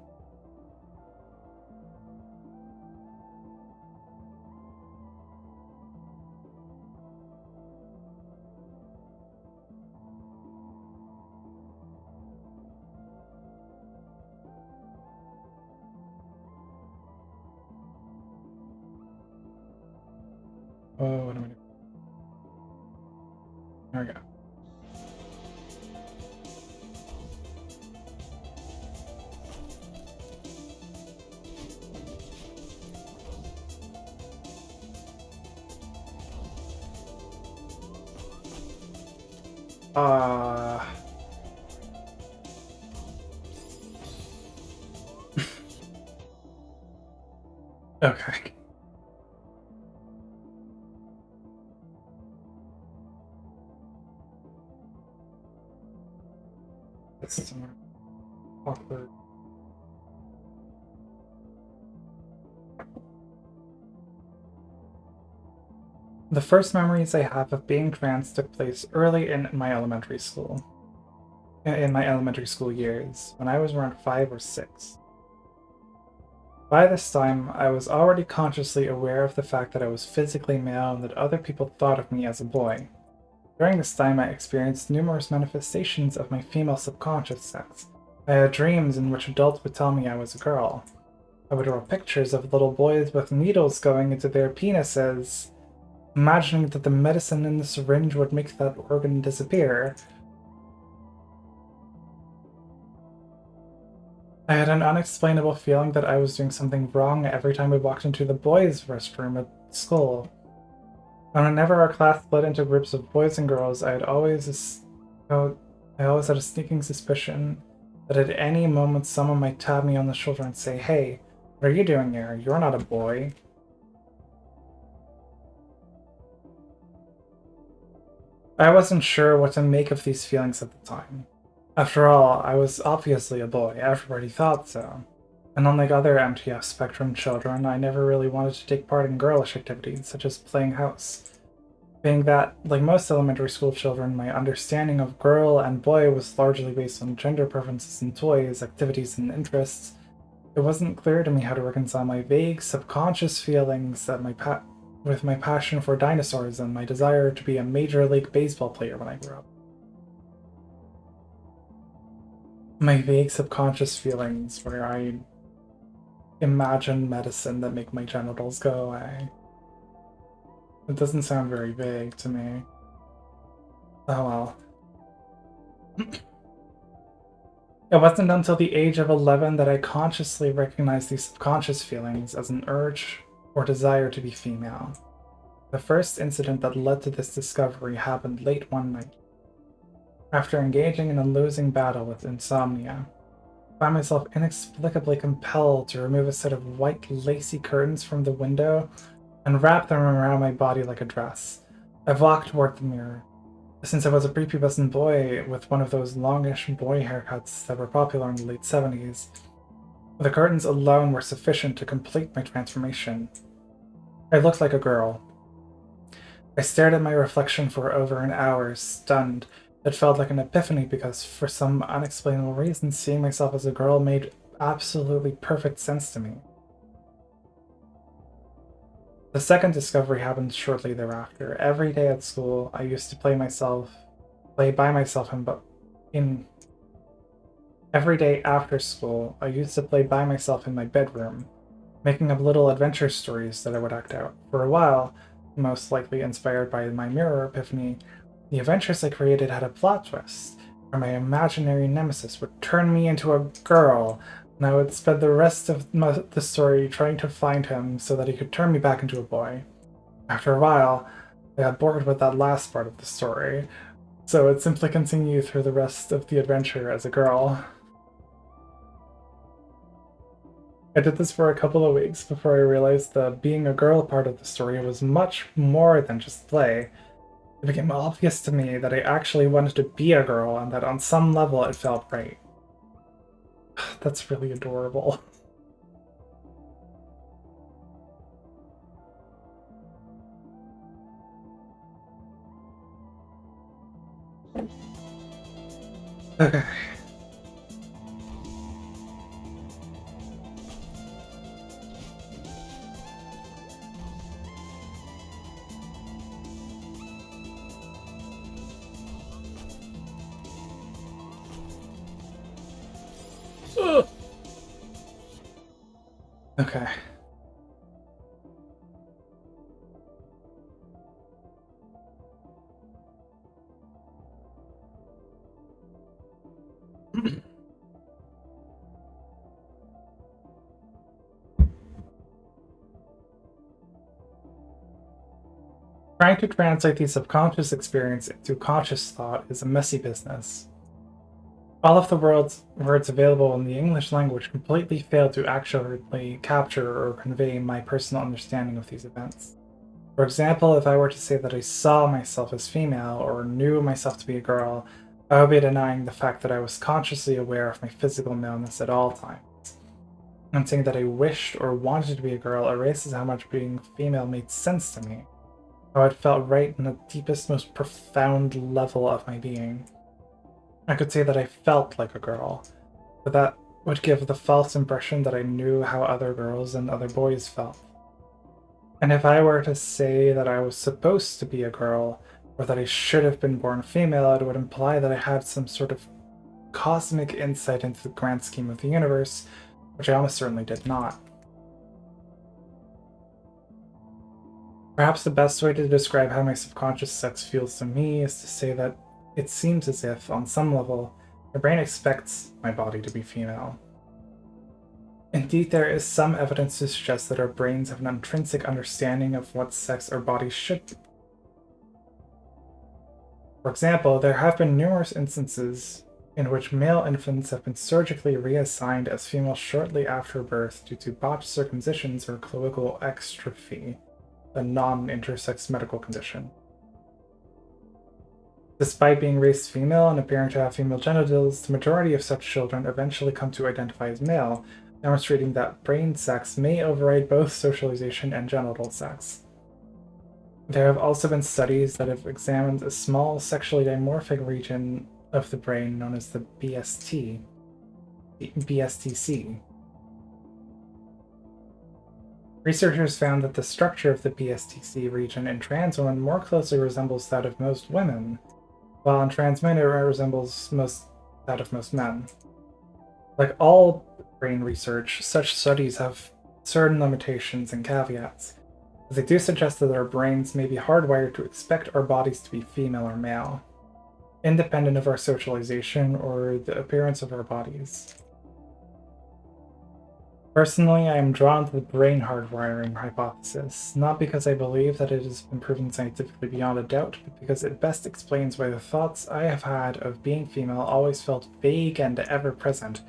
Oh, what am I doing? There we go. Uh... okay. This is more awkward. The first memories I have of being trans took place early in my elementary school. In my elementary school years, when I was around 5 or 6. By this time, I was already consciously aware of the fact that I was physically male and that other people thought of me as a boy. During this time, I experienced numerous manifestations of my female subconscious sex. I had dreams in which adults would tell me I was a girl. I would draw pictures of little boys with needles going into their penises, imagining that the medicine in the syringe would make that organ disappear. I had an unexplainable feeling that I was doing something wrong every time we walked into the boys' restroom at school. And whenever our class split into groups of boys and girls, I always had a sneaking suspicion that at any moment someone might tap me on the shoulder and say, "Hey, what are you doing here? You're not a boy." I wasn't sure what to make of these feelings at the time. After all, I was obviously a boy, everybody thought so. And unlike other MTF spectrum children, I never really wanted to take part in girlish activities, such as playing house. Being that, like most elementary school children, my understanding of girl and boy was largely based on gender preferences in toys, activities, and interests, it wasn't clear to me how to reconcile my vague, subconscious feelings with my passion for dinosaurs and my desire to be a Major League Baseball player when I grew up. My vague subconscious feelings where I imagine medicine that make my genitals go away. It doesn't sound very vague to me. Oh well. It wasn't until the age of 11 that I consciously recognized these subconscious feelings as an urge or desire to be female. The first incident that led to this discovery happened late one night. After engaging in a losing battle with insomnia, I found myself inexplicably compelled to remove a set of white lacy curtains from the window and wrap them around my body like a dress. I walked toward the mirror. Since I was a prepubescent boy with one of those longish boy haircuts that were popular in the late 70s, the curtains alone were sufficient to complete my transformation. I looked like a girl. I stared at my reflection for over an hour, stunned. It felt like an epiphany because, for some unexplainable reason, seeing myself as a girl made absolutely perfect sense to me. The second discovery happened shortly thereafter. Every day at school, I used to play by myself every day after school, I used to play by myself in my bedroom, making up little adventure stories that I would act out. For a while, most likely inspired by my mirror epiphany, the adventures I created had a plot twist, where my imaginary nemesis would turn me into a girl, and I would spend the rest of the story trying to find him so that he could turn me back into a boy. After a while, I got bored with that last part of the story, so it simply continued through the rest of the adventure as a girl. I did this for a couple of weeks before I realized the being a girl part of the story was much more than just play. It became obvious to me that I actually wanted to be a girl and that on some level it felt right. That's really adorable. Okay. Ugh. Okay. Trying to translate the subconscious experience into conscious thought is a messy business. All of the words available in the English language completely fail to accurately capture or convey my personal understanding of these events. For example, if I were to say that I saw myself as female or knew myself to be a girl, I would be denying the fact that I was consciously aware of my physical maleness at all times. And saying that I wished or wanted to be a girl erases how much being female made sense to me, how it felt right in the deepest, most profound level of my being. I could say that I felt like a girl, but that would give the false impression that I knew how other girls and other boys felt. And if I were to say that I was supposed to be a girl, or that I should have been born female, it would imply that I had some sort of cosmic insight into the grand scheme of the universe, which I almost certainly did not. Perhaps the best way to describe how my subconscious sex feels to me is to say that it seems as if, on some level, my brain expects my body to be female. Indeed, there is some evidence to suggest that our brains have an intrinsic understanding of what sex our bodies should be. For example, there have been numerous instances in which male infants have been surgically reassigned as females shortly after birth due to botched circumcisions or cloacal exstrophy, a non-intersex medical condition. Despite being raised female and appearing to have female genitals, the majority of such children eventually come to identify as male, demonstrating that brain sex may override both socialization and genital sex. There have also been studies that have examined a small sexually dimorphic region of the brain known as the BSTC. Researchers found that the structure of the BSTC region in trans women more closely resembles that of most women, while in trans men it resembles that of most men. Like all brain research, such studies have certain limitations and caveats. They do suggest that our brains may be hardwired to expect our bodies to be female or male, independent of our socialization or the appearance of our bodies. Personally, I am drawn to the brain hardwiring hypothesis, not because I believe that it has been proven scientifically beyond a doubt, but because it best explains why the thoughts I have had of being female always felt vague and ever-present,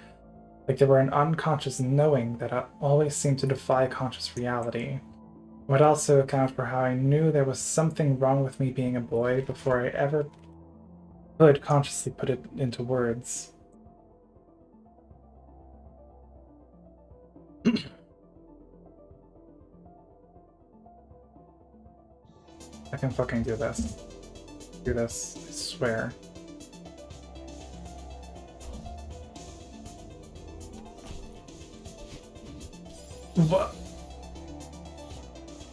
like they were an unconscious knowing that always seemed to defy conscious reality. It would also account for how I knew there was something wrong with me being a boy before I ever could consciously put it into words. I can fucking do this. Do this, I swear. What?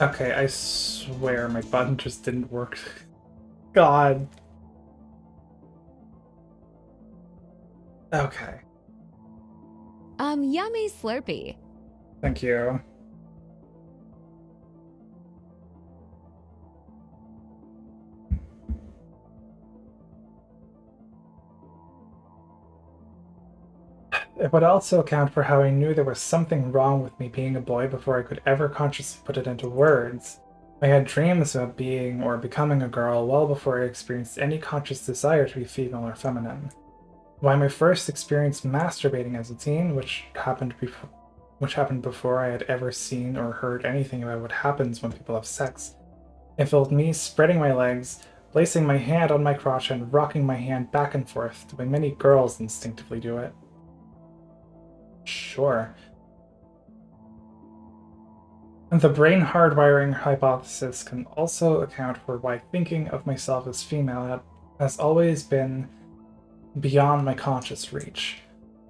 Okay, I swear my button just didn't work. God. Okay. Yummy Slurpee. Thank you. It would also account for how I knew there was something wrong with me being a boy before I could ever consciously put it into words. I had dreams about being or becoming a girl well before I experienced any conscious desire to be female or feminine. Why my first experience masturbating as a teen, which happened before I had ever seen or heard anything about what happens when people have sex, involved me spreading my legs, placing my hand on my crotch and rocking my hand back and forth, the way many girls instinctively do it. Sure. And the brain hardwiring hypothesis can also account for why thinking of myself as female has always been beyond my conscious reach.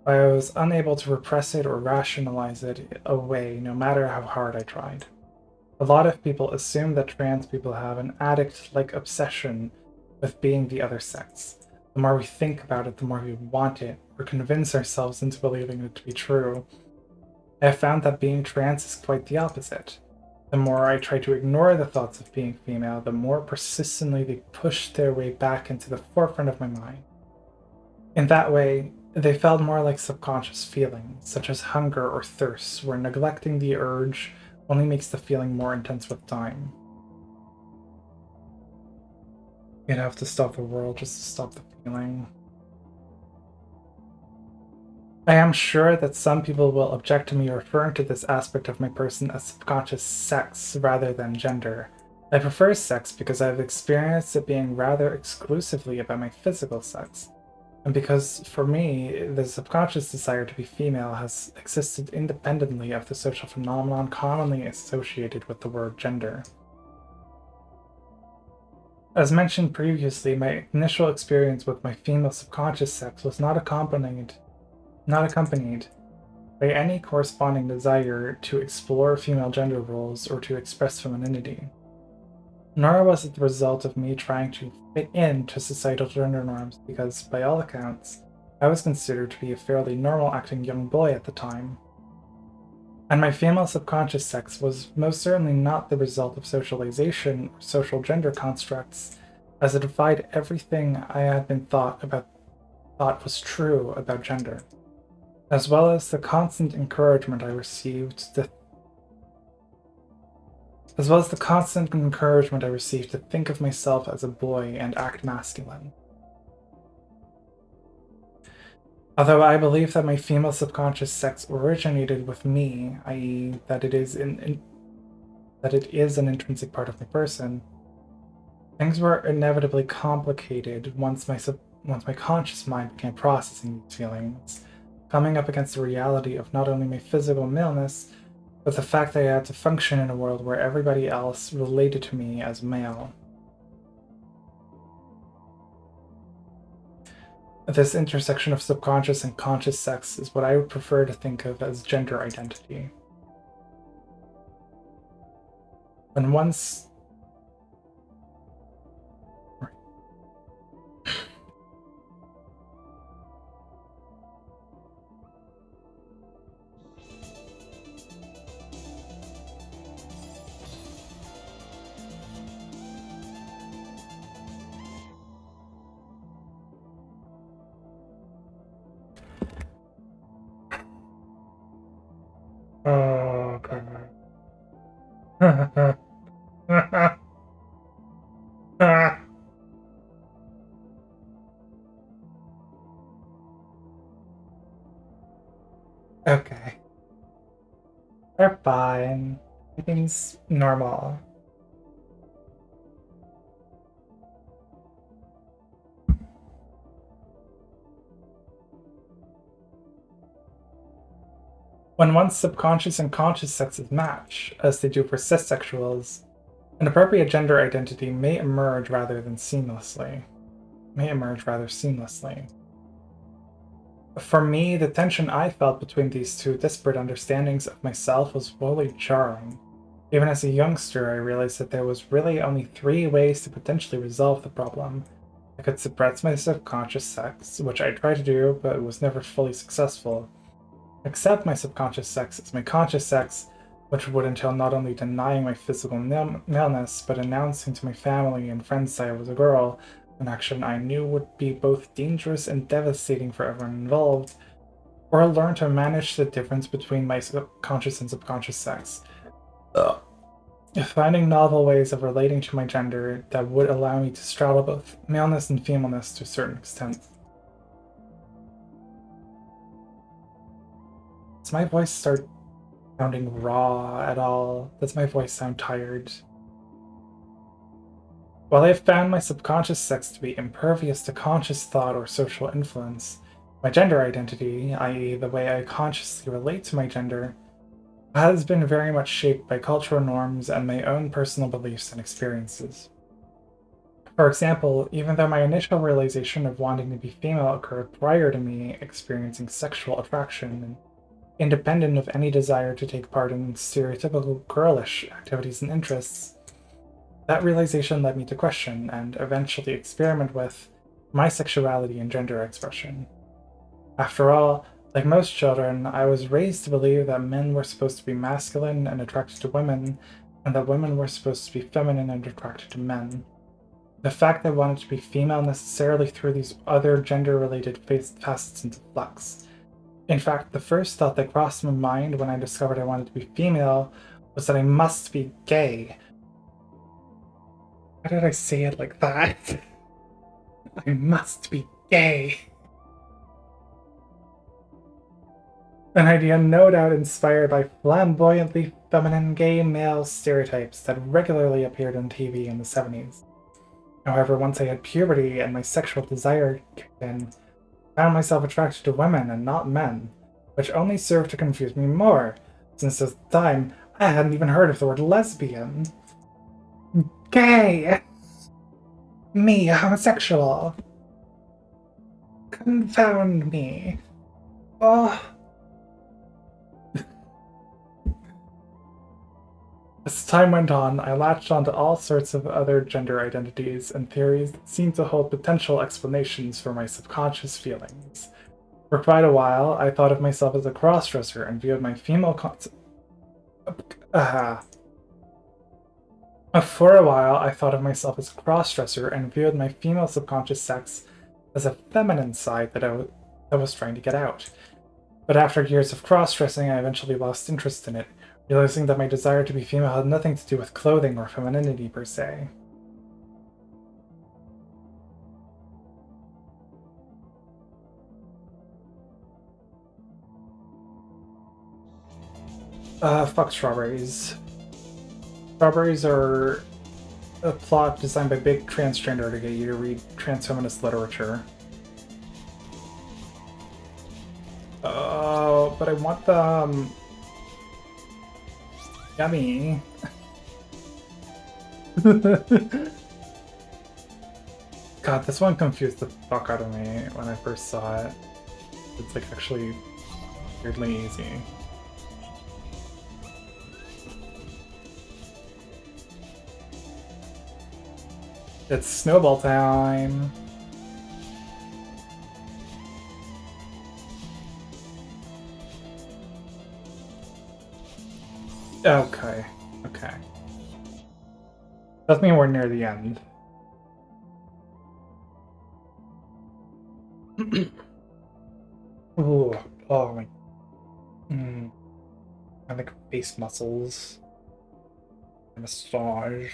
Why I was unable to repress it or rationalize it away, no matter how hard I tried. A lot of people assume that trans people have an addict-like obsession with being the other sex. The more we think about it, the more we want it, or convince ourselves into believing it to be true. I have found that being trans is quite the opposite. The more I try to ignore the thoughts of being female, the more persistently they push their way back into the forefront of my mind. In that way, they felt more like subconscious feelings, such as hunger or thirst, where neglecting the urge only makes the feeling more intense with time. You'd have to stop the world just to stop the feeling. I am sure that some people will object to me referring to this aspect of my person as subconscious sex rather than gender. I prefer sex because I've experienced it being rather exclusively about my physical sex, and because, for me, the subconscious desire to be female has existed independently of the social phenomenon commonly associated with the word gender. As mentioned previously, my initial experience with my female subconscious sex was not accompanied by any corresponding desire to explore female gender roles or to express femininity. Nor was it the result of me trying to fit into societal gender norms because, by all accounts, I was considered to be a fairly normal-acting young boy at the time. And my female subconscious sex was most certainly not the result of socialization or social gender constructs, as it defied everything I had been thought was true about gender. as well as the constant encouragement I received to think of myself as a boy and act masculine. Although I believe that my female subconscious sex originated with me, i.e., that it is an intrinsic part of my person, things were inevitably complicated once my conscious mind began processing these feelings, coming up against the reality of not only my physical maleness, but the fact that I had to function in a world where everybody else related to me as male. This intersection of subconscious and conscious sex is what I would prefer to think of as gender identity. When once Oh, God. Okay. They're fine. Everything's normal. When one's subconscious and conscious sexes match, as they do for cissexuals, an appropriate gender identity may emerge rather seamlessly. For me, the tension I felt between these two disparate understandings of myself was wholly jarring. Even as a youngster, I realized that there was really only 3 ways to potentially resolve the problem. I could suppress my subconscious sex, which I tried to do, but was never fully successful. Accept my subconscious sex as my conscious sex, which would entail not only denying my physical maleness, but announcing to my family and friends that I was a girl, an action I knew would be both dangerous and devastating for everyone involved, or learn to manage the difference between my conscious and subconscious sex. Finding novel ways of relating to my gender that would allow me to straddle both maleness and femaleness to a certain extent. Does my voice start sounding raw at all? Does my voice sound tired? While I have found my subconscious sex to be impervious to conscious thought or social influence, my gender identity, i.e., the way I consciously relate to my gender, has been very much shaped by cultural norms and my own personal beliefs and experiences. For example, even though my initial realization of wanting to be female occurred prior to me experiencing sexual attraction and independent of any desire to take part in stereotypical girlish activities and interests, that realization led me to question and eventually experiment with my sexuality and gender expression. After all, like most children, I was raised to believe that men were supposed to be masculine and attracted to women, and that women were supposed to be feminine and attracted to men. The fact that I wanted to be female necessarily threw these other gender-related facets into flux. In fact, the first thought that crossed my mind when I discovered I wanted to be female was that I must be gay. Why did I say it like that? I must be gay. An idea no doubt inspired by flamboyantly feminine gay male stereotypes that regularly appeared on TV in the 70s. However, once I had puberty and my sexual desire kicked in, I found myself attracted to women and not men, which only served to confuse me more, since at the time I hadn't even heard of the word lesbian. Gay! Me, a homosexual. Confound me. Oh. As time went on, I latched onto all sorts of other gender identities and theories that seemed to hold potential explanations for my subconscious feelings. For quite a while, I thought of myself as a crossdresser and viewed my female For a while, I thought of myself as a crossdresser and viewed my female subconscious sex as a feminine side that I was trying to get out. But after years of cross-dressing, I eventually lost interest in it, realizing that my desire to be female had nothing to do with clothing or femininity per se. Fuck strawberries. Strawberries are a plot designed by big transgender to get you to read transfeminist literature. Oh, but I want them. Yummy. God, this one confused the fuck out of me when I first saw it. It's like actually weirdly easy. It's snowball time. Okay, okay. Doesn't mean we're near the end. Ooh, oh my. I like face muscles. Massage.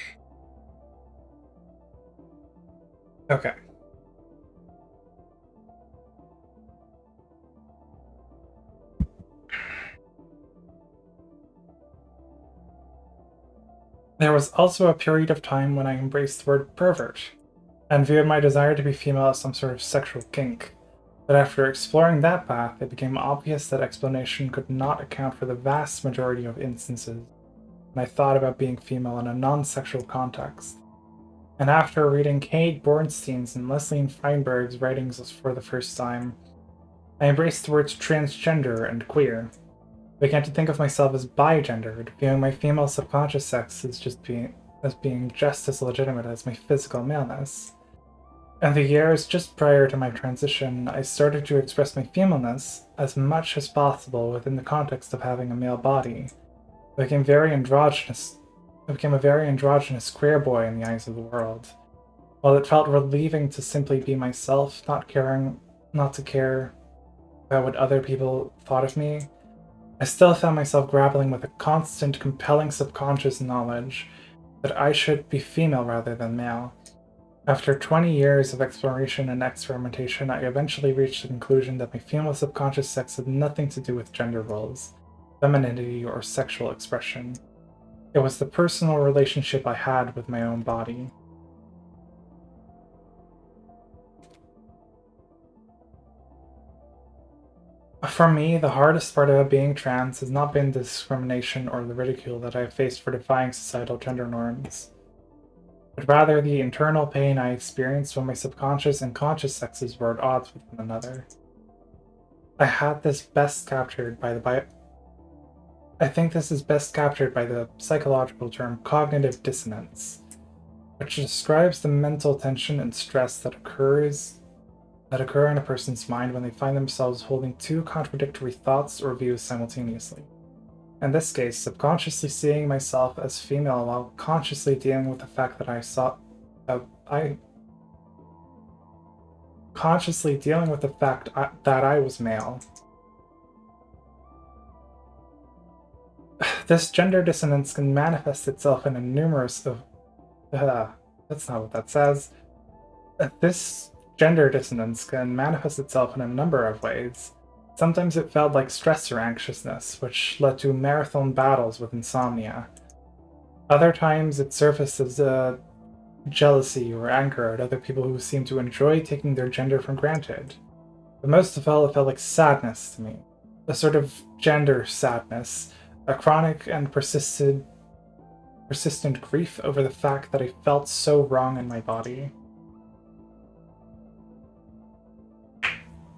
Okay. There was also a period of time when I embraced the word pervert, and viewed my desire to be female as some sort of sexual kink. But after exploring that path, it became obvious that explanation could not account for the vast majority of instances when I thought about being female in a non-sexual context. And after reading Kate Bornstein's and Leslie Feinberg's writings for the first time, I embraced the words transgender and queer. I began to think of myself as bigendered, viewing my female subconscious sex as being just as legitimate as my physical maleness. In the years just prior to my transition, I started to express my femaleness as much as possible within the context of having a male body. I became a very androgynous queer boy in the eyes of the world. While it felt relieving to simply be myself, not to care about what other people thought of me, I still found myself grappling with a constant, compelling subconscious knowledge that I should be female rather than male. After 20 years of exploration and experimentation, I eventually reached the conclusion that my female subconscious sex had nothing to do with gender roles, femininity, or sexual expression. It was the personal relationship I had with my own body. For me, the hardest part about being trans has not been the discrimination or the ridicule that I have faced for defying societal gender norms, but rather the internal pain I experienced when my subconscious and conscious sexes were at odds with one another. I think this is best captured by the psychological term cognitive dissonance, which describes the mental tension and stress that occur in a person's mind when they find themselves holding two contradictory thoughts or views simultaneously. In this case, subconsciously seeing myself as female while consciously dealing with the fact that that I was male. This gender dissonance can manifest itself in a numerous of. That's not what that says. This gender dissonance can manifest itself in a number of ways. Sometimes it felt like stress or anxiousness, which led to marathon battles with insomnia. Other times it surfaced as jealousy or anger at other people who seemed to enjoy taking their gender for granted. But most of all, it felt like sadness to me. A sort of gender sadness, a chronic and persistent grief over the fact that I felt so wrong in my body.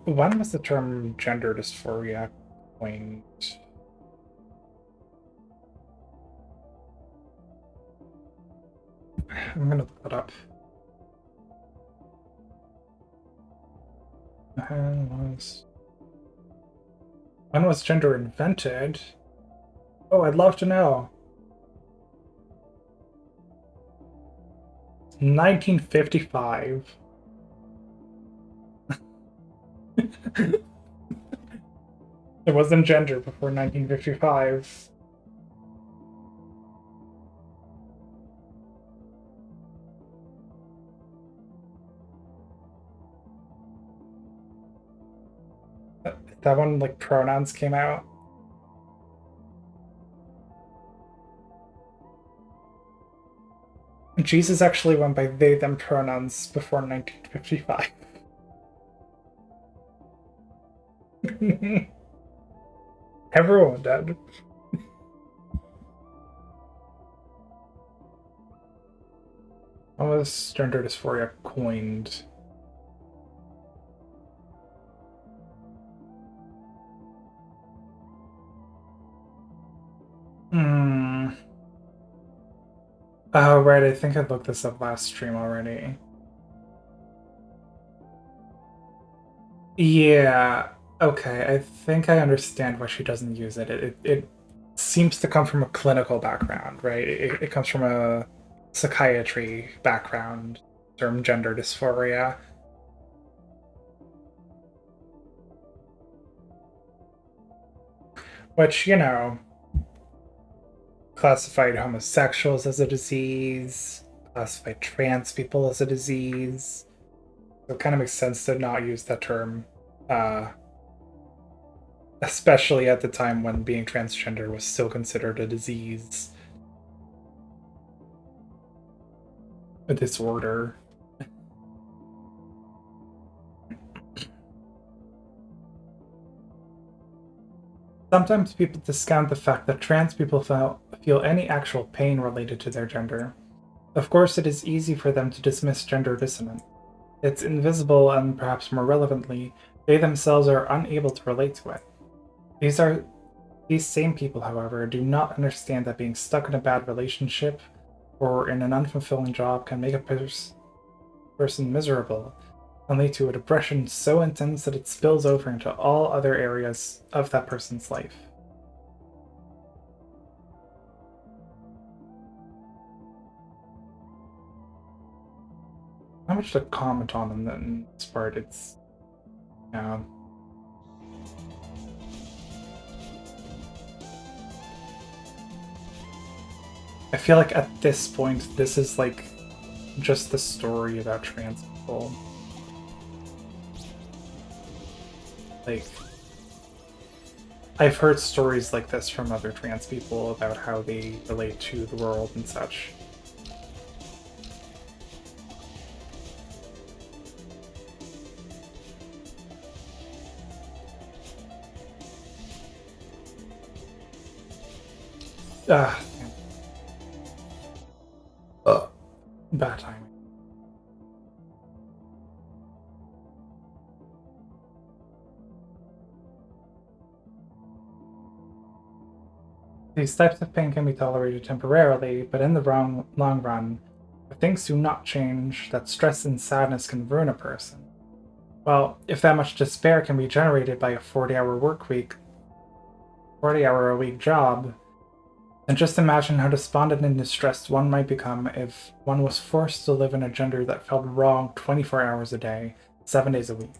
When was the term gender dysphoria coined? I'm gonna look that up. When was gender invented? Oh, I'd love to know. 1955. There wasn't gender before 1955. That one, like, pronouns came out. Jesus actually went by they, them pronouns before 1955. Everyone did. When was gender dysphoria coined? Oh, right, I think I looked this up last stream already. Yeah, okay, I think I understand why she doesn't use it. It seems to come from a clinical background, right? It comes from a psychiatry background, term gender dysphoria. Which, you know, classified homosexuals as a disease, classified trans people as a disease. So it kind of makes sense to not use that term, especially at the time when being transgender was still considered a disease, a disorder. Sometimes people discount the fact that trans people feel any actual pain related to their gender. Of course, it is easy for them to dismiss gender dissonance. It's invisible, and perhaps more relevantly, they themselves are unable to relate to it. These same people, however, do not understand that being stuck in a bad relationship or in an unfulfilling job can make a person miserable and lead to a depression so intense that it spills over into all other areas of that person's life. Not much to comment on in this part. It's, yeah. I feel like at this point, this is like just the story about trans people. Like, I've heard stories like this from other trans people about how they relate to the world and such. Ah, bad timing. These types of pain can be tolerated temporarily, but in the long run, if things do not change, that stress and sadness can ruin a person. Well, if that much despair can be generated by a 40-hour work week, 40-hour a week job, then just imagine how despondent and distressed one might become if one was forced to live in a gender that felt wrong 24 hours a day, 7 days a week.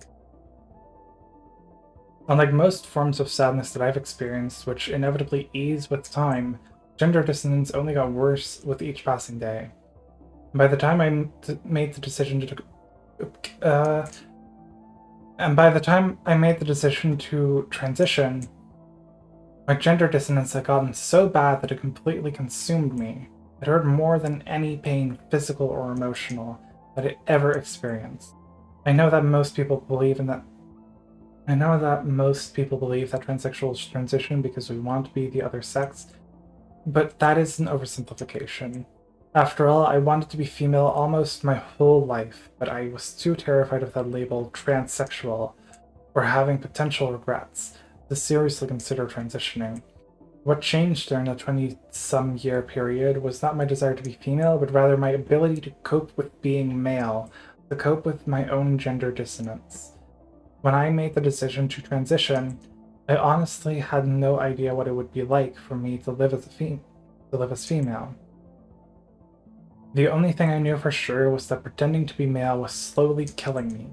Unlike most forms of sadness that I've experienced, which inevitably ease with time, gender dissonance only got worse with each passing day. By the time I made the decision to transition, my gender dissonance had gotten so bad that it completely consumed me. It hurt more than any pain, physical or emotional, that I ever experienced. I know that most people believe that transsexuals transition because we want to be the other sex, but that is an oversimplification. After all, I wanted to be female almost my whole life, but I was too terrified of that label, transsexual, or having potential regrets, to seriously consider transitioning. What changed during the 20-some year period was not my desire to be female, but rather my ability to cope with being male, to cope with my own gender dissonance. When I made the decision to transition, I honestly had no idea what it would be like for me to live as female. The only thing I knew for sure was that pretending to be male was slowly killing me.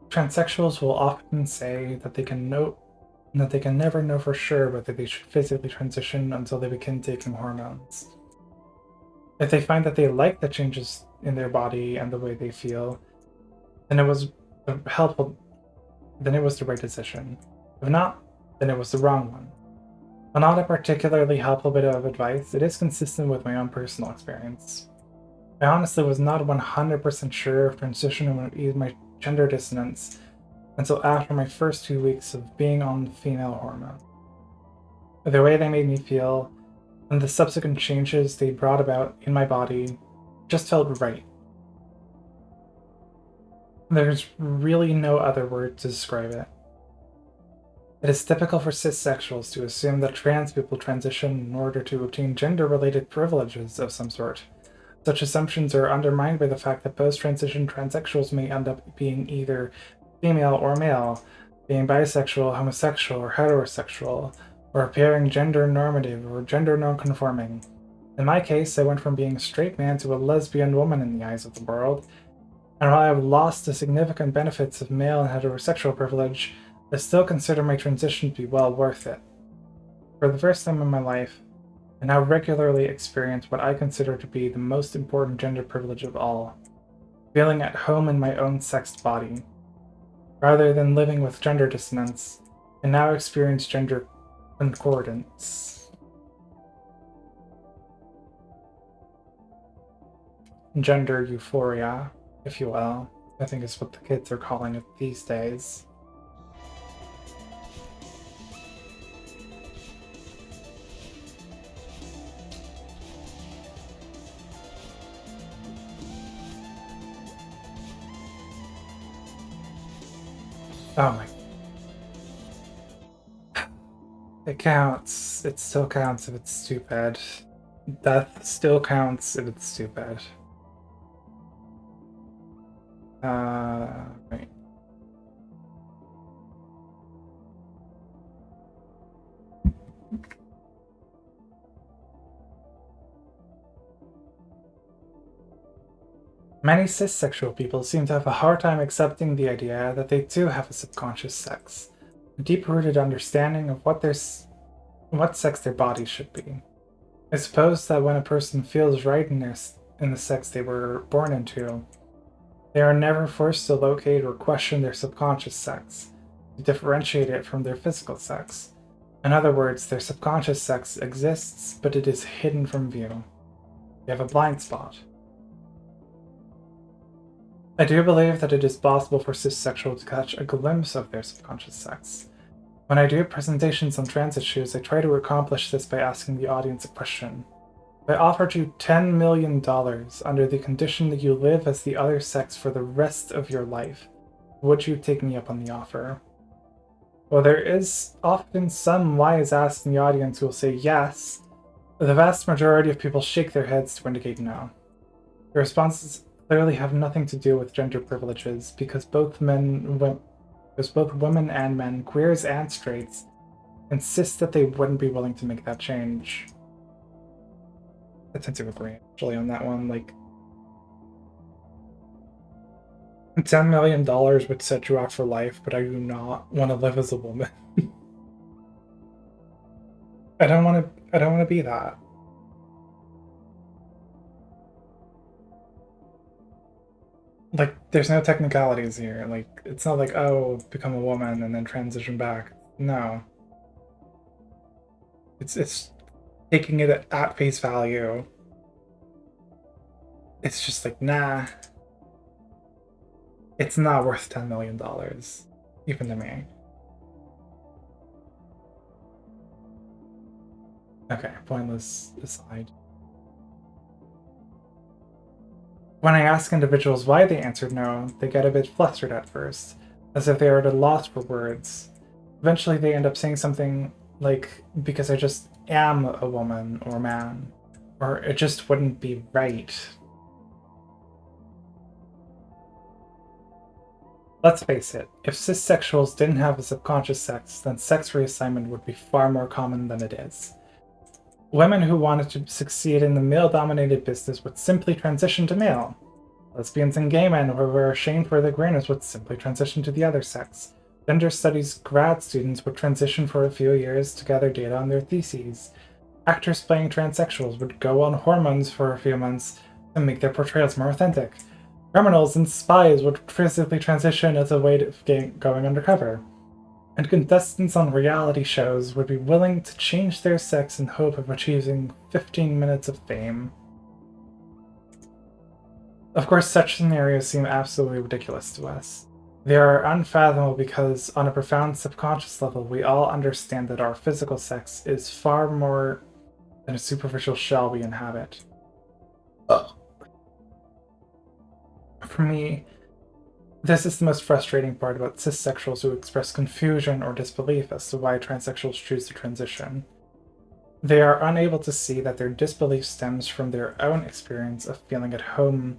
Transsexuals will often say that they can never know for sure whether they should physically transition until they begin taking hormones. If they find that they like the changes in their body and the way they feel, then it was helpful. Then it was the right decision. If not, then it was the wrong one. While not a particularly helpful bit of advice, it is consistent with my own personal experience. I honestly was not 100% sure if transition would ease my gender dissonance until after my first 2 weeks of being on female hormone. The way they made me feel and the subsequent changes they brought about in my body just felt right. There's really no other word to describe it. It is typical for cissexuals to assume that trans people transition in order to obtain gender-related privileges of some sort. Such assumptions are undermined by the fact that post-transition transsexuals may end up being either female or male, being bisexual, homosexual, or heterosexual, or appearing gender-normative or gender-non-conforming. In my case, I went from being a straight man to a lesbian woman in the eyes of the world, and while I have lost the significant benefits of male and heterosexual privilege, I still consider my transition to be well worth it. For the first time in my life, I now regularly experience what I consider to be the most important gender privilege of all, feeling at home in my own sexed body. Rather than living with gender dissonance, I now experience gender concordance. Gender euphoria, if you will, I think is what the kids are calling it these days. Oh my. It counts. It still counts if it's stupid. Death still counts if it's stupid. Right. Many cissexual people seem to have a hard time accepting the idea that they too have a subconscious sex, a deep-rooted understanding of what sex their body should be. I suppose that when a person feels right in the sex they were born into, they are never forced to locate or question their subconscious sex, to differentiate it from their physical sex. In other words, their subconscious sex exists, but it is hidden from view. They have a blind spot. I do believe that it is possible for cissexuals to catch a glimpse of their subconscious sex. When I do presentations on trans issues, I try to accomplish this by asking the audience a question. If I offered you $10 million under the condition that you live as the other sex for the rest of your life, would you take me up on the offer? Well, there is often some wise ass in the audience who will say yes, but the vast majority of people shake their heads to indicate no. The responses clearly have nothing to do with gender privileges because both women and men, queers and straights, insist that they wouldn't be willing to make that change. I tend to agree, actually, on that one. Like, $10 million would set you off for life, but I do not want to live as a woman. I don't want to be that. Like, there's no technicalities here. Like, it's not like, oh, become a woman and then transition back. No. It's taking it at face value. It's just like, nah. It's not worth $10 million, even to me. Okay, pointless aside. When I ask individuals why they answered no, they get a bit flustered at first, as if they are at a loss for words. Eventually they end up saying something like, because I just am a woman or man, or it just wouldn't be right. Let's face it, if cissexuals didn't have a subconscious sex, then sex reassignment would be far more common than it is. Women who wanted to succeed in the male-dominated business would simply transition to male. Lesbians and gay men who were ashamed for their queerness would simply transition to the other sex. Gender studies grad students would transition for a few years to gather data on their theses. Actors playing transsexuals would go on hormones for a few months to make their portrayals more authentic. Criminals and spies would physically transition as a way of going undercover. And contestants on reality shows would be willing to change their sex in hope of achieving 15 minutes of fame. Of course, such scenarios seem absolutely ridiculous to us. They are unfathomable because, on a profound subconscious level, we all understand that our physical sex is far more than a superficial shell we inhabit. For me, this is the most frustrating part about cissexuals who express confusion or disbelief as to why transsexuals choose to transition. They are unable to see that their disbelief stems from their own experience of feeling at home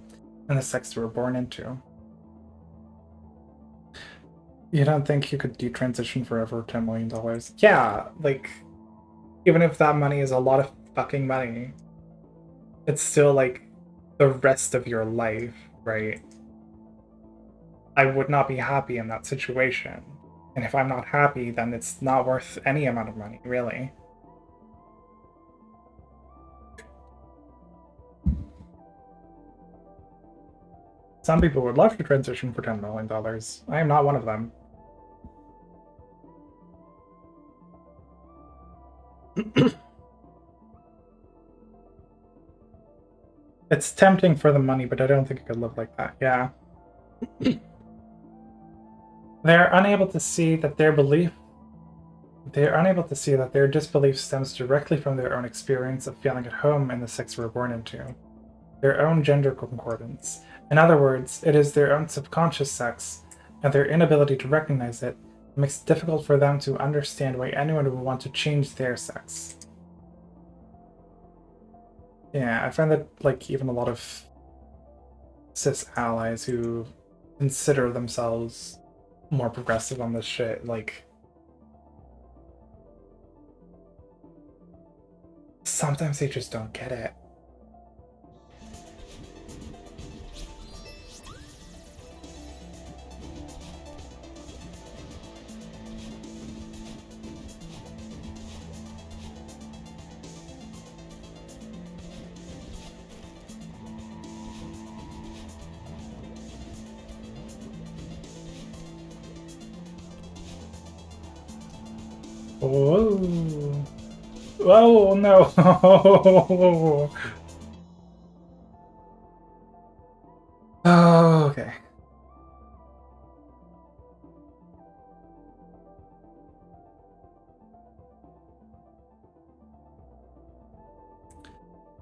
in the sex they were born into. You don't think you could detransition for over $10 million? Yeah, like, even if that money is a lot of fucking money, it's still like the rest of your life, right? I would not be happy in that situation. And if I'm not happy, then it's not worth any amount of money, really. Some people would love to transition for $10 million. I am not one of them. It's tempting for the money, but I don't think I could live like that. Yeah. They're unable to see that their disbelief stems directly from their own experience of feeling at home in the sex they were born into. Their own gender concordance. In other words, it is their own subconscious sex, and their inability to recognize it makes it difficult for them to understand why anyone would want to change their sex. Yeah, I find that, like, even a lot of cis allies who consider themselves more progressive on this shit, like, sometimes they just don't get it. Whoa. Whoa, no. Oh, okay.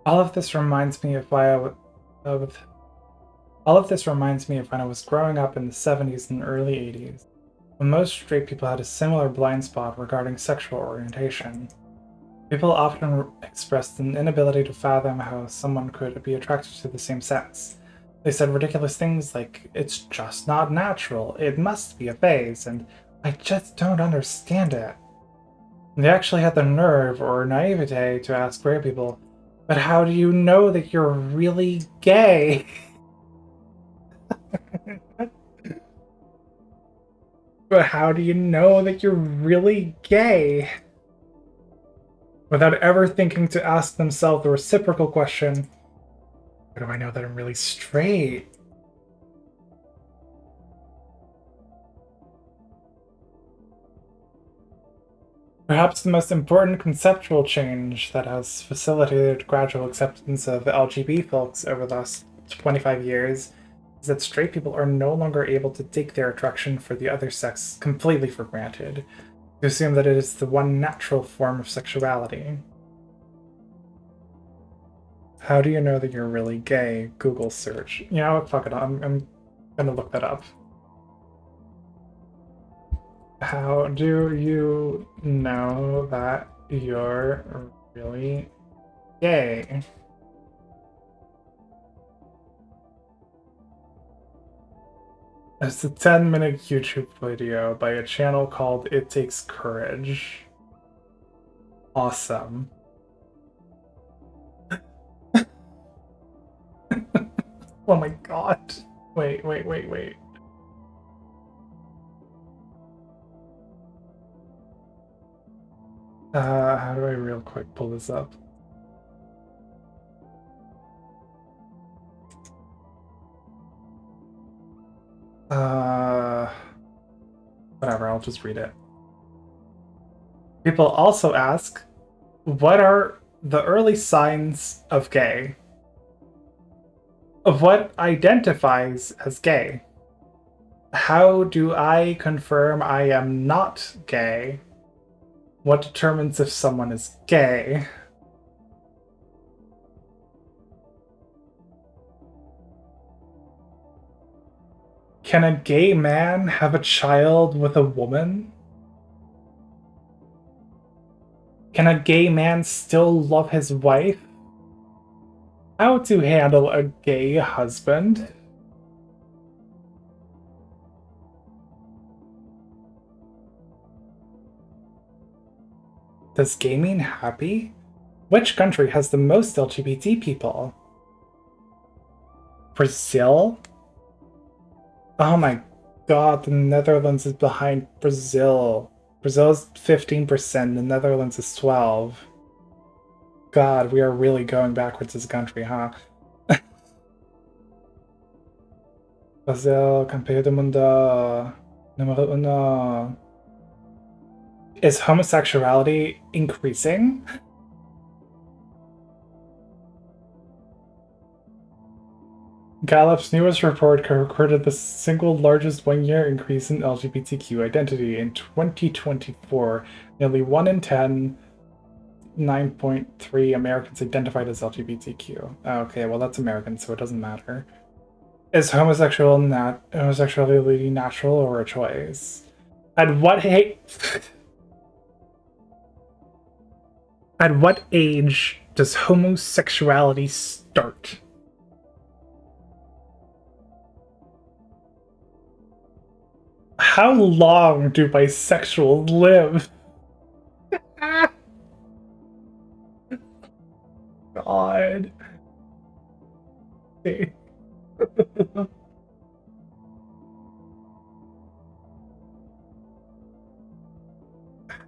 All of this reminds me of when I was growing up in the 70s and early 80s, when most straight people had a similar blind spot regarding sexual orientation. People often expressed an inability to fathom how someone could be attracted to the same sex. They said ridiculous things like, "It's just not natural, it must be a phase, and I just don't understand it." They actually had the nerve or naivete to ask queer people, "But how do you know that you're really gay?" But how do you know that you're really gay? Without ever thinking to ask themselves the reciprocal question, how do I know that I'm really straight? Perhaps the most important conceptual change that has facilitated gradual acceptance of LGBT folks over the last 25 years is that straight people are no longer able to take their attraction for the other sex completely for granted, to assume that it is the one natural form of sexuality. How do you know that you're really gay? Google search. You know what? Fuck it. I'm gonna look that up. How do you know that you're really gay? It's a 10-minute YouTube video by a channel called It Takes Courage. Awesome. Oh my god. Wait. How do I real quick pull this up? Whatever, I'll just read it. People also ask, what are the early signs of gay? Of what identifies as gay? How do I confirm I am not gay? What determines if someone is gay? Can a gay man have a child with a woman? Can a gay man still love his wife? How to handle a gay husband? Does gay mean happy? Which country has the most LGBT people? Brazil? Oh my god, the Netherlands is behind Brazil. Brazil's 15%, the Netherlands is 12%. God, we are really going backwards as a country, huh? Brasil, campeão do mundo. Número uno. Is homosexuality increasing? Gallup's newest report recorded the single largest one-year increase in LGBTQ identity in 2024. Nearly 1 in 10, 9.3 Americans identified as LGBTQ. Okay, well that's American, so it doesn't matter. Is homosexuality natural or a choice? At what At what age does homosexuality start? How long do bisexuals live? God.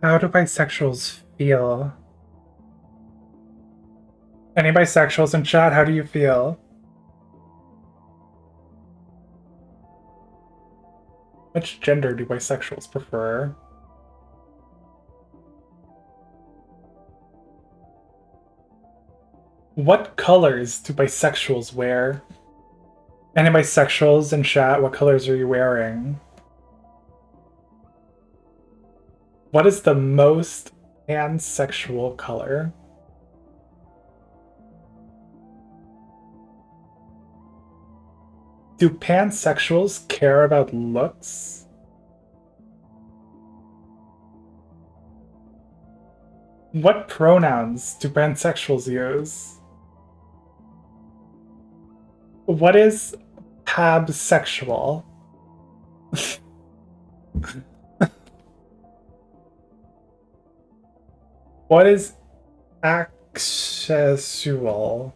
How do bisexuals feel? Any bisexuals in chat, how do you feel? Which gender do bisexuals prefer? What colors do bisexuals wear? Any bisexuals in chat, what colors are you wearing? What is the most pansexual color? Do pansexuals care about looks? What pronouns do pansexuals use? What is pansexual? What is asexual?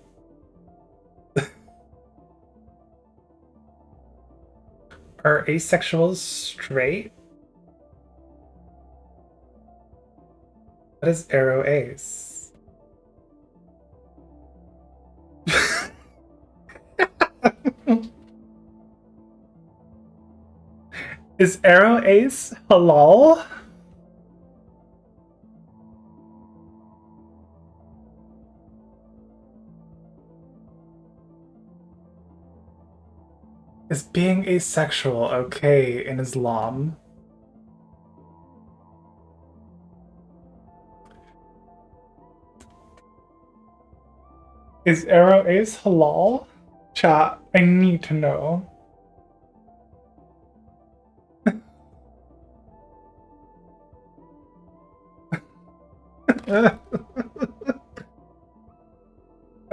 Are asexuals straight? What is arrow ace? Is arrow ace halal? Is being asexual okay in Islam? Is arrow ace halal? Chat, I need to know.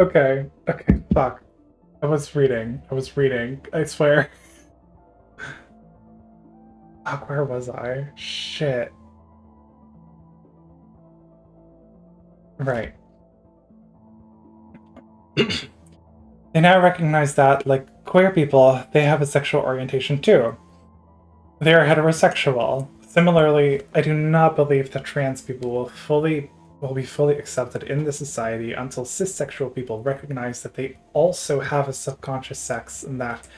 Okay, fuck. I was reading, I swear. Fuck, where was I? Shit. Right. They now recognize that, like queer people, they have a sexual orientation too. They are heterosexual. Similarly, I do not believe that trans people will be fully accepted in the society until cissexual people recognize that they also have a subconscious sex, and that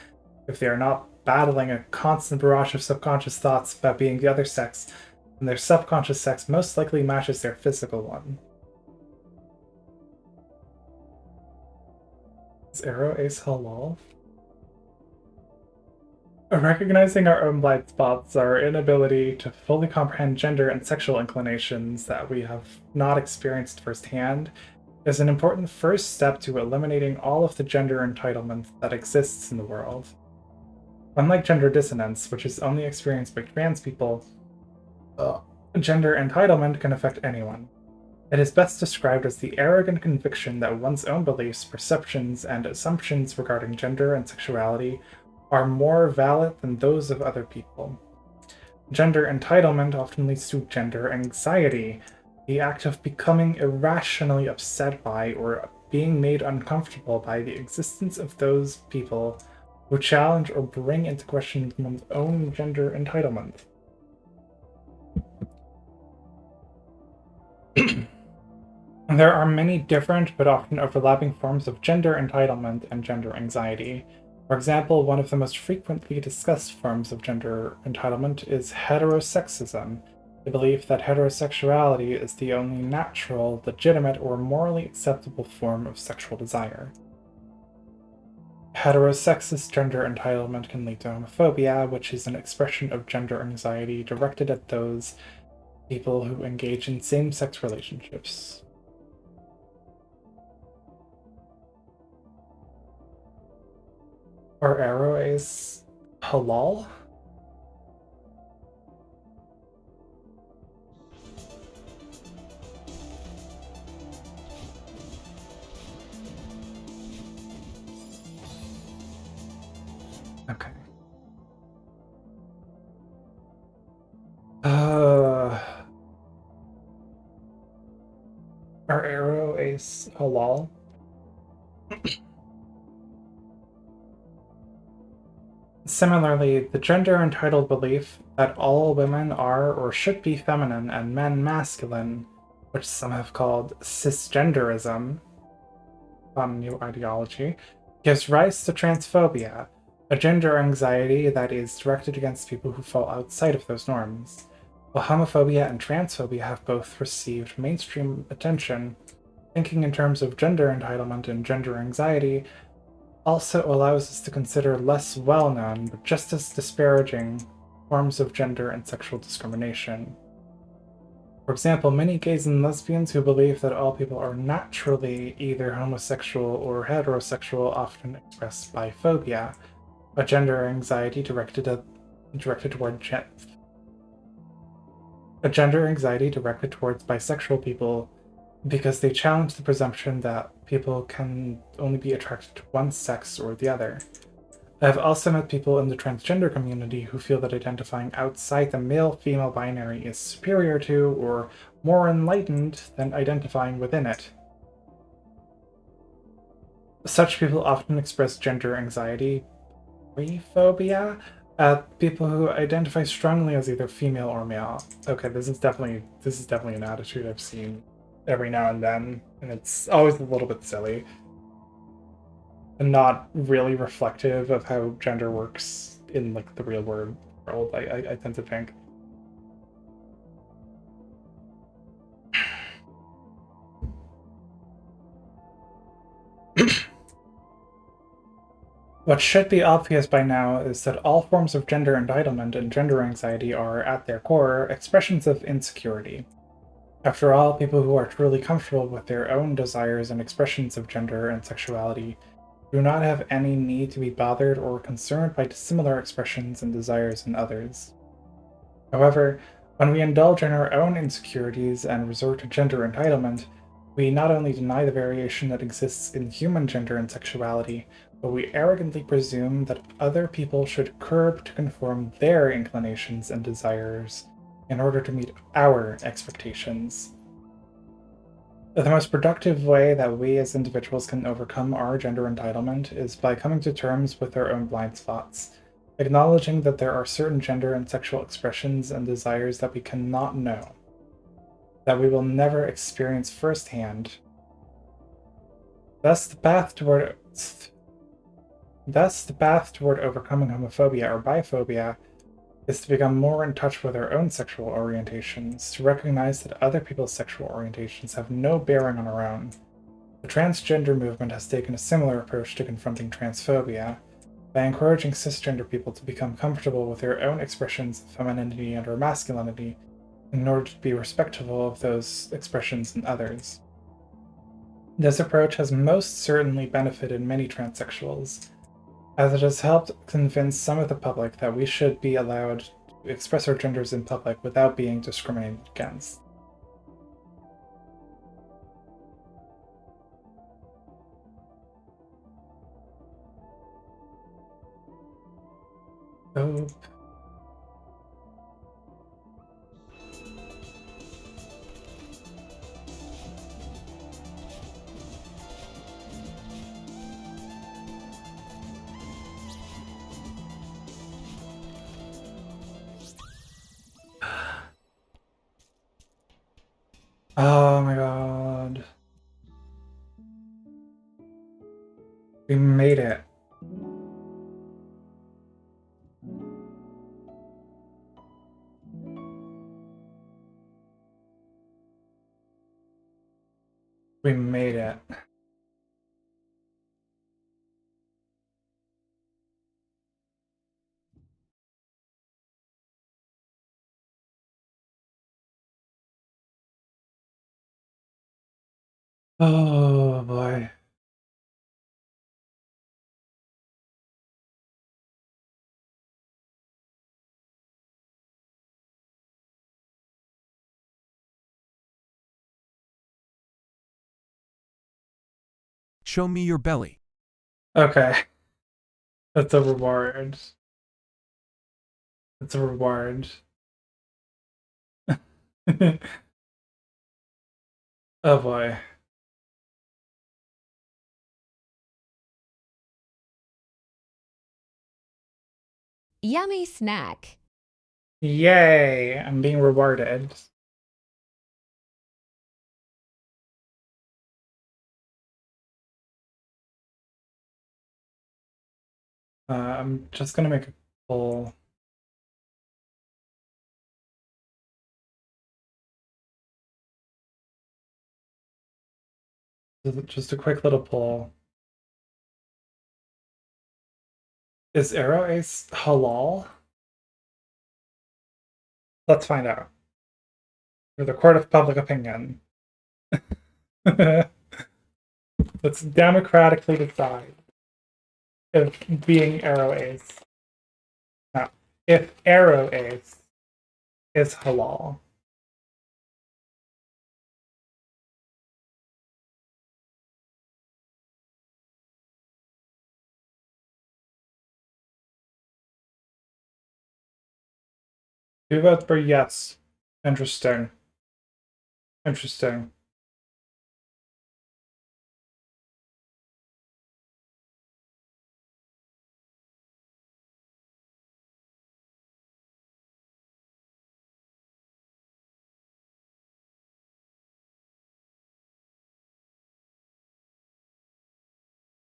if they are not battling a constant barrage of subconscious thoughts about being the other sex, then their subconscious sex most likely matches their physical one. Is Arrow Ace halal? Recognizing our own blind spots, our inability to fully comprehend gender and sexual inclinations that we have not experienced firsthand, is an important first step to eliminating all of the gender entitlement that exists in the world. Unlike gender dissonance, which is only experienced by trans people, gender entitlement can affect anyone. It is best described as the arrogant conviction that one's own beliefs, perceptions, and assumptions regarding gender and sexuality are more valid than those of other people. Gender entitlement often leads to gender anxiety, the act of becoming irrationally upset by or being made uncomfortable by the existence of those people who challenge or bring into question one's own gender entitlement. There are many different but often overlapping forms of gender entitlement and gender anxiety. For example, one of the most frequently discussed forms of gender entitlement is heterosexism, the belief that heterosexuality is the only natural, legitimate, or morally acceptable form of sexual desire. Heterosexist gender entitlement can lead to homophobia, which is an expression of gender anxiety directed at those people who engage in same-sex relationships. Are arrows halal? Okay. Are arrows halal? Similarly, the gender-entitled belief that all women are or should be feminine and men masculine, which some have called cisgenderism, fun new ideology, gives rise to transphobia, a gender anxiety that is directed against people who fall outside of those norms. While homophobia and transphobia have both received mainstream attention, thinking in terms of gender entitlement and gender anxiety also allows us to consider less well-known but just as disparaging forms of gender and sexual discrimination. For example, many gays and lesbians who believe that all people are naturally either homosexual or heterosexual often express biphobia, a gender anxiety directed towards bisexual people because they challenge the presumption that people can only be attracted to one sex or the other. I have also met people in the transgender community who feel that identifying outside the male-female binary is superior to or more enlightened than identifying within it. Such people often express gender anxiety, phobia, at people who identify strongly as either female or male. Okay, this is definitely an attitude I've seen every now and then, and it's always a little bit silly and not really reflective of how gender works in like the real world. I tend to think. What should be obvious by now is that all forms of gender entitlement and gender anxiety are, at their core, expressions of insecurity. After all, people who are truly comfortable with their own desires and expressions of gender and sexuality do not have any need to be bothered or concerned by dissimilar expressions and desires in others. However, when we indulge in our own insecurities and resort to gender entitlement, we not only deny the variation that exists in human gender and sexuality, but we arrogantly presume that other people should curb to conform their inclinations and desires in order to meet our expectations. The most productive way that we as individuals can overcome our gender entitlement is by coming to terms with our own blind spots, acknowledging that there are certain gender and sexual expressions and desires that we cannot know, that we will never experience firsthand. Thus, the path toward overcoming homophobia or biphobia is to become more in touch with our own sexual orientations, to recognize that other people's sexual orientations have no bearing on our own. The transgender movement has taken a similar approach to confronting transphobia by encouraging cisgender people to become comfortable with their own expressions of femininity and or masculinity in order to be respectful of those expressions in others. This approach has most certainly benefited many transsexuals, as it has helped convince some of the public that we should be allowed to express our genders in public without being discriminated against. Oh. Oh my god. We made it. We made it. Oh boy. Show me your belly. Okay. That's a reward. That's a reward. Oh boy. Yummy snack. Yay! I'm being rewarded. I'm just gonna make a poll. Just a quick little poll. Is Arrow Ace halal? Let's find out. For the court of public opinion. Let's democratically decide if being Arrow Ace. No, if Arrow Ace is halal. You vote for yes. Interesting. Interesting.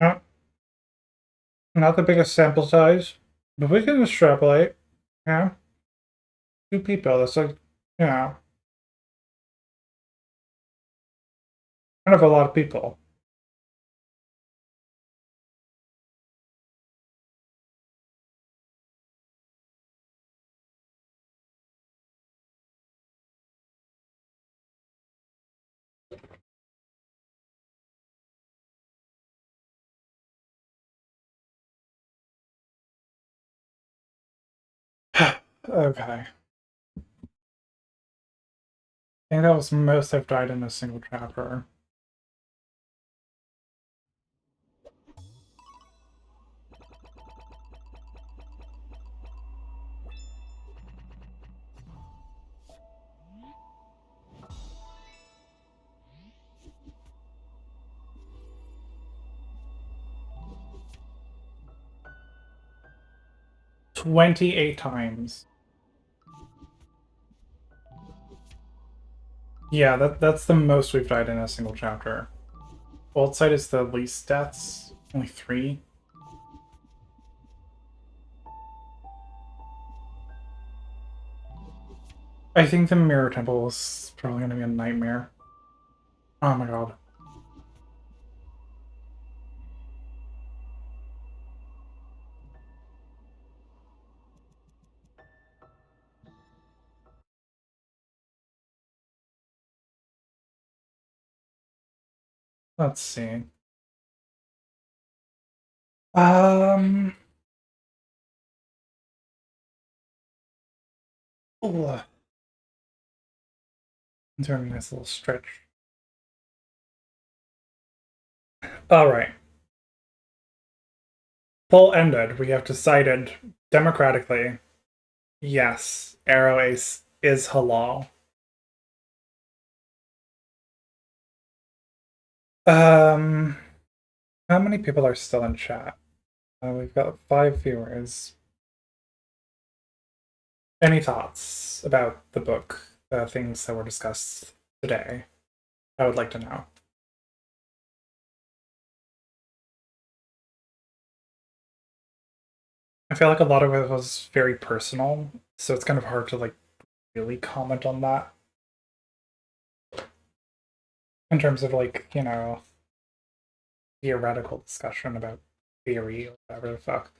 Not, not the biggest sample size, but we can extrapolate. Yeah. 2 people, that's like, you know, kind of a lot of people. Okay. I think that was most I've died in a single chapter. 28 times. Yeah, that's the most we've died in a single chapter. Old side is the least deaths, only 3. I think the Mirror Temple is probably going to be a nightmare. Oh my god. Let's see. Um. Ooh. I'm doing a nice little stretch. All right. Poll ended. We have decided democratically. Yes, Arrow Ace is halal. Um. How many people are still in chat? We've got 5 viewers. Any thoughts about the book, the things that were discussed today? I would like to know. I feel like a lot of it was very personal, so it's kind of hard to like really comment on that. In terms of like, you know, theoretical discussion about theory or whatever the fuck.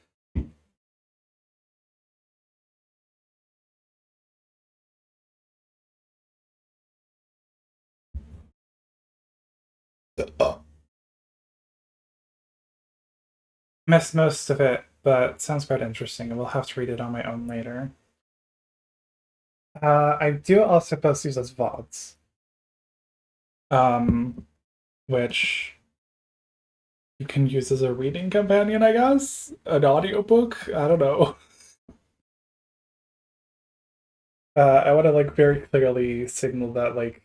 Missed most of it, but sounds quite interesting, and we'll have to read it on my own later. I do also post these as VODs. Which you can use as a reading companion, I guess? An audiobook? I don't know. I want to like very clearly signal that like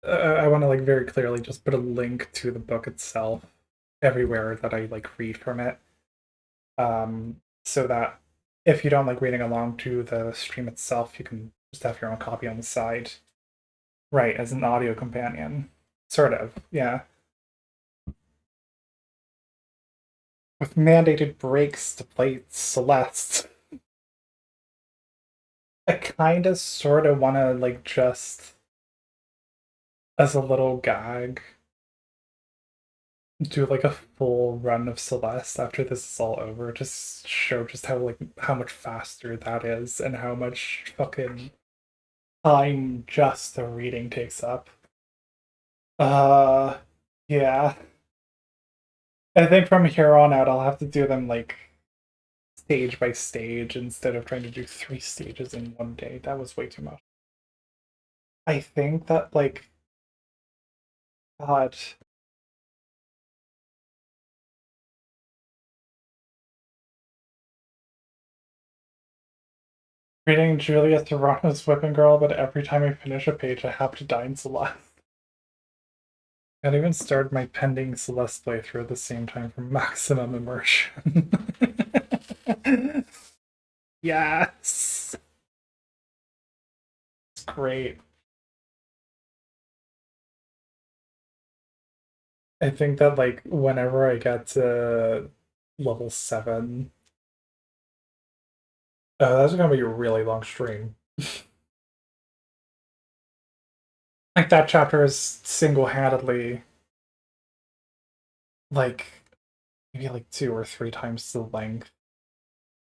I want to like very clearly just put a link to the book itself everywhere that I like read from it. So that if you don't like reading along to the stream itself, you can just have your own copy on the side. Right, as an audio companion. Sort of, yeah. With mandated breaks to play Celeste. I kind of sort of want to like just as a little gag do like a full run of Celeste after this is all over, just show just how like how much faster that is and how much fucking time just the reading takes up. Uh yeah. I think from here on out I'll have to do them like stage by stage instead of trying to do 3 stages in one day. That was way too much. I think that like God, reading Julia Serano's Whipping Girl, but every time I finish a page, I have to die in Celeste. I even started my pending Celeste playthrough at the same time for maximum immersion. Yes! It's great. I think that, like, whenever I get to level 7, that's gonna be a really long stream. Like, that chapter is single-handedly, like, maybe like 2 or 3 times the length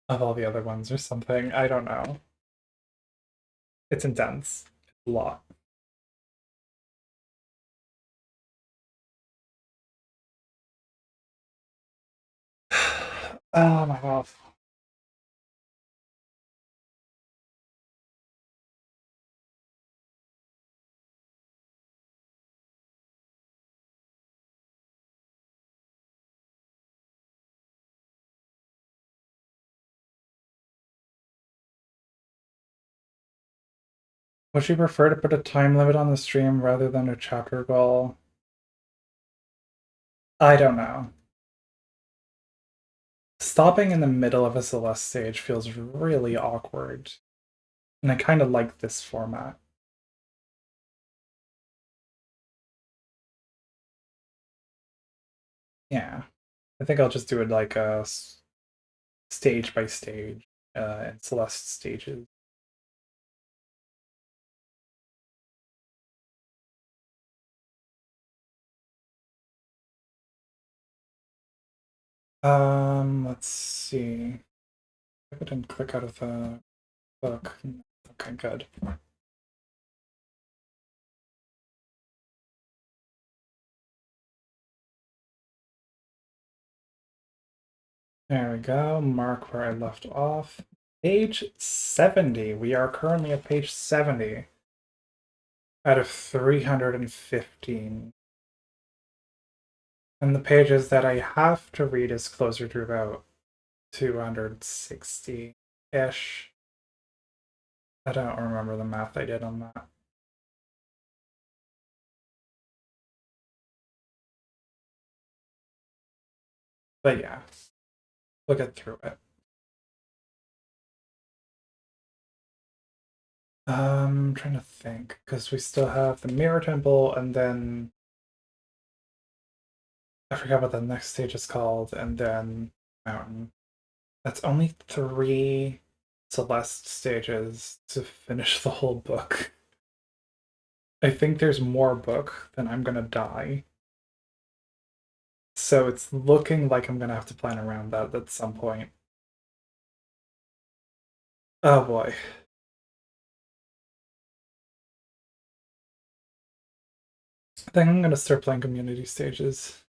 of all the other ones or something. I don't know. It's intense. It's a lot. Oh my god. Would you prefer to put a time limit on the stream rather than a chapter goal? I don't know. Stopping in the middle of a Celeste stage feels really awkward. And I kind of like this format. Yeah. I think I'll just do it like a stage by stage and Celeste stages. Let's see. I didn't click out of the book. Okay, good. There we go. Mark where I left off. Page 70. We are currently at page 70 out of 315. And the pages that I have to read is closer to about 260-ish. I don't remember the math I did on that. But yeah, we'll get through it. I'm trying to think, because we still have the Mirror Temple, and then I forgot what the next stage is called, and then Mountain. That's only 3 Celeste stages to finish the whole book. I think there's more book than I'm gonna die. So it's looking like I'm gonna have to plan around that at some point. Oh boy. I think I'm gonna start playing community stages.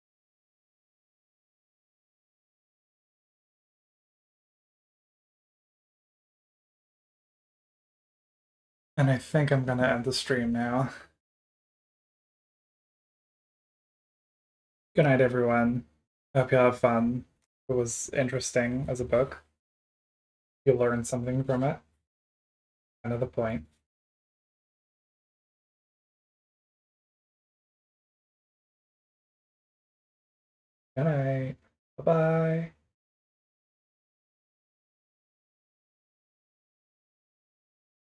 And I think I'm gonna end the stream now. Good night, everyone. I hope you have fun. It was interesting as a book. You learned something from it. Kind of the point. Good night. Bye-bye.